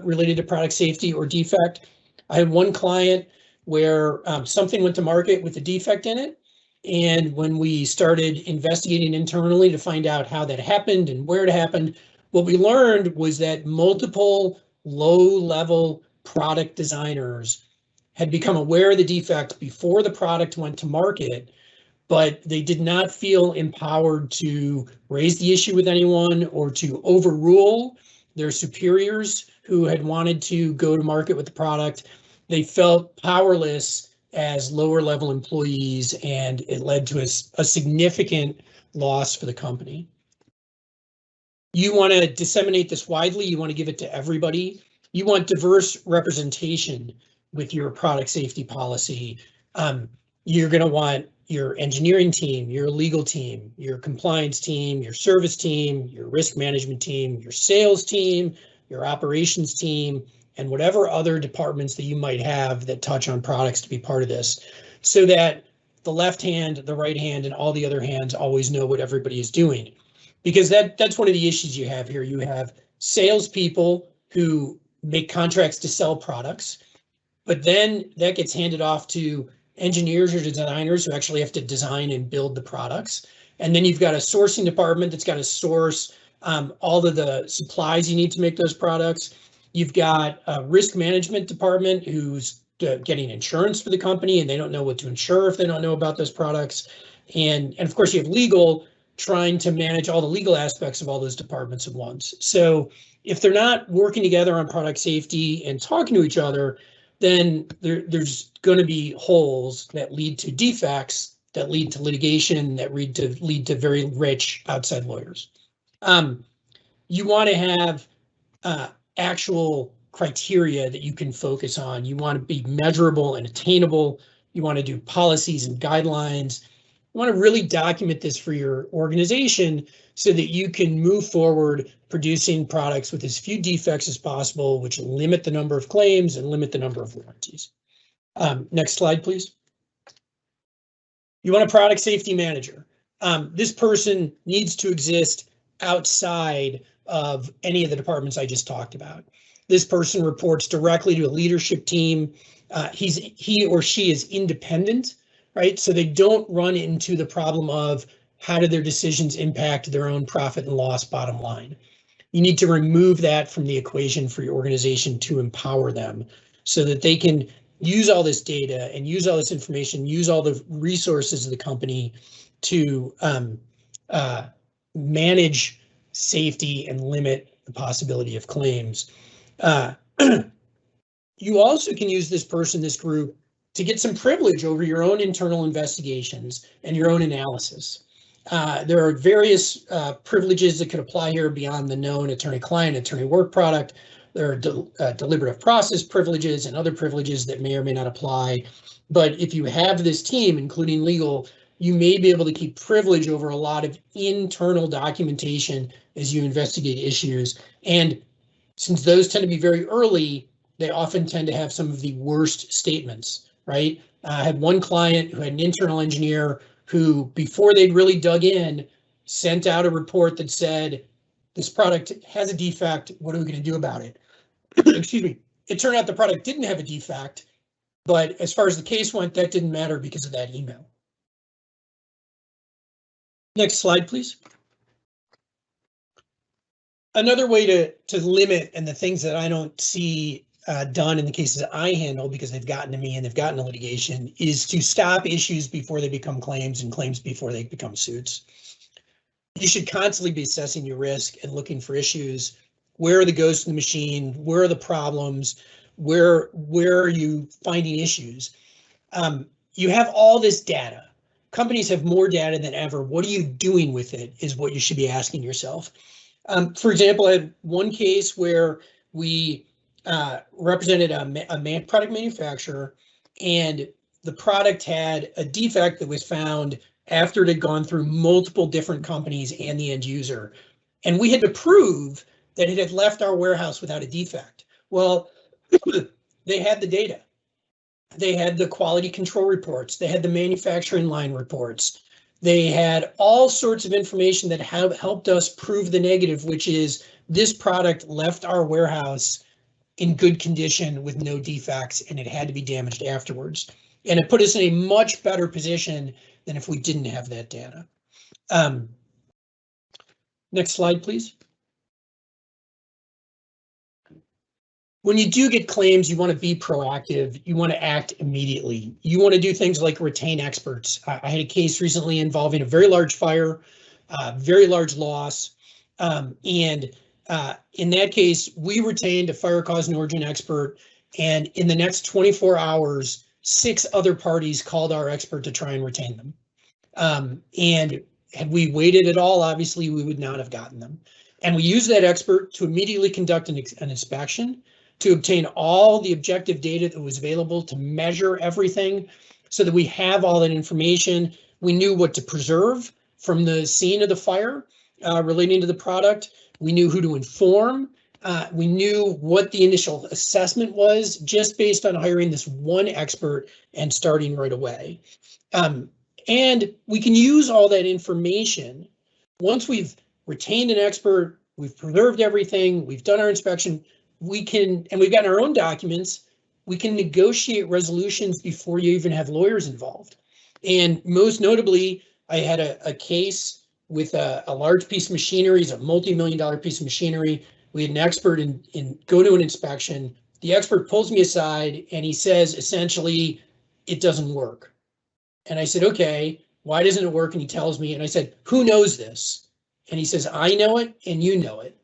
related to product safety or defect. I had one client where something went to market with a defect in it. And when we started investigating internally to find out how that happened and where it happened, what we learned was that multiple low-level product designers had become aware of the defect before the product went to market, but they did not feel empowered to raise the issue with anyone or to overrule their superiors who had wanted to go to market with the product. They felt powerless as lower-level employees, and it led to a significant loss for the company. You want to disseminate this widely. You want to give it to everybody. You want diverse representation with your product safety policy. You're going to want your engineering team, your legal team, your compliance team, your service team, your risk management team, your sales team, your operations team, and whatever other departments that you might have that touch on products to be part of this, so that the left hand, the right hand, and all the other hands always know what everybody is doing. Because that's one of the issues you have here. You have salespeople who make contracts to sell products, but then that gets handed off to engineers or designers who actually have to design and build the products. And then you've got a sourcing department that's got to source all of the supplies you need to make those products. You've got a risk management department who's getting insurance for the company, and they don't know what to insure if they don't know about those products. And of course, you have legal trying to manage all the legal aspects of all those departments at once. So if they're not working together on product safety and talking to each other, then there's going to be holes that lead to defects, that lead to litigation, that lead to very rich outside lawyers. You want to have actual criteria that you can focus on. You want to be measurable and attainable. You want to do policies and guidelines. You want to really document this for your organization so that you can move forward producing products with as few defects as possible, which limit the number of claims and limit the number of warranties. Next slide, please. You want a product safety manager. This person needs to exist outside of any of the departments I just talked about. This person reports directly to a leadership team. He or she is independent, right? So they don't run into the problem of how do their decisions impact their own profit and loss bottom line. You need to remove that from the equation for your organization to empower them so that they can use all this data and use all this information, use all the resources of the company to manage safety and limit the possibility of claims. You also can use this person, this group, to get some privilege over your own internal investigations and your own analysis. There are various privileges that could apply here beyond the known attorney-client, attorney-work product. There are deliberative process privileges and other privileges that may or may not apply. But if you have this team, including legal, you may be able to keep privilege over a lot of internal documentation as you investigate issues. And since those tend to be very early, they often tend to have some of the worst statements, right? I had one client who had an internal engineer who, before they'd really dug in, sent out a report that said, this product has a defect, what are we going to do about it? Excuse me. It turned out the product didn't have a defect, but as far as the case went, that didn't matter because of that email. Next slide, please. Another way to limit, and the things that I don't see done in the cases that I handle because they've gotten to me and they've gotten to litigation, is to stop issues before they become claims and claims before they become suits. You should constantly be assessing your risk and looking for issues. Where are the ghosts in the machine? Where are the problems? Where are you finding issues? You have all this data. Companies have more data than ever. What are you doing with it is what you should be asking yourself. For example, I had one case where we represented a product manufacturer, and the product had a defect that was found after it had gone through multiple different companies and the end user. And we had to prove that it had left our warehouse without a defect. Well, they had the data. They had the quality control reports. They had the manufacturing line reports. They had all sorts of information that have helped us prove the negative, which is this product left our warehouse in good condition with no defects, and it had to be damaged afterwards. And it put us in a much better position than if we didn't have that data. Next slide, please. When you do get claims, you want to be proactive. You want to act immediately. You want to do things like retain experts. I had a case recently involving a very large fire, very large loss. And in that case, we retained a fire cause and origin expert. And in the next 24 hours, 6 other parties called our expert to try and retain them. And had we waited at all, obviously, we would not have gotten them. And we used that expert to immediately conduct an inspection, to obtain all the objective data that was available, to measure everything so that we have all that information. We knew what to preserve from the scene of the fire relating to the product. We knew who to inform. We knew what the initial assessment was just based on hiring this one expert and starting right away. And we can use all that information once we've retained an expert, we've preserved everything, we've done our inspection, we can, and we've gotten our own documents, we can negotiate resolutions before you even have lawyers involved. And most notably, I had a case with a large piece of machinery, it's a multi-million-dollar piece of machinery. We had an expert in go to an inspection. The expert pulls me aside and he says, essentially, it doesn't work. And I said, okay, why doesn't it work? And he tells me, and I said, who knows this? And he says, I know it and you know it.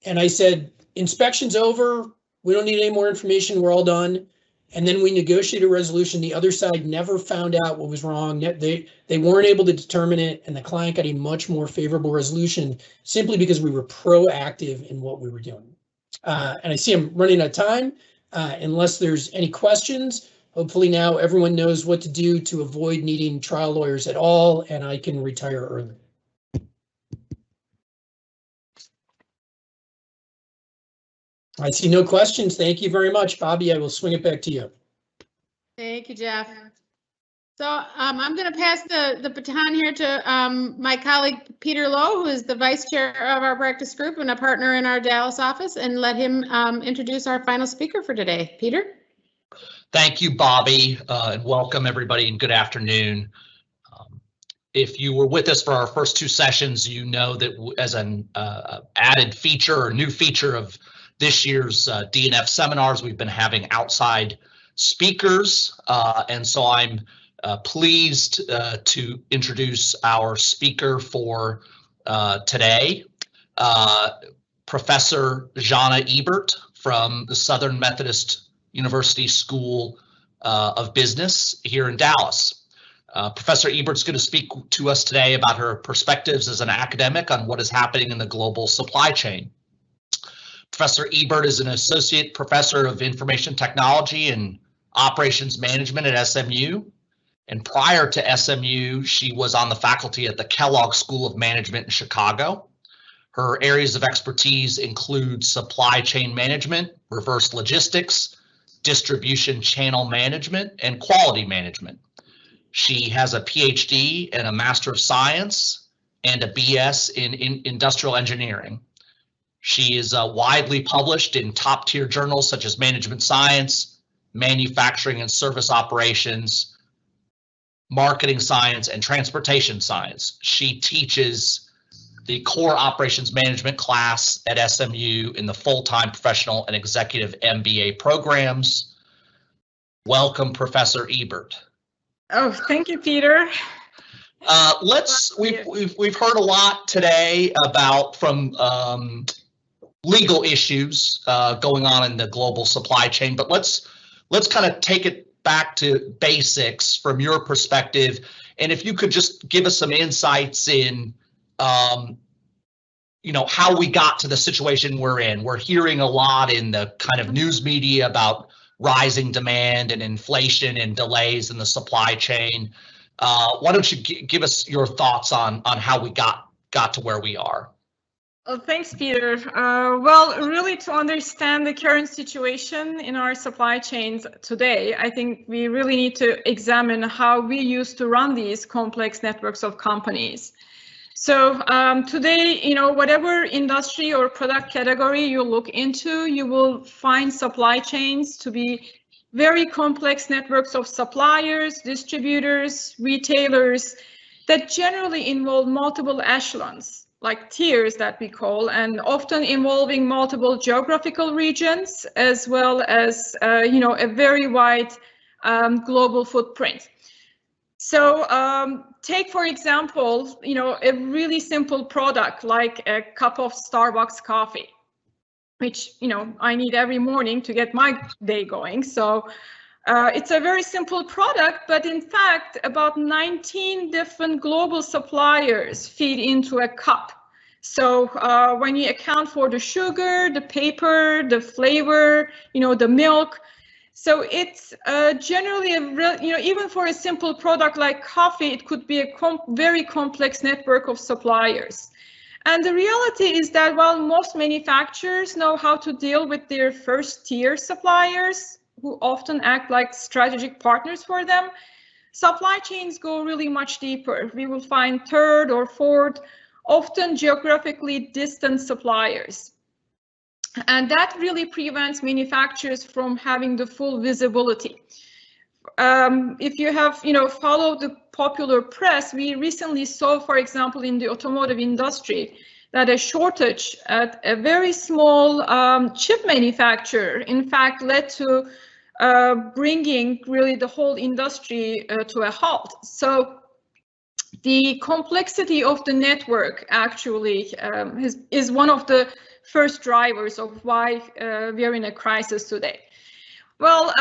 And I said, inspection's over. We don't need any more information. We're all done. And then we negotiated a resolution. The other side never found out what was wrong. They weren't able to determine it. And the client got a much more favorable resolution simply because we were proactive in what we were doing. And I see I'm running out of time. Unless there's any questions, hopefully now everyone knows what to do to avoid needing trial lawyers at all, and I can retire early. I see no questions. Thank you very much, Bobby. I will swing it back to you. Thank you, Jeff. So I'm going to pass the baton here to my colleague, Peter Lowe, who is the vice chair of our practice group and a partner in our Dallas office, and let him introduce our final speaker for today. Peter? Thank you, Bobby, and welcome everybody and good afternoon. If you were with us for our first 2 sessions, you know that as an added feature or new feature of this year's DNF seminars, we've been having outside speakers, and so I'm pleased to introduce our speaker for today, Professor Jana Ebert from the Southern Methodist University School of Business here in Dallas. Professor Ebert's going to speak to us today about her perspectives as an academic on what is happening in the global supply chain. Professor Ebert is an associate professor of information technology and operations management at SMU. And prior to SMU, she was on the faculty at the Kellogg School of Management in Chicago. Her areas of expertise include supply chain management, reverse logistics, distribution channel management, and quality management. She has a PhD and a Master of Science and a BS in industrial engineering. She is widely published in top-tier journals such as Management Science, Manufacturing and Service Operations, Marketing Science, and Transportation Science. She teaches the core operations management class at SMU in the full-time professional and executive MBA programs. Welcome, Professor Ebert. Oh, thank you, Peter. We've heard a lot today about from legal issues going on in the global supply chain, but let's kind of take it back to basics from your perspective, and if you could just give us some insights in how we got to the situation we're in. We're hearing a lot in the kind of news media about rising demand and inflation and delays in the supply chain. Why don't you give us your thoughts on how we got to where we are? Oh, thanks, Peter. Well, really, to understand the current situation in our supply chains today, I think we really need to examine how we used to run these complex networks of companies. So today, whatever industry or product category you look into, you will find supply chains to be very complex networks of suppliers, distributors, retailers that generally involve multiple echelons, like tiers that we call, and often involving multiple geographical regions, as well as, a very wide global footprint. So take, for example, a really simple product like a cup of Starbucks coffee, which, I need every morning to get my day going. So it's a very simple product, but in fact, about 19 different global suppliers feed into a cup. So when you account for the sugar, the paper, the flavor, the milk, so it's generally a real, even for a simple product like coffee, it could be a very complex network of suppliers. And the reality is that while most manufacturers know how to deal with their first tier suppliers, who often act like strategic partners for them, supply chains go really much deeper. We will find third or fourth, often geographically distant suppliers. And that really prevents manufacturers from having the full visibility. If you have, followed the popular press, we recently saw, for example, in the automotive industry, that a shortage at a very small chip manufacturer, in fact, led to bringing really the whole industry to a halt. So the complexity of the network actually is one of the first drivers of why we are in a crisis today. Well,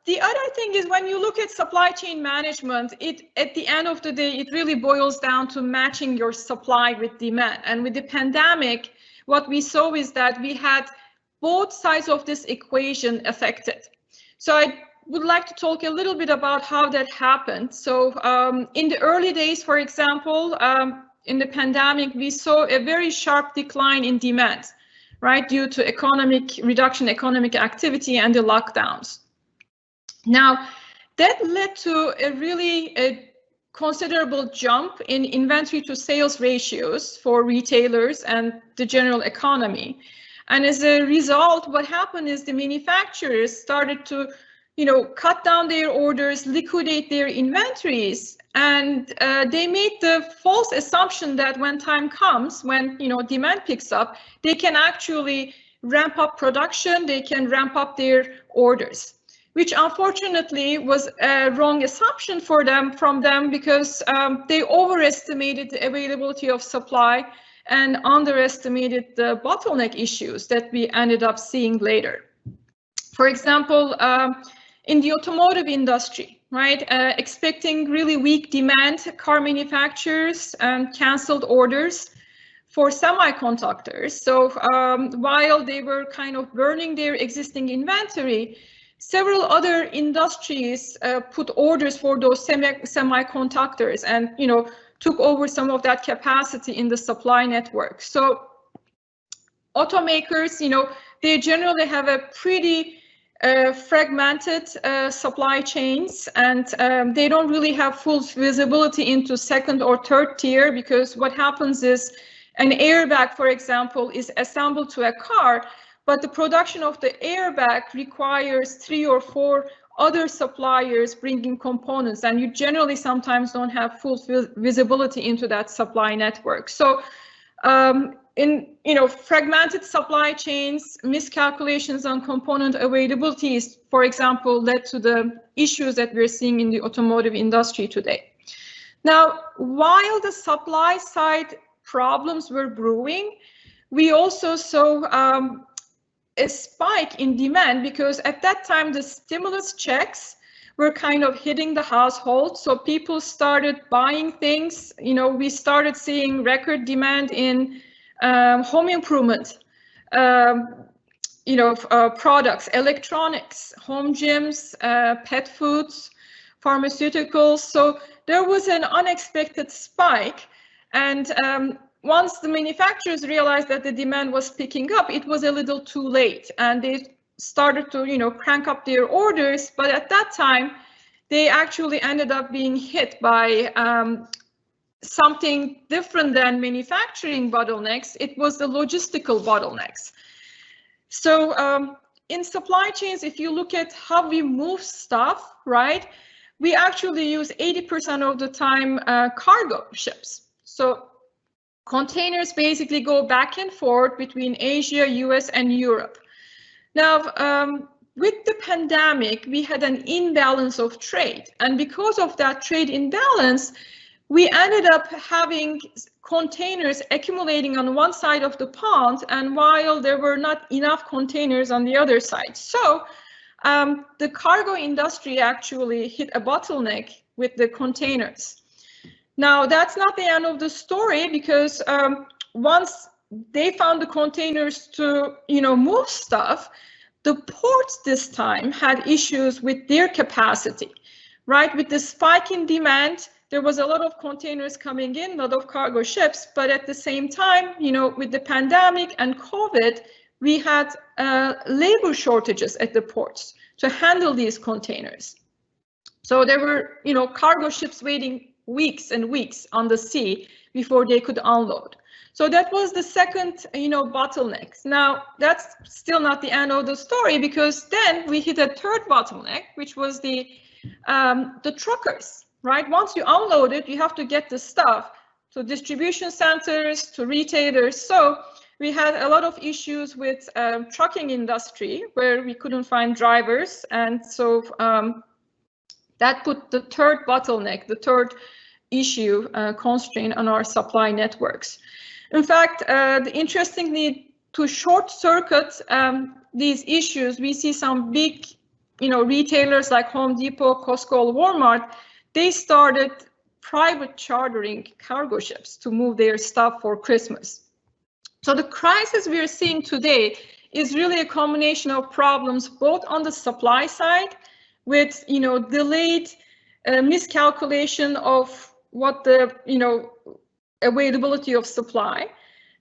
the other thing is when you look at supply chain management, at the end of the day, it really boils down to matching your supply with demand. And with the pandemic, what we saw is that we had both sides of this equation affected. So I would like to talk a little bit about how that happened. So in the early days, for example, in the pandemic, we saw a very sharp decline in demand, right, due to economic activity and the lockdowns. Now, that led to a considerable jump in inventory to sales ratios for retailers and the general economy. And as a result, what happened is the manufacturers started to cut down their orders, liquidate their inventories, and they made the false assumption that when time comes, when demand picks up, they can actually ramp up production, they can ramp up their orders. which unfortunately was a wrong assumption from them because they overestimated the availability of supply and underestimated the bottleneck issues that we ended up seeing later. For example, in the automotive industry, right, expecting really weak demand, car manufacturers canceled orders for semiconductors. So while they were kind of burning their existing inventory, several other industries put orders for those semiconductors and, you know, took over some of that capacity in the supply network. So automakers, you know, they generally have a pretty fragmented supply chains, and they don't really have full visibility into second or third tier, because what happens is an airbag, for example, is assembled to a car, but the production of the airbag requires 3 or 4 other suppliers bringing components, and you generally sometimes don't have full visibility into that supply network. So in, you know, fragmented supply chains, miscalculations on component availabilities, for example, led to the issues that we're seeing in the automotive industry today. Now, while the supply side problems were brewing, we also saw a spike in demand, because at that time the stimulus checks were kind of hitting the household, so people started buying things. You know, we started seeing record demand in home improvement, you know, products, electronics, home gyms, pet foods, pharmaceuticals. So there was an unexpected spike, and once the manufacturers realized that the demand was picking up, it was a little too late, and they started to, you know, crank up their orders. But at that time, they actually ended up being hit by something different than manufacturing bottlenecks. It was the logistical bottlenecks. So in supply chains, if you look at how we move stuff, right, we actually use 80% of the time cargo ships. So containers basically go back and forth between Asia, US, and Europe. Now, with the pandemic, we had an imbalance of trade. And because of that trade imbalance, we ended up having containers accumulating on one side of the pond, and while there were not enough containers on the other side. So the cargo industry actually hit a bottleneck with the containers. Now, that's not the end of the story, because once they found the containers to, you know, move stuff, the ports this time had issues with their capacity, right? With the spike in demand, there was a lot of containers coming in, a lot of cargo ships, but at the same time, you know, with the pandemic and COVID, we had labor shortages at the ports to handle these containers. So there were, you know, cargo ships waiting weeks and weeks on the sea before they could unload. So that was the second, you know, bottleneck. Now, that's still not the end of the story, because then we hit a third bottleneck, which was the truckers, right? Once you unload it, you have to get the stuff to distribution centers, to retailers. So we had a lot of issues with trucking industry, where we couldn't find drivers. And so that put the third bottleneck, the third issue, constraint on our supply networks. In fact, interestingly, to short circuit these issues, we see some big, you know, retailers like Home Depot, Costco, Walmart, they started private chartering cargo ships to move their stuff for Christmas. So the crisis we are seeing today is really a combination of problems, both on the supply side, with, you know, delayed miscalculation of what the, you know, availability of supply,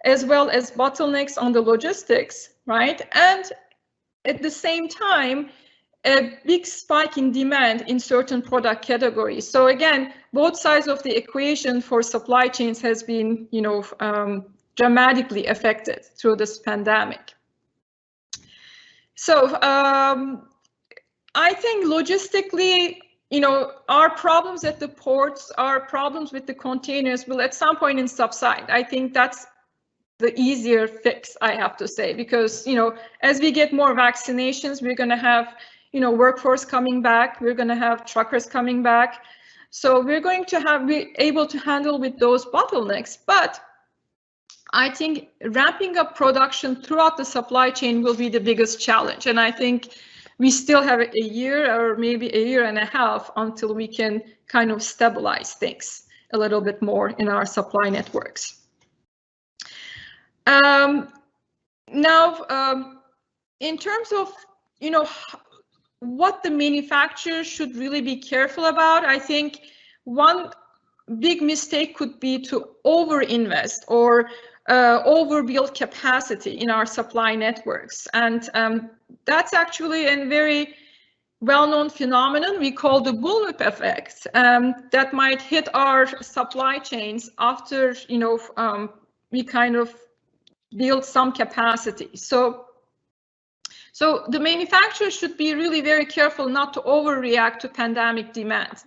as well as bottlenecks on the logistics, right? And at the same time, a big spike in demand in certain product categories. So again, both sides of the equation for supply chains has been, you know, dramatically affected through this pandemic. So I think logistically, you know, our problems at the ports, our problems with the containers will at some point subside. I think that's the easier fix, I have to say, because, you know, as we get more vaccinations, we're going to have, workforce coming back. We're going to have truckers coming back. So we're going to be able to handle with those bottlenecks. But I think ramping up production throughout the supply chain will be the biggest challenge. And I think we still have a year or maybe a year and a half until we can kind of stabilize things a little bit more in our supply networks. Now, in terms of, what the manufacturer should really be careful about, I think one big mistake could be to overinvest or overbuild capacity in our supply networks. And that's actually a very well-known phenomenon we call the bullwhip effect that might hit our supply chains after, we kind of build some capacity. So the manufacturer should be really very careful not to overreact to pandemic demand.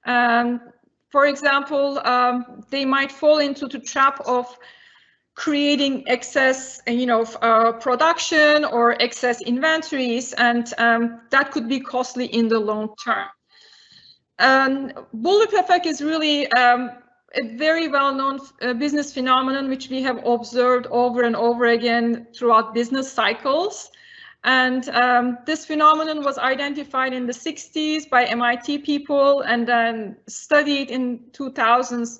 For example, they might fall into the trap of creating excess, production or excess inventories, and that could be costly in the long term. Bullwhip effect is really a very well-known business phenomenon which we have observed over and over again throughout business cycles. And this phenomenon was identified in the 60s by MIT people and then studied in 2000s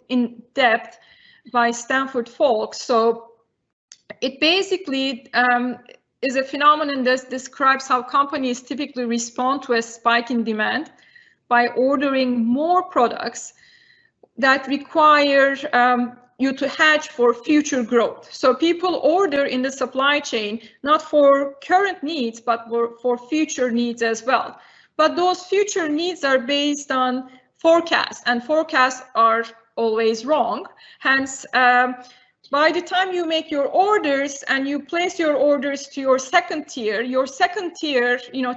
in depth by Stanford folks. So it basically is a phenomenon that describes how companies typically respond to a spike in demand by ordering more products that require you to hedge for future growth. So people order in the supply chain, not for current needs, but for future needs as well. But those future needs are based on forecasts, and forecasts are always wrong. Hence, by the time you make your orders and you place your orders to your second tier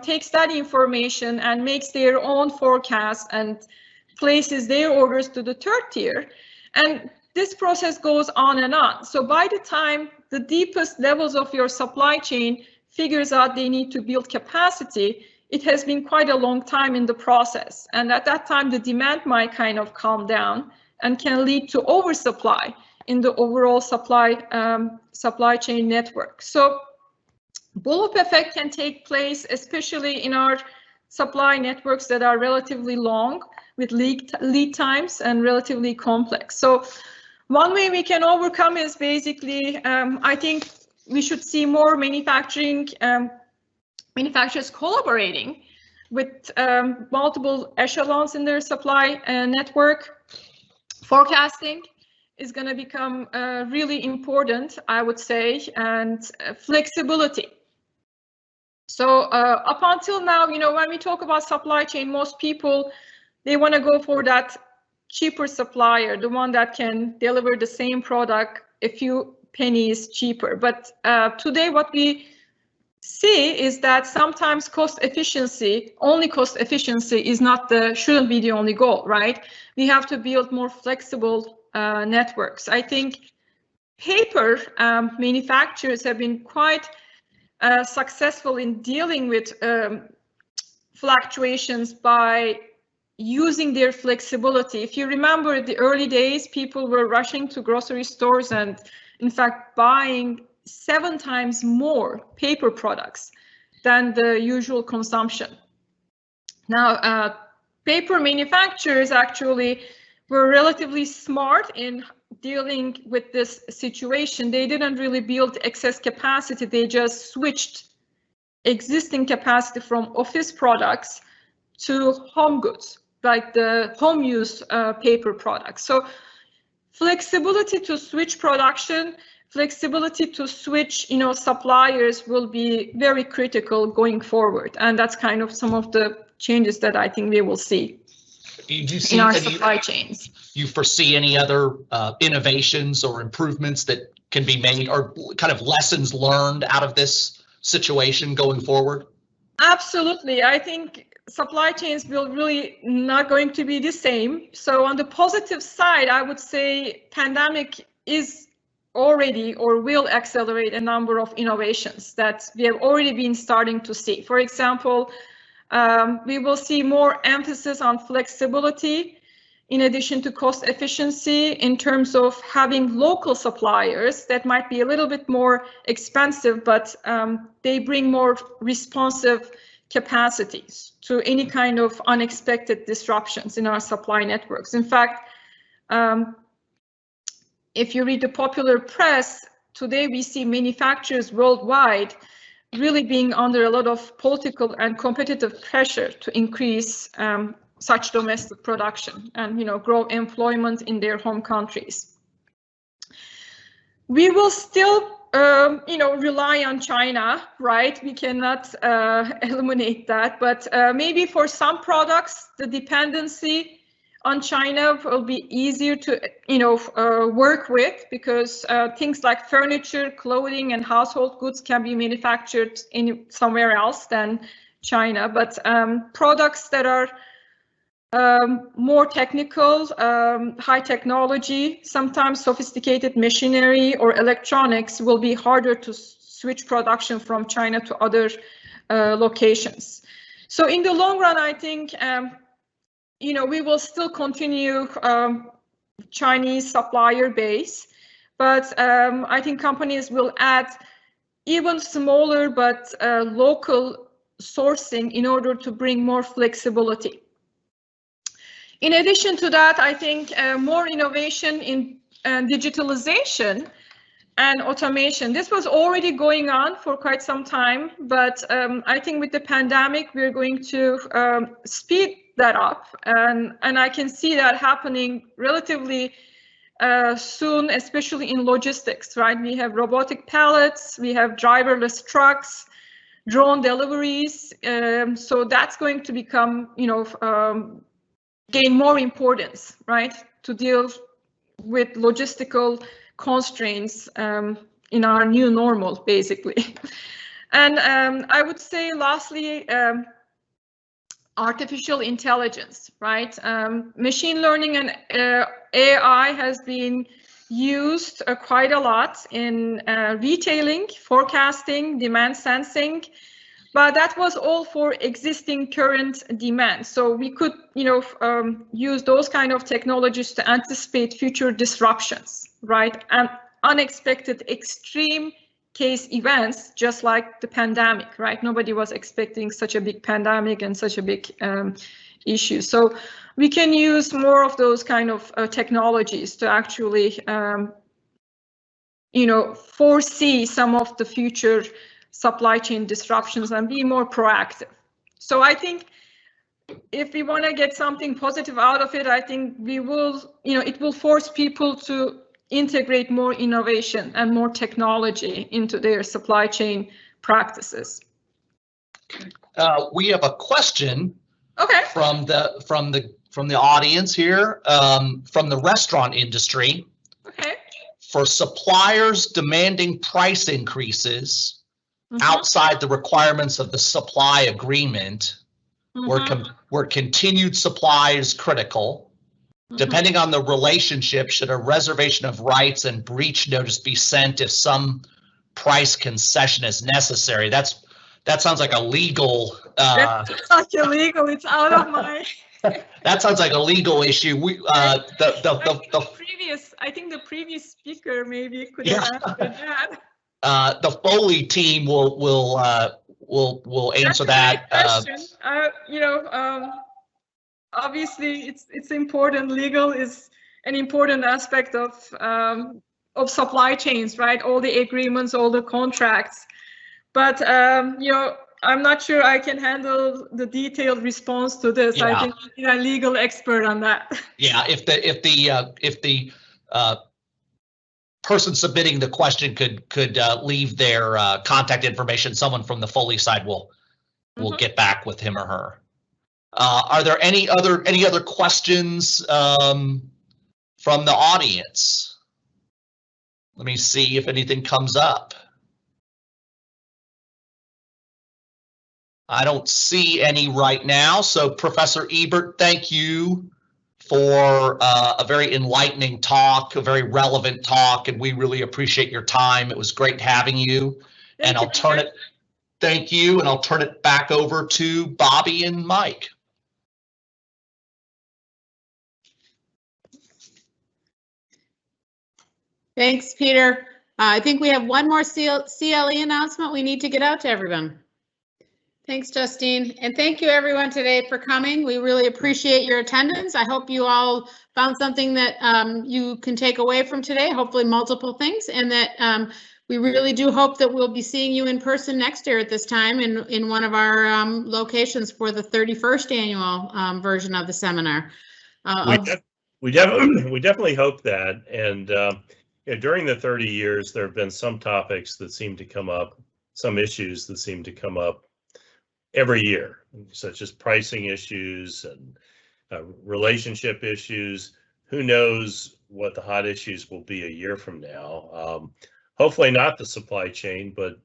takes that information and makes their own forecast and places their orders to the third tier. And this process goes on and on. So by the time the deepest levels of your supply chain figures out they need to build capacity, it has been quite a long time in the process. And at that time, the demand might kind of calm down and can lead to oversupply in the overall supply chain network. So bullwhip effect can take place, especially in our supply networks that are relatively long with lead times and relatively complex. So one way we can overcome is basically, I think we should see more manufacturers collaborating with multiple echelons in their supply network. Forecasting is going to become really important, I would say, and flexibility. So up until now, when we talk about supply chain, most people, they want to go for that cheaper supplier, the one that can deliver the same product a few pennies cheaper. But today what we see is that sometimes cost efficiency is shouldn't be the only goal, right? We have to build more flexible networks. I think paper manufacturers have been quite successful in dealing with fluctuations by using their flexibility. If you remember the early days, people were rushing to grocery stores and in fact buying 7 times more paper products than the usual consumption. Now, paper manufacturers actually were relatively smart in dealing with this situation. They didn't really build excess capacity. They just switched existing capacity from office products to home goods, like the home use paper products. So flexibility to switch production, flexibility to switch, suppliers will be very critical going forward. And that's kind of some of the changes that I think we will see in our supply chains. You foresee any other innovations or improvements that can be made, or kind of lessons learned out of this situation going forward? Absolutely. I think supply chains will really not going to be the same. So on the positive side, I would say pandemic is already or will accelerate a number of innovations that we have already been starting to see. For example, we will see more emphasis on flexibility in addition to cost efficiency in terms of having local suppliers that might be a little bit more expensive, but they bring more responsive capacities to any kind of unexpected disruptions in our supply networks. In fact, if you read the popular press, today we see manufacturers worldwide really being under a lot of political and competitive pressure to increase such domestic production and, grow employment in their home countries. We will still, rely on China, right? We cannot eliminate that, but maybe for some products, the dependency on China will be easier to, work with, because things like furniture, clothing, and household goods can be manufactured somewhere else than China. But products that are more technical, high technology, sometimes sophisticated machinery or electronics will be harder to switch production from China to other locations. So in the long run, I think we will still continue Chinese supplier base, but I think companies will add even smaller but local sourcing in order to bring more flexibility. In addition to that, I think more innovation in digitalization and automation. This was already going on for quite some time, but I think with the pandemic, we're going to speed that up, and I can see that happening relatively soon, especially in logistics, right? We have robotic pallets, we have driverless trucks, drone deliveries, so that's going to become, gain more importance, right, to deal with logistical constraints in our new normal, basically. And I would say, lastly, artificial intelligence, right? Machine learning and AI has been used quite a lot in retailing, forecasting, demand sensing, but that was all for existing current demand. So we could, use those kind of technologies to anticipate future disruptions, right? And unexpected extreme case events, just like the pandemic, right? Nobody was expecting such a big pandemic and such a big issue. So we can use more of those kind of technologies to actually, foresee some of the future supply chain disruptions and be more proactive. So I think if we want to get something positive out of it, I think we will, it will force people to integrate more innovation and more technology into their supply chain practices. We have a question. Okay. From the audience here, from the restaurant industry. Okay. For suppliers demanding price increases outside the requirements of the supply agreement, where continued supply is critical. Depending on the relationship, should a reservation of rights and breach notice be sent if some price concession is necessary? That sounds like a legal. That's not illegal. It's out of my. That sounds like a legal issue. We I think the previous speaker maybe could have answered that. The Foley team will answer that. Obviously it's important. Legal is an important aspect of supply chains, right? All the agreements, all the contracts. But I'm not sure I can handle the detailed response to this. Yeah. I think you're a legal expert on that. Yeah, if the person submitting the question could leave their contact information, someone from the Foley side will get back with him or her. Are there any other questions from the audience? Let me see if anything comes up. I don't see any right now. So Professor Ebert, thank you for a very enlightening talk, a very relevant talk, and we really appreciate your time. It was great having you. And I'll turn it, thank you, and I'll turn it back over to Bobby and Mike. Thanks, Peter. I think we have one more CLE announcement we need to get out to everyone. Thanks, Justine. And thank you everyone today for coming. We really appreciate your attendance. I hope you all found something that you can take away from today, hopefully multiple things, and that we really do hope that we'll be seeing you in person next year at this time in one of our locations for the 31st annual version of the seminar. We definitely hope that. And during the 30 years, there have been some topics that seem to come up, some issues that seem to come up every year, such as pricing issues and relationship issues. Who knows what the hot issues will be a year from now? Hopefully not the supply chain, but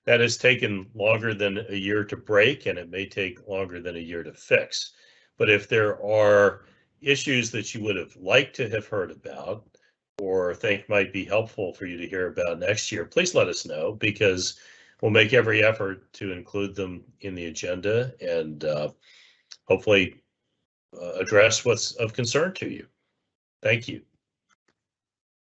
that has taken longer than a year to break, and it may take longer than a year to fix. But if there are issues that you would have liked to have heard about or think might be helpful for you to hear about next year, please let us know, because we'll make every effort to include them in the agenda and hopefully address what's of concern to you. Thank you.